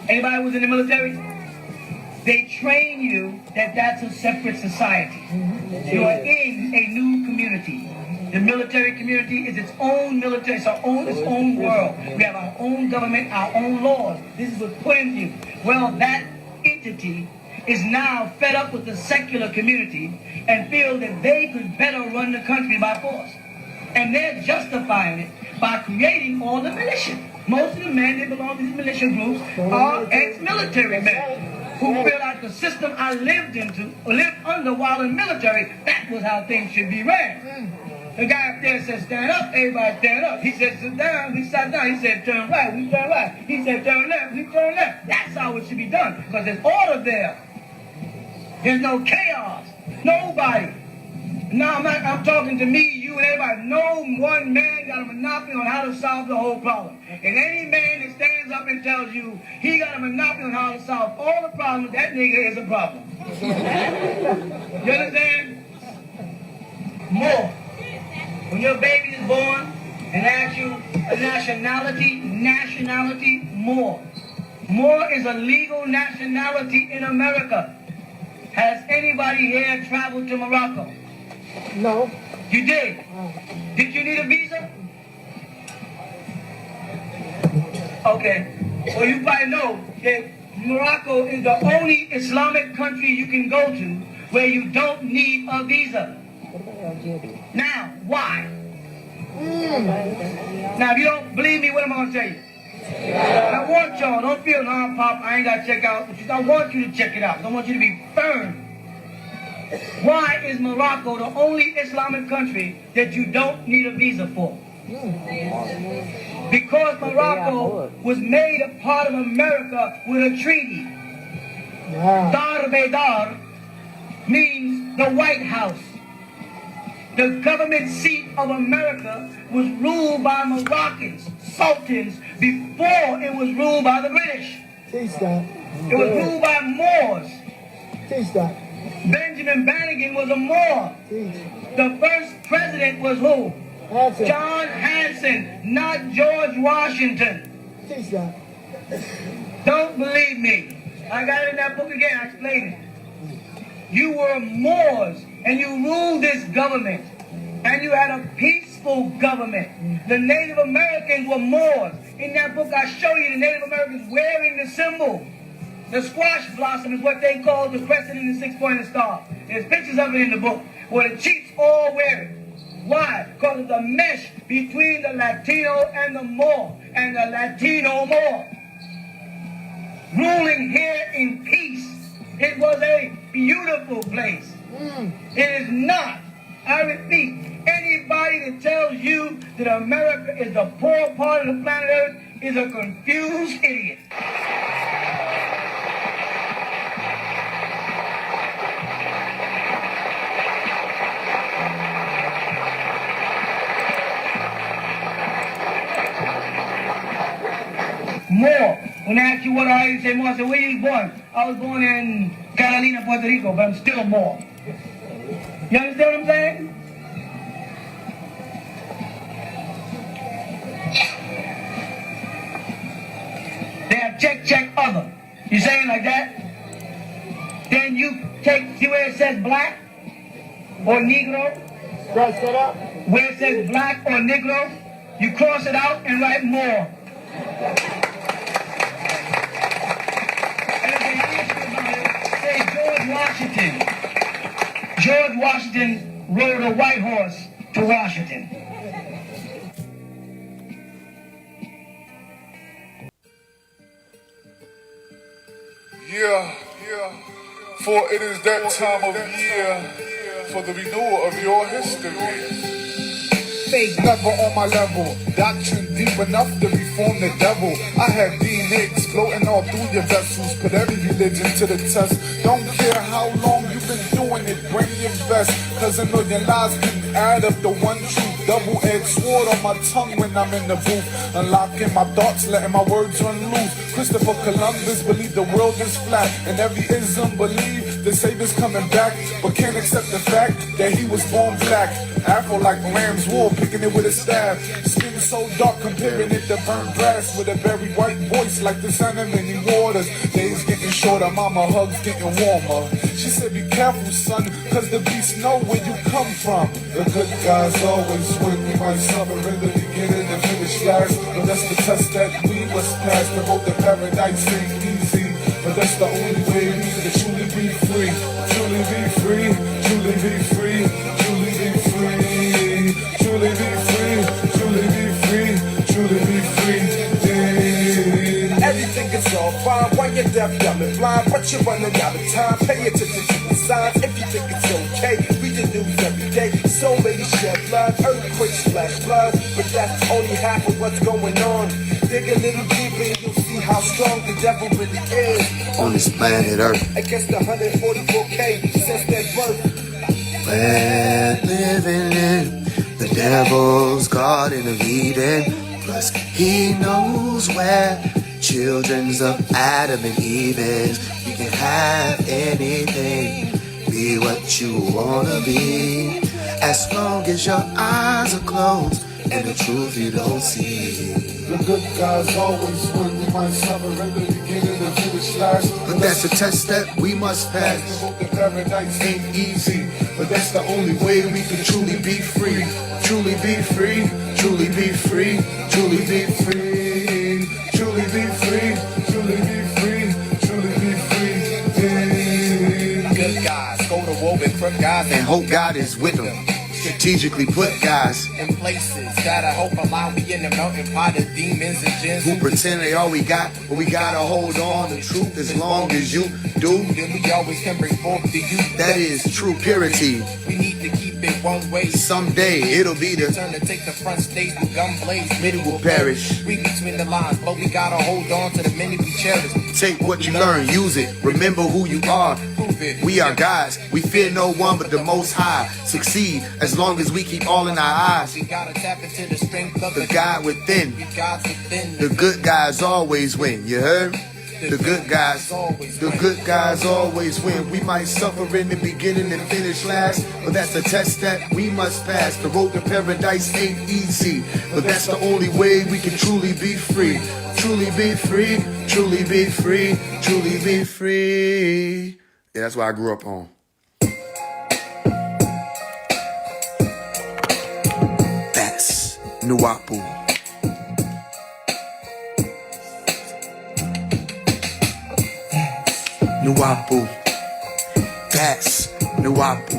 anybody who's in the military, they train you that that's a separate society. You are in a new community. The military community is its own military, it's its own world. We have our own government, our own laws. This is what's put in you. Well, that entity is now fed up with the secular community and feel that they could better run the country by force. And they're justifying it by creating all the militia. Most of the men that belong to these militia groups are ex-military men who feel like the system I lived under while in the military, that was how things should be ran. The guy up there said, stand up, everybody stand up. He said, sit down, we sat down. He said, turn right, we turn right. He said, turn left, we turn left. That's how it should be done, because there's order there. There's no chaos. Nobody. Now I'm talking to me, you, and everybody. No one man got a monopoly on how to solve the whole problem. And any man that stands up and tells you he got a monopoly on how to solve all the problems, that nigga is a problem. You understand? More. When your baby is born and asks you a nationality, more. More is a legal nationality in America. Has anybody here traveled to Morocco? No. You did? Did you need a visa? Okay. Well, you probably know that Morocco is the only Islamic country you can go to where you don't need a visa. Now, why? Now, if you don't believe me, what am I going to tell you? I want y'all, don't feel, no, Pop, I ain't got to check out. I want you to check it out. I want you to be firm. Why is Morocco the only Islamic country that you don't need a visa for? Because Morocco was made a part of America with a treaty. Dar Bedar means the White House. The government seat of America was ruled by Moroccans, sultans, before it was ruled by the British. It was ruled by Moors. Benjamin Bannegan was a Moor. The first president was who? John Hanson, not George Washington. Don't believe me. I got it in that book again, I explained it. You were Moors, and you ruled this government, and you had a peaceful government. The Native Americans were Moors. In that book, I show you the Native Americans wearing the symbol. The squash blossom is what they call the crescent and the six-pointed star. There's pictures of it in the book, where the chiefs all wear it. Why? Because of the mesh between the Latino and the Moor, and the Latino Moor. Ruling here in peace. It was a beautiful place. It is not. I repeat, anybody that tells you that America is the poor part of the planet Earth is a confused idiot. More. When I ask you what are you, say more. I say, where you born? I was born in Catalina, Puerto Rico, but I'm still more. You understand what I'm saying? They have check, other. You saying like that? Then you see where it says black or Negro? Cross that out. Where it says black or Negro, you cross it out and write more. Say George Washington. George Washington rode a white horse to Washington. Yeah, for it is that time of year for the renewal of your history. Never on my level, doctrine deep enough to reform the devil. I have D-Nicks floating all through your vessels, put every religion to the test. Don't care how long you've been doing it, bring your best, cause a million lies can add up to one truth. Double-edged sword on my tongue when I'm in the booth, unlocking my thoughts, letting my words run loose. Christopher Columbus believed the world is flat, and every ism believed the Savior's coming back, but can't accept the fact that he was born black. Afro like lamb's wool, picking it with a staff. Skin so dark, comparing it to burnt grass, with a very white voice like the sound of many waters. Days getting shorter, mama hugs getting warmer. She said, be careful, son, cause the beasts know where you come from. The good guys always win. We might suffer in the beginning and finish last, but that's the test that we must pass. The road to paradise ain't easy, but that's the only way we can truly be free. Truly be free, truly be free, truly be free, truly be free, truly be free, truly be free. Yeah. Everything is all fine while you're deaf, dumb and blind, but you're running out of time. Pay attention to the signs if you think it's okay. Read the news every day. So many shed blood, earthquakes, flash floods, but that's only half of what's going on. Dig a little deeper and you'll see how strong the devil really is on this planet Earth. Against the 144K since their birth. We're living in the devil's garden of Eden. Plus, he knows where children's of Adam and Eve is. You can have anything, be what you wanna be, as long as your eyes are closed and the truth you don't see. The good guys always win. We might suffer in the beginning and finish last, but that's a test that we must pass. The road to paradise Ain't easy, but that's the only way we can truly be free. Truly be free, truly be free, truly be free, truly be free, truly be free, truly be free. Yeah. Good guys go to war with crook guys And hope God is with them. Strategically put guys in places that I hope allow me in the melting pot of demons and gins who pretend they all we got, but we gotta hold on to truth as long as you do. Then we always can bring forth the youth. That is true purity. We need to keep it one way. Someday it'll be the turn to take the front stage with gun blaze. Many will perish. Read between the lines, but we gotta hold on to the many we cherish. Take what you learn, use it. Remember who you are. We are gods. We fear no one but the Most High. Succeed as long as we keep all in our eyes. We gotta tap into the strength of the God within. The good guys always win. You heard? The good guys always win. We might suffer in the beginning and finish last, but that's a test that we must pass. The road to paradise ain't easy, but that's the only way we can truly be free. Truly be free, truly be free, truly be free. Yeah, that's what I grew up on. Nuwapu. Nuwapu. That's Nuwapu.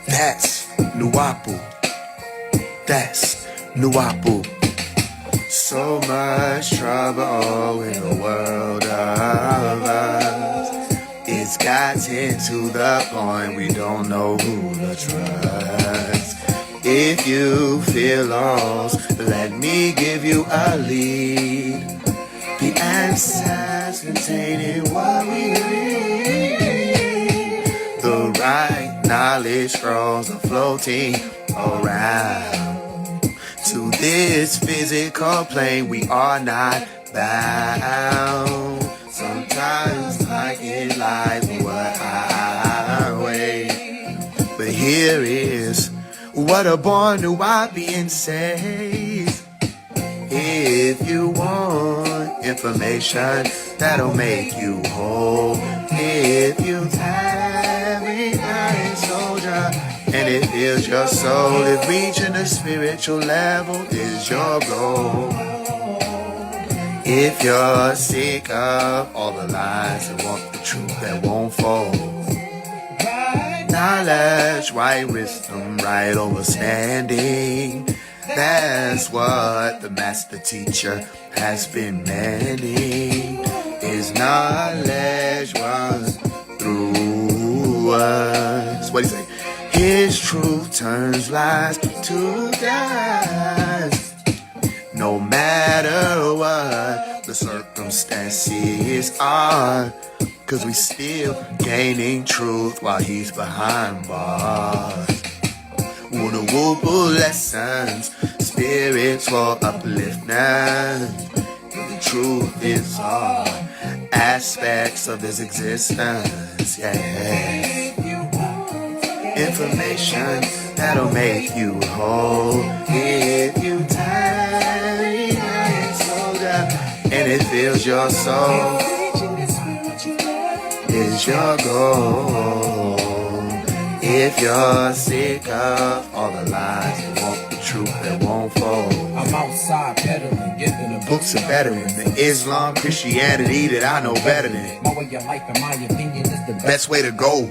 That's Nuwapu. That's Nuwapu. So much trouble in the world of us. It's gotten to the point we don't know who to trust. If you feel lost, let me give you a lead. The answers contained in what we read. The right knowledge scrolls are floating around. To this physical plane we are not bound. Sometimes I get life what I weigh. But here is what a born Nuwapian says. If you want information that'll make you whole, if you tarry a soldier and it fills your soul, if reaching a spiritual level is your goal, if you're sick of all the lies and want the truth that won't fold, knowledge, right wisdom, right understanding, that's what the master teacher has been manning. His knowledge runs through us. What do you say? His truth turns lies to dust. No matter what the circumstances are, 'cause we still gaining truth while he's behind bars. Woo lessons, spiritual upliftment. The truth is all aspects of this existence. Yeah. Information that'll make you whole. If you tarry and soldier and it fills your soul, is your goal. If you're sick of all the lies and want the truth that won't fold, I'm outside peddling, giving the books are better than the Islam, Christianity that I know better than. My way of life, in my opinion, is the Best way to go.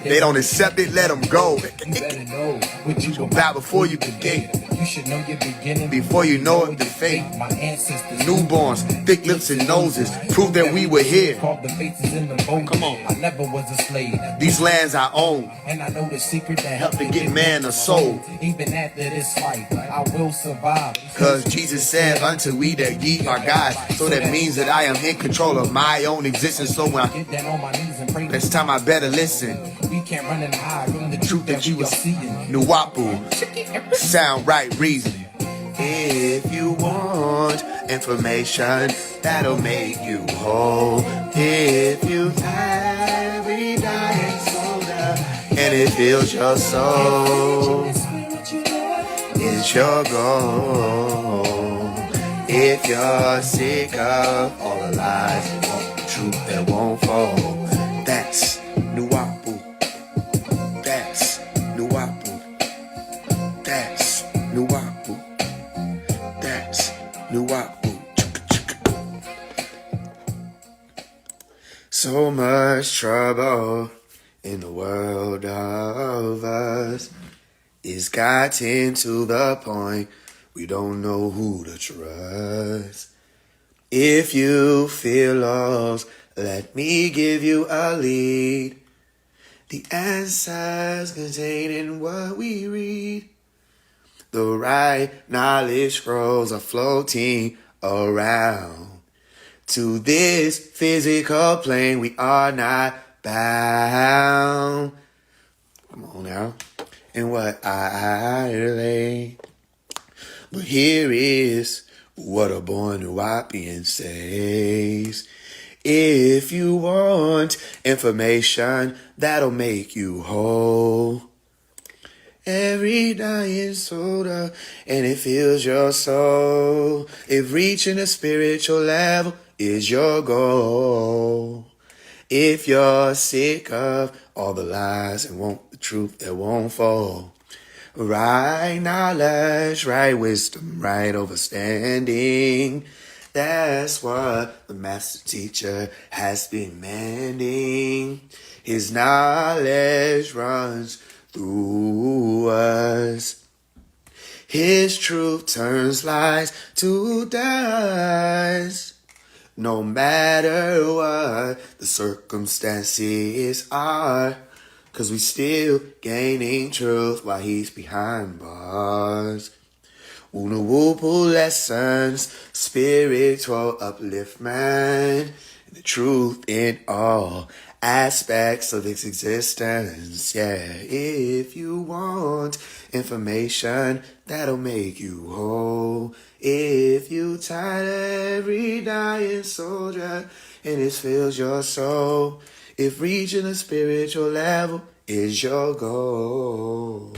They don't accept it, let them go. You better know what you Bow before you begin. You should know your beginning Before you know it, the fate. My ancestors, Newborns, thick lips and noses, prove that we were here. carved the faces in the boat. Come on. I never was a slave. These lands I own, And I know the secret that help to get man a soul. Even after this life, I will survive. 'Cause Jesus said unto we that ye are God. So that means that I am in control of my own existence. So when I Get down on my knees and pray. next time I better listen. We can't run and hide from the Truth that you we are was seeing. Nuwapu, sound right reasoning. If you want information that'll make you whole, if you tarry, dying soldier, and it fills your soul, it's your goal. If you're sick of all the lies and want the truth that won't fold, that's Nuwapu. That's Nuwapu. That's Nuwapu. That's Nuwapu. So much trouble in the world of us. It's gotten to the point we don't know who to trust. If you feel lost, let me give you a lead. The answers contained in what we read. The right knowledge scrolls are floating around. To this physical plane we are not bound. Come on now. And what I lay. But here is what a born Nuwapian says. If you want information that'll make you whole, every dying soda and it fills your soul. If reaching a spiritual level is your goal, if you're sick of all the lies and want the truth that won't fall, Right knowledge, right wisdom, right understanding. That's what the master teacher has been mending. His knowledge runs through us. His truth turns lies to dust. No matter what the circumstances are, 'cause we still gaining truth while he's behind bars. Woona whoopoo lessons, spiritual upliftment, the truth in all aspects of its existence. Yeah, if you want information that'll make you whole, if you tired of every dying soldier and it fills your soul, if reaching a spiritual level is your goal,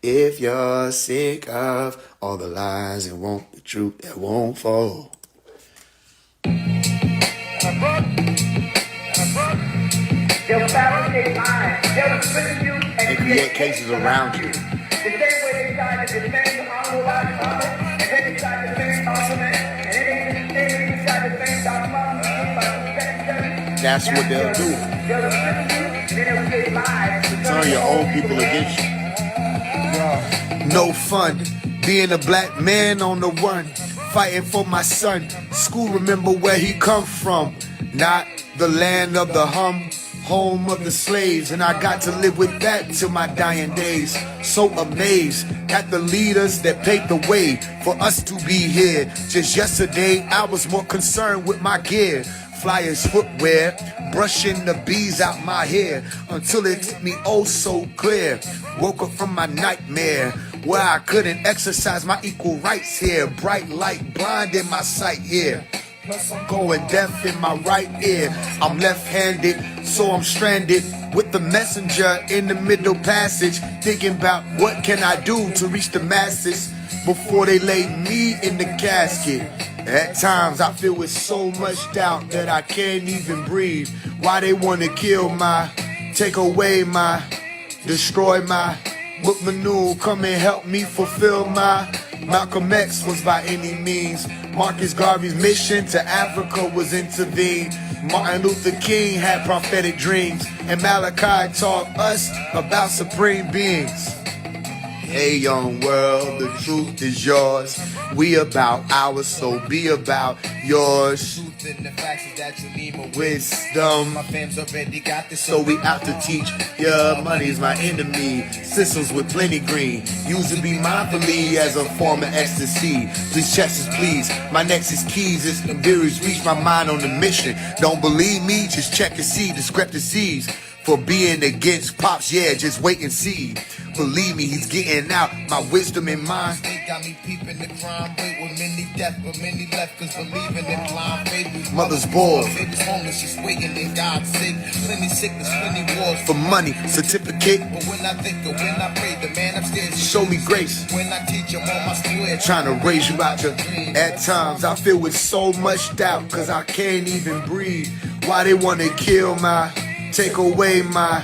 if you're sick of all the lies and want the truth that won't fall. They'll fabricate lies. They'll spin you and create cases around you. The same way they tried to defend the Honorable Elijah Muhammad, and then they tried to defend Solomon, and then they tried to defend Dr. Muhammad. That's what they'll do. They'll spin you, and then they'll create lies. Turn your own people against you. No fun being a black man on the run, fighting for my son. School remember where he come from, not the land of the home of the slaves. And I got to live with that till my dying days. So amazed at the leaders that paved the way for us to be here. Just yesterday I was more concerned with my gear, flyers, footwear, brushing the bees out my hair, until it took me oh so clear. Woke up from my nightmare where I couldn't exercise my equal rights here. Bright light blinding my sight here. Plus I'm going deaf in my right ear. I'm left-handed, so I'm stranded with the messenger in the middle passage, thinking about what can I do to reach the masses before they lay me in the casket. At times I feel with so much doubt that I can't even breathe. Why they wanna kill my, take away my, destroy my, Book Manu, come and help me fulfill my. Malcolm X was by any means. Marcus Garvey's mission to Africa was intervened. Martin Luther King had prophetic dreams, and Malachi taught us about supreme beings. Hey young world, the truth is yours. We about ours, so be about yours. Truth in the facts is that you need more wisdom. My fam's already got this, so we out to teach. Yeah, money's my enemy. Systems with plenty green. Use it be mindfully as a form of ecstasy. Please check this, please. My nexus keys is theories reach my mind on the mission. Don't believe me? Just check and see discrepancies. For being against pops, yeah, just wait and see. Believe me, he's getting out my wisdom and mind. They got me peeping the crime rate with many death, but many left cause believing in blind faith. Mother's bored, baby's homeless, she's waiting in God's sake. Plenty sickness, plenty wars for money, certificate. But when I think of when I pray, the man upstairs show me grace. When I teach him on my square, trying to raise you out your dream. At times I feel with so much doubt, cause I can't even breathe. Why they wanna kill my, take away my,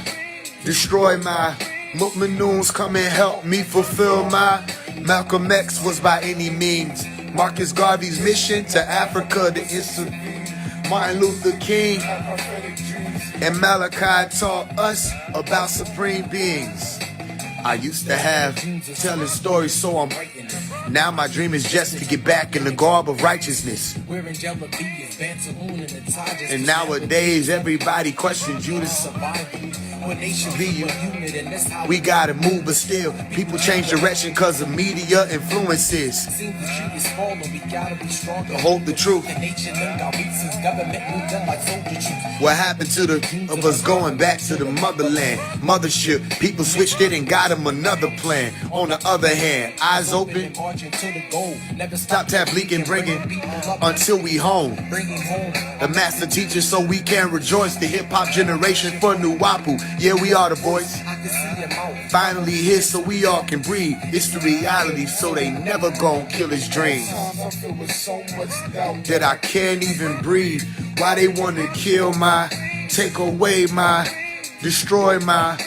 destroy my. Mukmanoons come and help me fulfill my. Malcolm X was by any means. Marcus Garvey's mission to Africa to intervene. Martin Luther King and Malachi taught us about supreme beings. I used to have telling stories, so I'm writing. Now my dream is just to get back in the garb of righteousness. And nowadays everybody questions you to survive. We gotta move, but still people change direction cause of media influences. To hold the truth. What happened to the of us going back to the motherland? Mothership, people switched it and got them another plan. On the other hand, eyes open, stop tap leaking, bringing until we home. The master teacher so we can rejoice. The hip-hop generation for Nuwapu. Yeah, we are the voice. Finally here so we all can breathe. It's the reality, so they never gon' kill his dreams. That I can't even breathe. Why they wanna kill my, take away my, destroy my,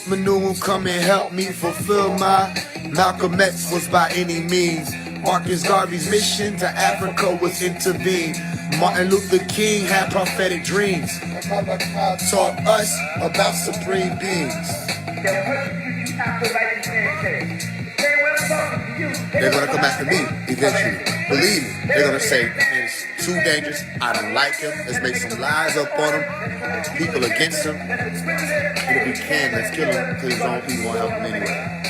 Manu come and help me fulfill my Malcolm X was by any means. Marcus Garvey's mission to Africa was intervened. Martin Luther King had prophetic dreams. Taught us about supreme beings. They're gonna come after me eventually. Believe me, they're gonna say it's too dangerous. I don't like him. Let's make some lies up on him. People against him. And if we can, let's kill him because his own people won't help him anyway.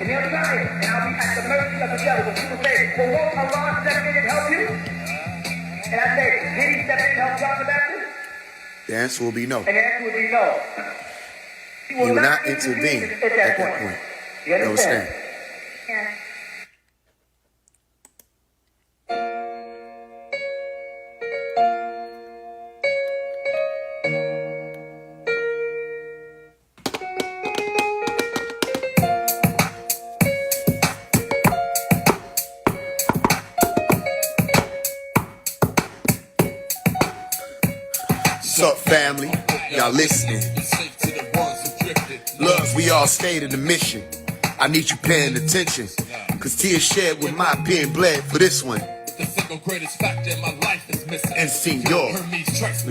And they'll try it, and I'll be at the mercy of the devil. When people say, well, won't Allah step in and help you? And I say, did he step in and help John the Baptist? The answer will be no. And the answer will be no. He will not intervene at that point. You understand? Yeah. What's up, family? Y'all listening? Look, we all stayed in the mission. I need you paying attention. Cause tears shed with my pen bled for this one. The single greatest factor in my life is missing. And Senor,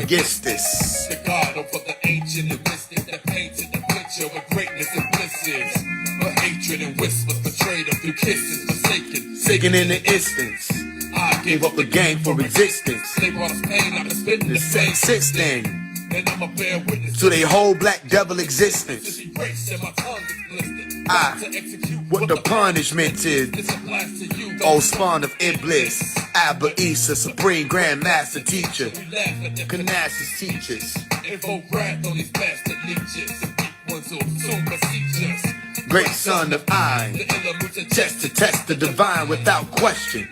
against this. The God over the ancient and mystic that painted the picture with greatness and blisses. But hatred and whispers betrayed them through kisses, forsaken. Sinking in the instance. I Gave up the game for resistance. They brought us pain, I'm spitting The the same same. six thing. And I'm a bear witness To their whole black devil existence. this erase and my tongue is blistered. I, To execute what the punishment is. this applies to you. Old spawn of Iblis. Abba Issa, supreme grand master teacher. We laugh at the Canassus teachers. invoke wrath on these bastard leeches. Ones who soon beseech us. Great son of I. The elements Test to test the divine without question.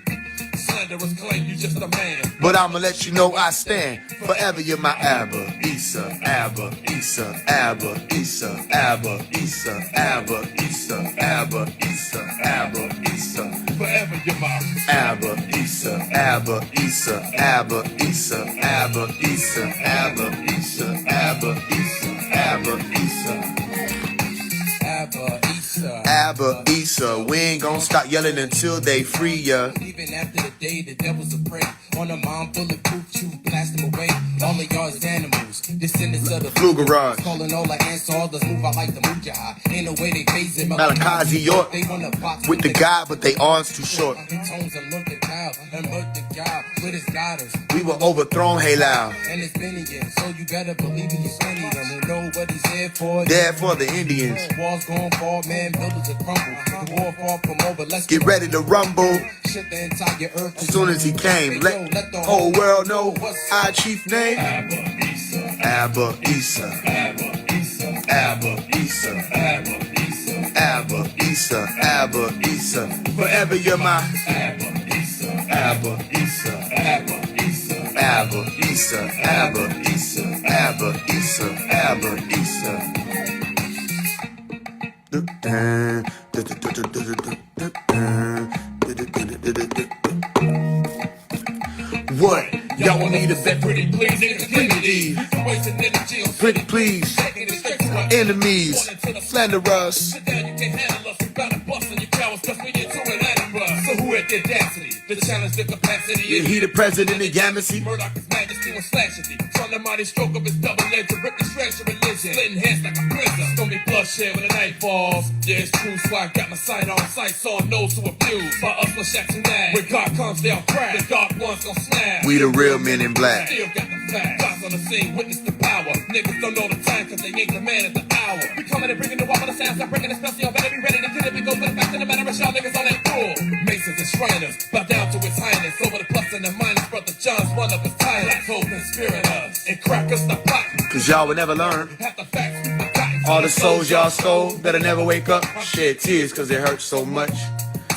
slanderers claim you just a man. But I'ma let you know I stand. Forever you're my Abba, Issa, Abba, Issa, Abba, Issa, Abba, Issa, Abba, Issa, Abba, Issa, Abba, Issa. Forever you're my Abba, Issa, Abba, Issa, Abba, Issa, Abba, Issa, Abba, Issa, Abba, Issa, Abba, Issa. Abba, Issa. Abba, Issa, we ain't gon' stop yelling until they free ya. Even after the day, the devil's a prey. On a mom bulletproof truth, blast them away. All of y'all is animals, descendants of the Flu garage. Calling all the ants, all the move out like the Mujah. Ain't no way they phase it. Malachi York They wanna box with the guy, but they arms too short. tones and look at child and murk the God with his guidance. We were overthrown, hey loud. And it's been a year, so you better believe in your many of them who know what he's here for. Dead for the Indians. Walls gon' fall, man, buildings will crumble. The war far from over, let's Get ready to rumble. shit the entire earth. As soon as he came, let the whole world know our chief name. Abba Issa. Abba Issa. Abba Issa. Abba Issa. Abba Issa. Abba Issa. Forever you're my Abba Issa. Abba Issa. Abba Issa. Abba Issa. Abba Issa. Abba Issa. Abba Issa. What? Y'all want me to bet Pretty please, Infinity. wasting energy on Pretty please. taking it straight to our Enemies. Slander us. Sit down, you can't handle us. You gotta bust on your cowards, cause we get to an animal. So who had the audacity to challenge the capacity? He the president of Yamasee. Murdoch is majesty and slashity. From the mighty stroke of his double edge to rip the shreds of religion. Splitting heads like a prison. It's gonna be bloodshed when the night falls. Yeah, it's true, so I got my sight on sight, so I know to abuse. By us, we'll shack tonight. When God comes, they'll crack. The dark ones gon' snap. We the real men in black. Still got the facts. Guys on the scene, witness the power. Niggas don't know the time, cause they ain't the man at the hour. We coming and bringing the wall, but the sounds not bringing the spell, so y'all better be ready to kill it. We go for the fact that the matter of y'all niggas on that cruel. Masons and Shriners, bow down to his highness. Over the plus and the minus, brother John's one of his tyrants. Black hole conspirators, and crackers the plot. Cause y'all would never learn. Half the facts, I got All the souls y'all stole that'll never wake up. Shed tears cause it hurts so much.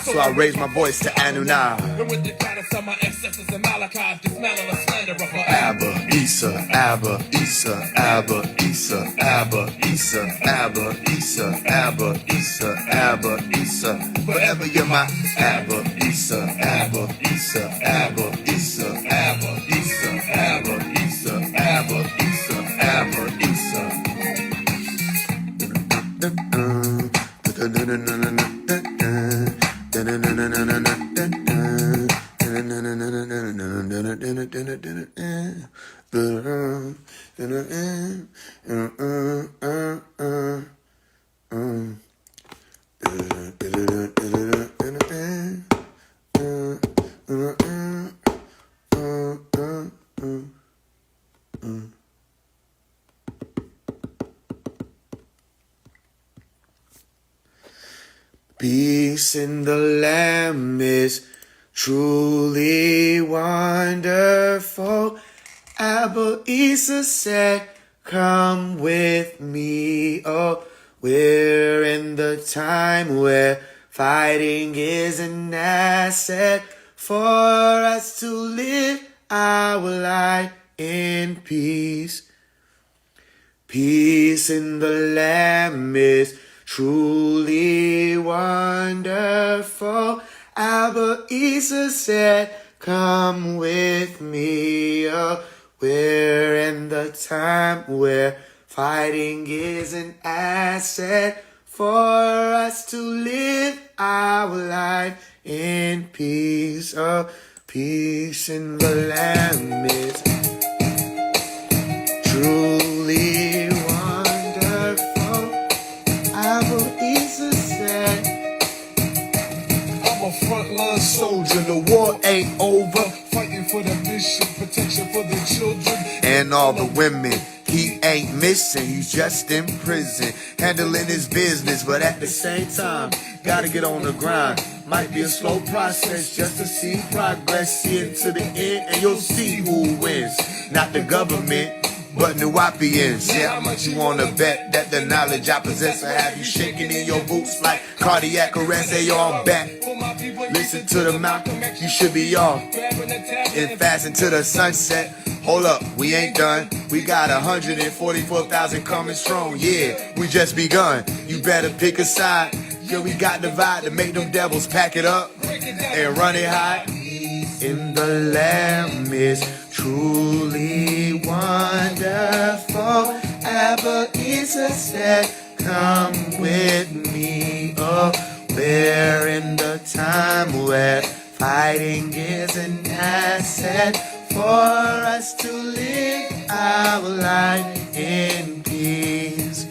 So I raise my voice to Anunah. And with the guidance of my ancestors and Malachi, dismantle a slanderer for Abba, Issa, Abba, Issa, Abba, Issa, Abba, Issa, Abba, Issa, Abba, Issa, Abba, Issa. Forever you're my Abba, Issa, Abba, Issa, Abba, Issa, Abba, Issa, Abba, Issa, Abba, Issa, Abba, Issa. Peace in the Lamb is truly wonderful. Abba Isa said, come with me. Oh, we're in the time where fighting is an asset for us to live our life in peace. Peace in the Lamb is truly wonderful. Abba Isa said, come with me. Oh, we're in the time where fighting is an asset for us to live our life in peace. Oh, peace in the Lamb is truly wonderful. Abba Isa said, I'm a frontline soldier, the war ain't over. Fighting for the mission, protection for the children. And all the women he ain't missing, he's just in prison, handling his business, but at the same time, gotta get on the grind. Might be a slow process just to see progress, see it to the end, and you'll see who wins. Not the government, but Nuwapians. Yeah, how much you wanna bet that the knowledge I possess will have you shaking in your boots like cardiac arrest? Hey, yo, I'm back. Listen to the Malcolm, you should be off and fast into the sunset. Hold up, we ain't done. We got 144,000 coming strong. Yeah, we just begun. You better pick a side. Yeah, we got the vibe to make them devils pack it up and run it high. In the Lamb is truly wonderful. Abba Isa said, come with me. Oh, we're in the time where fighting is an asset for us to live our life in peace.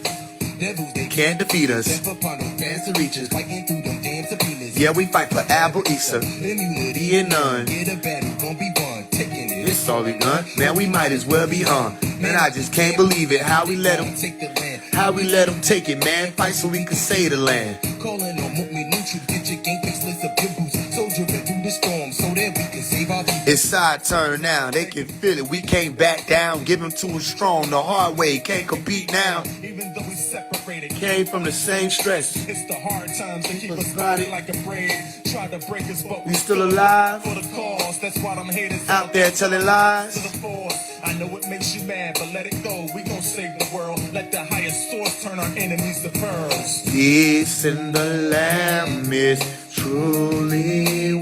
Devils, They can't defeat us. step upon them fancy reaches, fighting through them damn subpoenas. Yeah, we fight for Abba Isa. Immunity and none. Get a battle, gon' be won, taking it. It's all begun. Man, we might as well be on. Man, I just can't believe it. How we let them take the land. How we let them take it, man. Fight so we can save the land. Calling on me neutral, get your gang fix list of your boots. Soldier through the storm so that we can save our people. It's side turn now. They can feel it. We can't back down. Give them to us strong the hard way. Can't compete now. Even though we separated, Came from the same stress. it's the hard times that keep us body like a braid. Try to break us, but We still alive. for the cause. That's why I'm haters Out there telling lies. to the force. I know it makes you mad, but let it go. We gon' save the world. Let the highest source turn our enemies to pearls. Peace in the Lamb is truly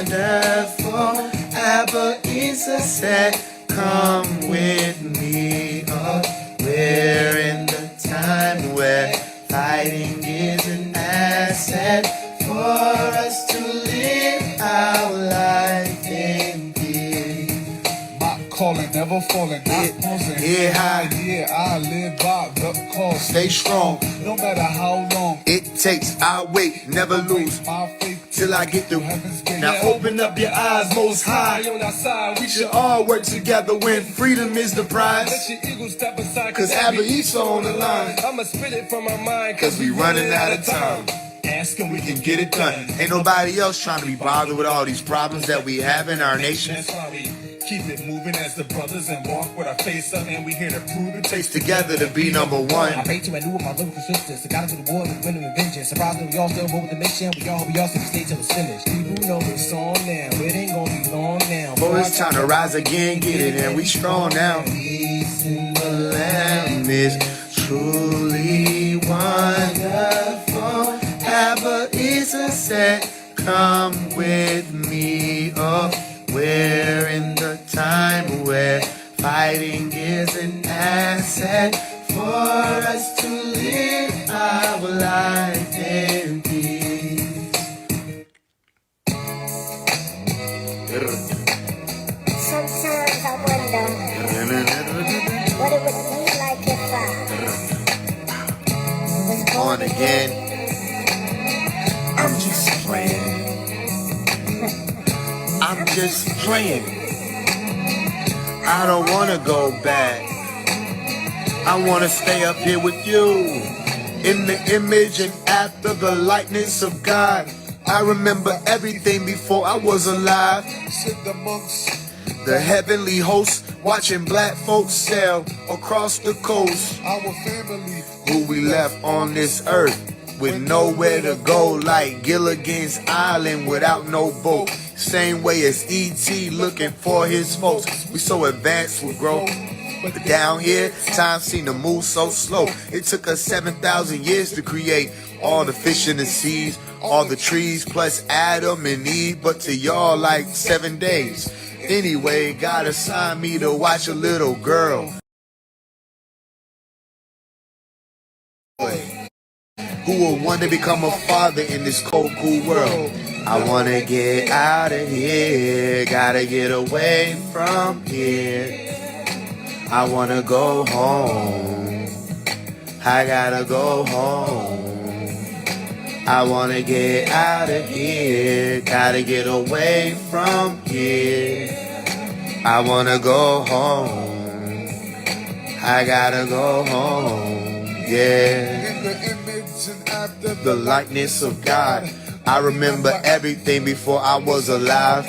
wonderful. Abba Isa said, come with me. Oh, we're in the time where fighting is an asset for us to live our life in peace. My calling, never falling, not pausing. Yeah, high. Yeah, I live by the cause. Stay strong. No matter how long It takes our weight, never lose. my faith Till I get through. heaven's gate. Now open up your eyes, most high. On our side, We should all work together when freedom is the prize. let your eagles step aside. Cause Abba Isa on the line. I'ma spit it from my mind. Cause we running out of time. Ask and we We can get it done. Ain't nobody else trying to be bothered with all these problems that we have in our nation. That's why we keep it moving as the brothers and walk with our face up, and we here to prove it. Takes together to be number I one. paid to renew with my lyrical sisters. I got into the war with winning and vengeance. Surprisingly, we all still roll with the mission. We all still stay till it's finished. People know it's on now. It ain't gonna be long now. Boy, it's time to rise again, get it, and we strong now. Peace in the Lamb is truly wonderful. Abba Isa said, come with me. Oh, we're in the time where fighting is an asset for us to live our life in peace. Sometimes I wonder what it would be like if I was Born again. I'm just playing. I'm just playing. I don't wanna go back. I wanna stay up here with you, in the image and after the likeness of God. I remember everything before I was alive. Sit amongst The heavenly host, watching black folks sail across the coast. our family. Who we left on this earth with nowhere to go, like Gilligan's Island without no boat. Same way as E.T. looking for his folks. We so advanced with growth, but down here, time seemed to move so slow. It took us 7,000 years to create all the fish in the seas, all the trees, plus Adam and Eve. But to y'all, like 7 days. Anyway, God assigned me to watch a little girl who will one day become a father in this cold, cool world. I wanna get out of here, gotta get away from here. I wanna go home, I gotta go home. I wanna get out of here, gotta get away from here. I wanna go home, I gotta go home, yeah. In the image and after The likeness of God. I remember everything before I was alive.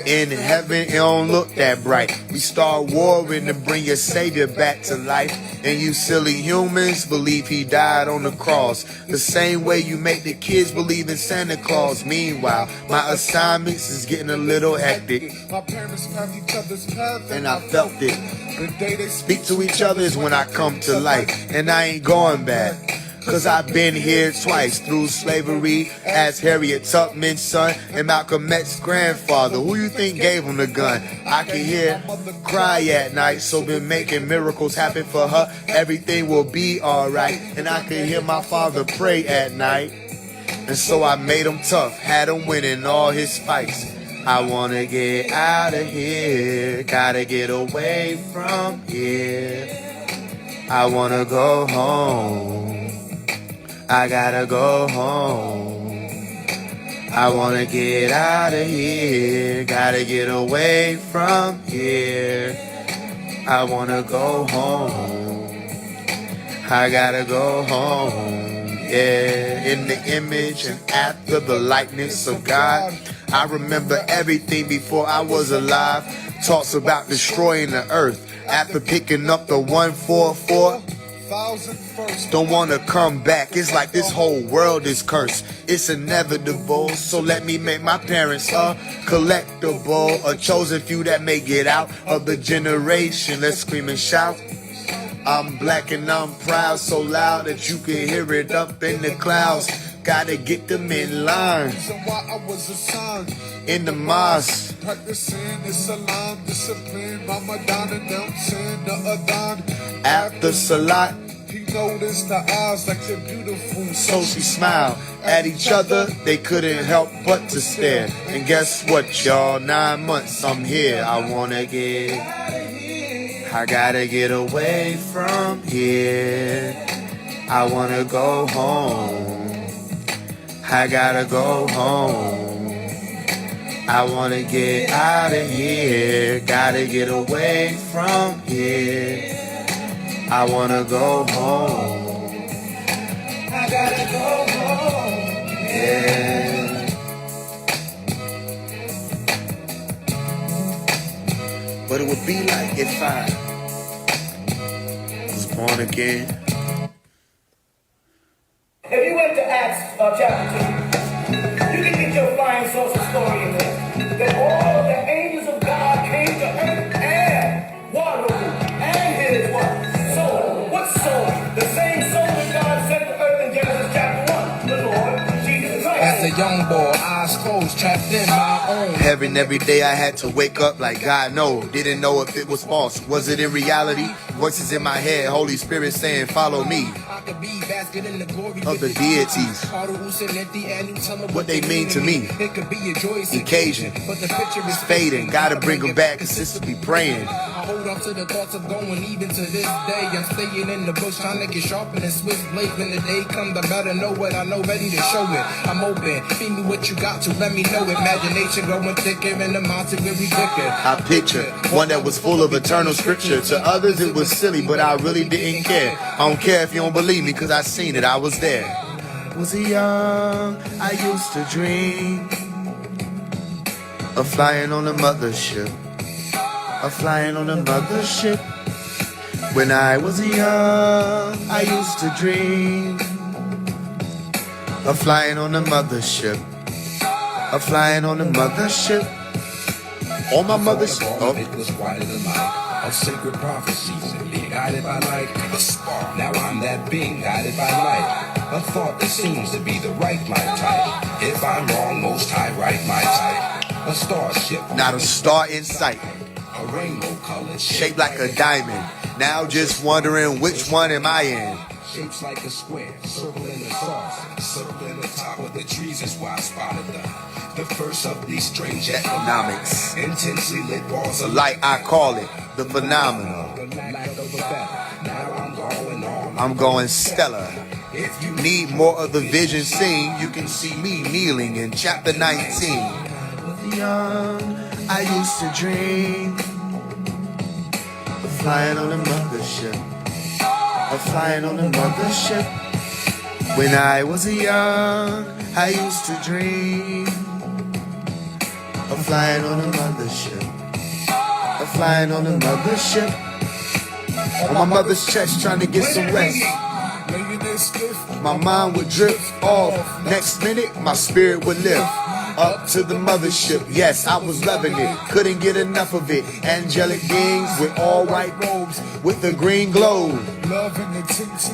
In heaven, it don't look that bright. We start warring to bring your Savior back to life. And you silly humans believe he died on the cross. The same way you make the kids believe in Santa Claus. Meanwhile, my assignments is getting a little hectic. my parents found each other's path And I felt it. The day they Speak to each other is when I come to life. And I ain't going back. Cause I've been here twice through slavery as Harriet Tubman's son and Malcolm X's grandfather. Who you think gave him the gun? I can hear cry at night, so been making miracles happen for her. Everything will be alright. And I can hear my father pray at night. And so I made him tough, had him winning all his fights. I wanna get out of here, gotta get away from here. I wanna go home, I gotta go home. I wanna get out of here, gotta get away from here. I wanna go home, I gotta go home, yeah. In the image and after the likeness of God. I remember everything before I was alive. Talks about destroying the earth after picking up the 144. Don't wanna come back, it's like this whole world is cursed. It's inevitable, so let me make my parents a collectible. A chosen few that may get out of the generation. Let's scream and shout. I'm black and I'm proud, so loud that you can hear it up in the clouds. Gotta get them in line. In the mosque. Practicing Islam, discipline, Ramadan and them sin the Adhan. After Salat, he noticed the eyes like they're beautiful. so she smiled at each other. They couldn't help but to stare. And guess what, y'all? 9 months I'm here. I wanna get, I gotta get away from here. I wanna go home, I gotta go home. I wanna get out of here, gotta get away from here. I wanna go home, I gotta go home, yeah. What it would be like if I was born again. If you went to Acts chapter 2, you can get your fine social story in there. That all the angels of God came to earth and water and his what? Soul. What soul? The same soul that God sent to earth in Genesis chapter 1. The Lord Jesus Christ. As a young boy, I eyes closed, trapped in my own. Heaven every day I had to wake up like God knows. Didn't know if it was false. Was it in reality? Voices in my head, Holy Spirit saying, follow me. I could be basking in the glory Of the deities. What they mean to me. It could be a joyous occasion, but the picture is fading. Gotta bring them back, consistently praying. I hold on to the thoughts of going even to this day. I'm staying in the bush trying to get sharper than Swiss blade. When the day comes, I better know what I know, ready to show it. I'm open, feed me what you got to let me know. Imagination growing thicker and the mountain very thicker. I picture one that was full of eternal scripture. To others it was silly, but I really didn't care. I don't care if you don't believe me, cause I seen it, I was there. Was he young? I used to dream of flying on a mothership. Of flying on a mothership. When I was young, I used to dream of flying on a mothership. Of flying on a mothership. On my mothership. Oh. It was quite a life of sacred prophecies and being guided by light. A spark. Now I'm that being guided by light. A thought that seems to be the right life type. If I'm wrong, most high right my type. A starship. Not a star in sight. A rainbow colored Shaped like a diamond. Now just wondering which one am I in. Shapes like a square, circle in the sauce, circle in the top of the trees is why I spotted the first of these strange economics. Intensely lit balls of Like I call it, the phenomenal. the lack of a better. Now I'm going on. I'm going stellar. If you Need more of the vision seen, you can see me kneeling in chapter 19. Young, I used to dream of flying on a mothership. Of flying on a mothership. When I was young, I used to dream of flying on a mothership. Of flying on a mothership. On my mother's chest trying to get some rest. My mind would drift off. Next minute, my spirit would lift. Up to the mothership, yes, I was loving it. Couldn't get enough of it. Angelic beings with all white robes, with the green glow.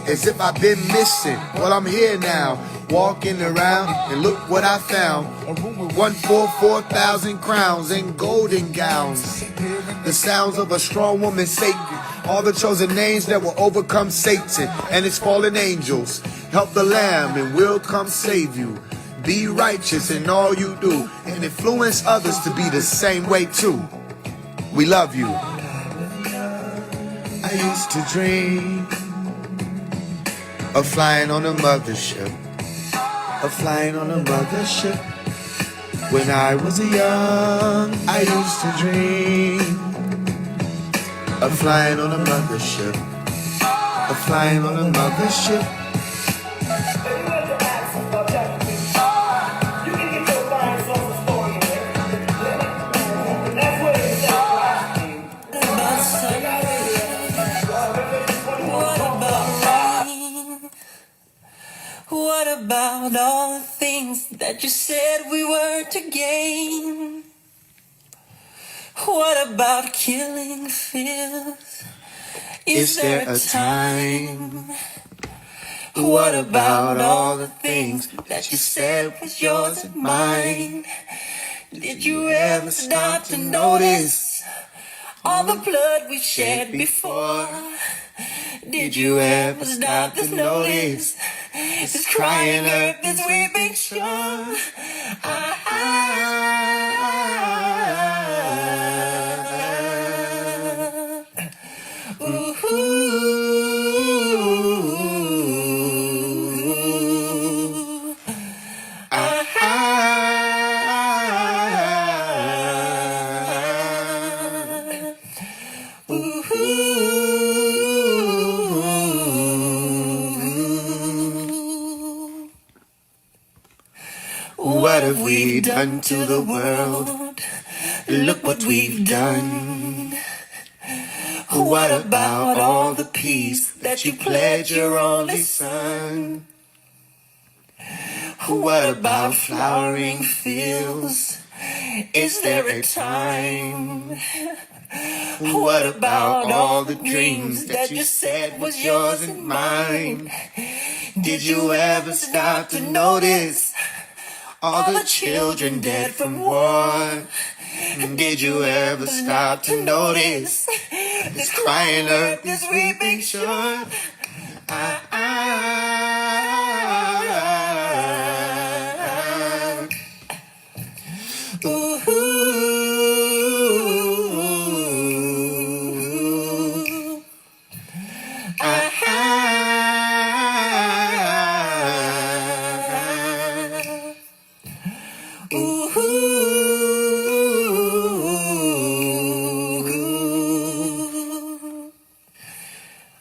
As if I've been missing. Well, I'm here now, walking around, and look what I found. A room with 144,000 crowns and golden gowns. The sounds of a strong woman sacred. All the chosen names that will overcome Satan and his fallen angels. Help the Lamb and we'll come save you. Be righteous in all you do and influence others to be the same way too. We love you. I used to dream of flying on a mothership. Of flying on a mothership. When I was young, I used to dream of flying on a mothership. Of flying on a mothership. What about all the things that you said we were to gain? What about killing fears? Is there a time? What about all the things that you said was yours and mine? Did you ever stop to notice all the blood we've shed before? Did you ever stop to notice this crying earth, this weeping shore? What have we done to the world? Look what we've done. What about all the peace that you pledged your only son? What about flowering fields? Is there a time? What about all the dreams that you said was yours and mine? Did you ever stop to notice all the children dead from war. Did you ever stop to notice this crying earth, this weeping shore?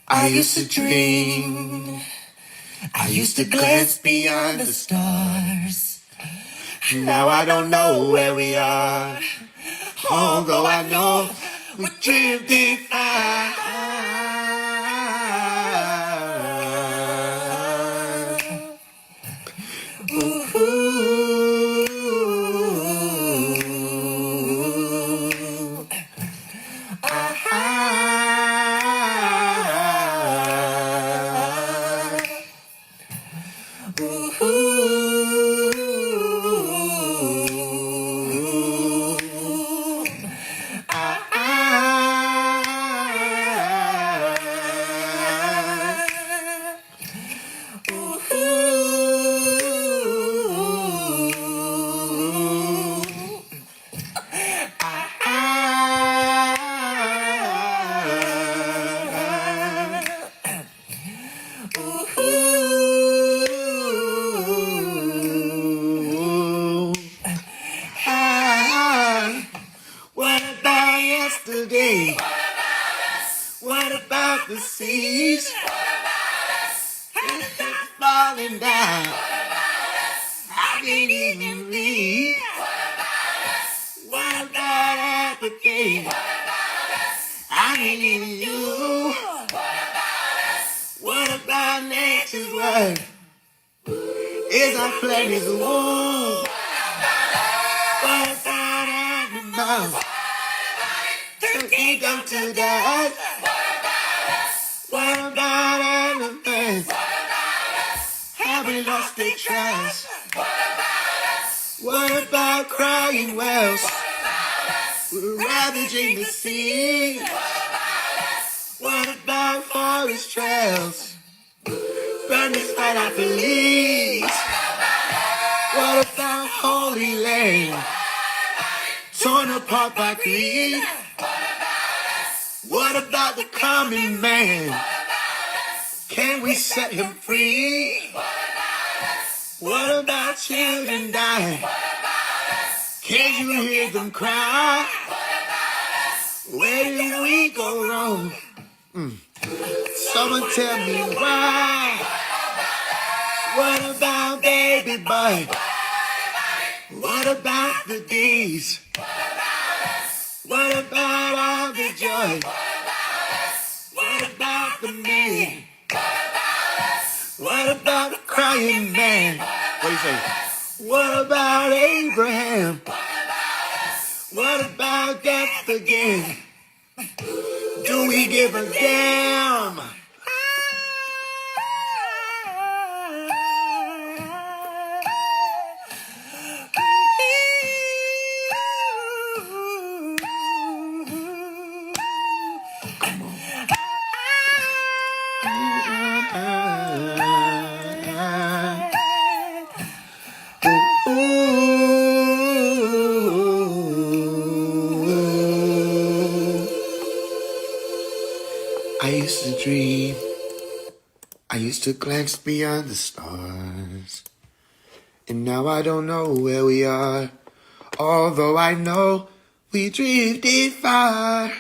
I used to dream, I used to glance beyond the stars. Now I don't know where we are, although I know we're drifting far. What about yesterday? What about the seas? And the dust falling down. I can't even read. What about apathy? I ain't even you. What about nature's word? Is our planet's womb? What about animals? Turkey come to die. What about elephants? Have we lost their trust? What about crying whales? We're ravaging the sea. What about forest trails? Burn despite our beliefs. What about holy land? Torn apart by greed. What about the common man? Can we set him free? What about children dying? Can you hear them cry? Where did we go wrong? Someone tell me why. What about baby boy? What about the D's? What about all the joy? What about the man? What about the crying man? What do you say? What about Abraham? What about death again? Do we give a damn? I used to dream, I used to glance beyond the stars, and now I don't know where we are, although I know we drifted far.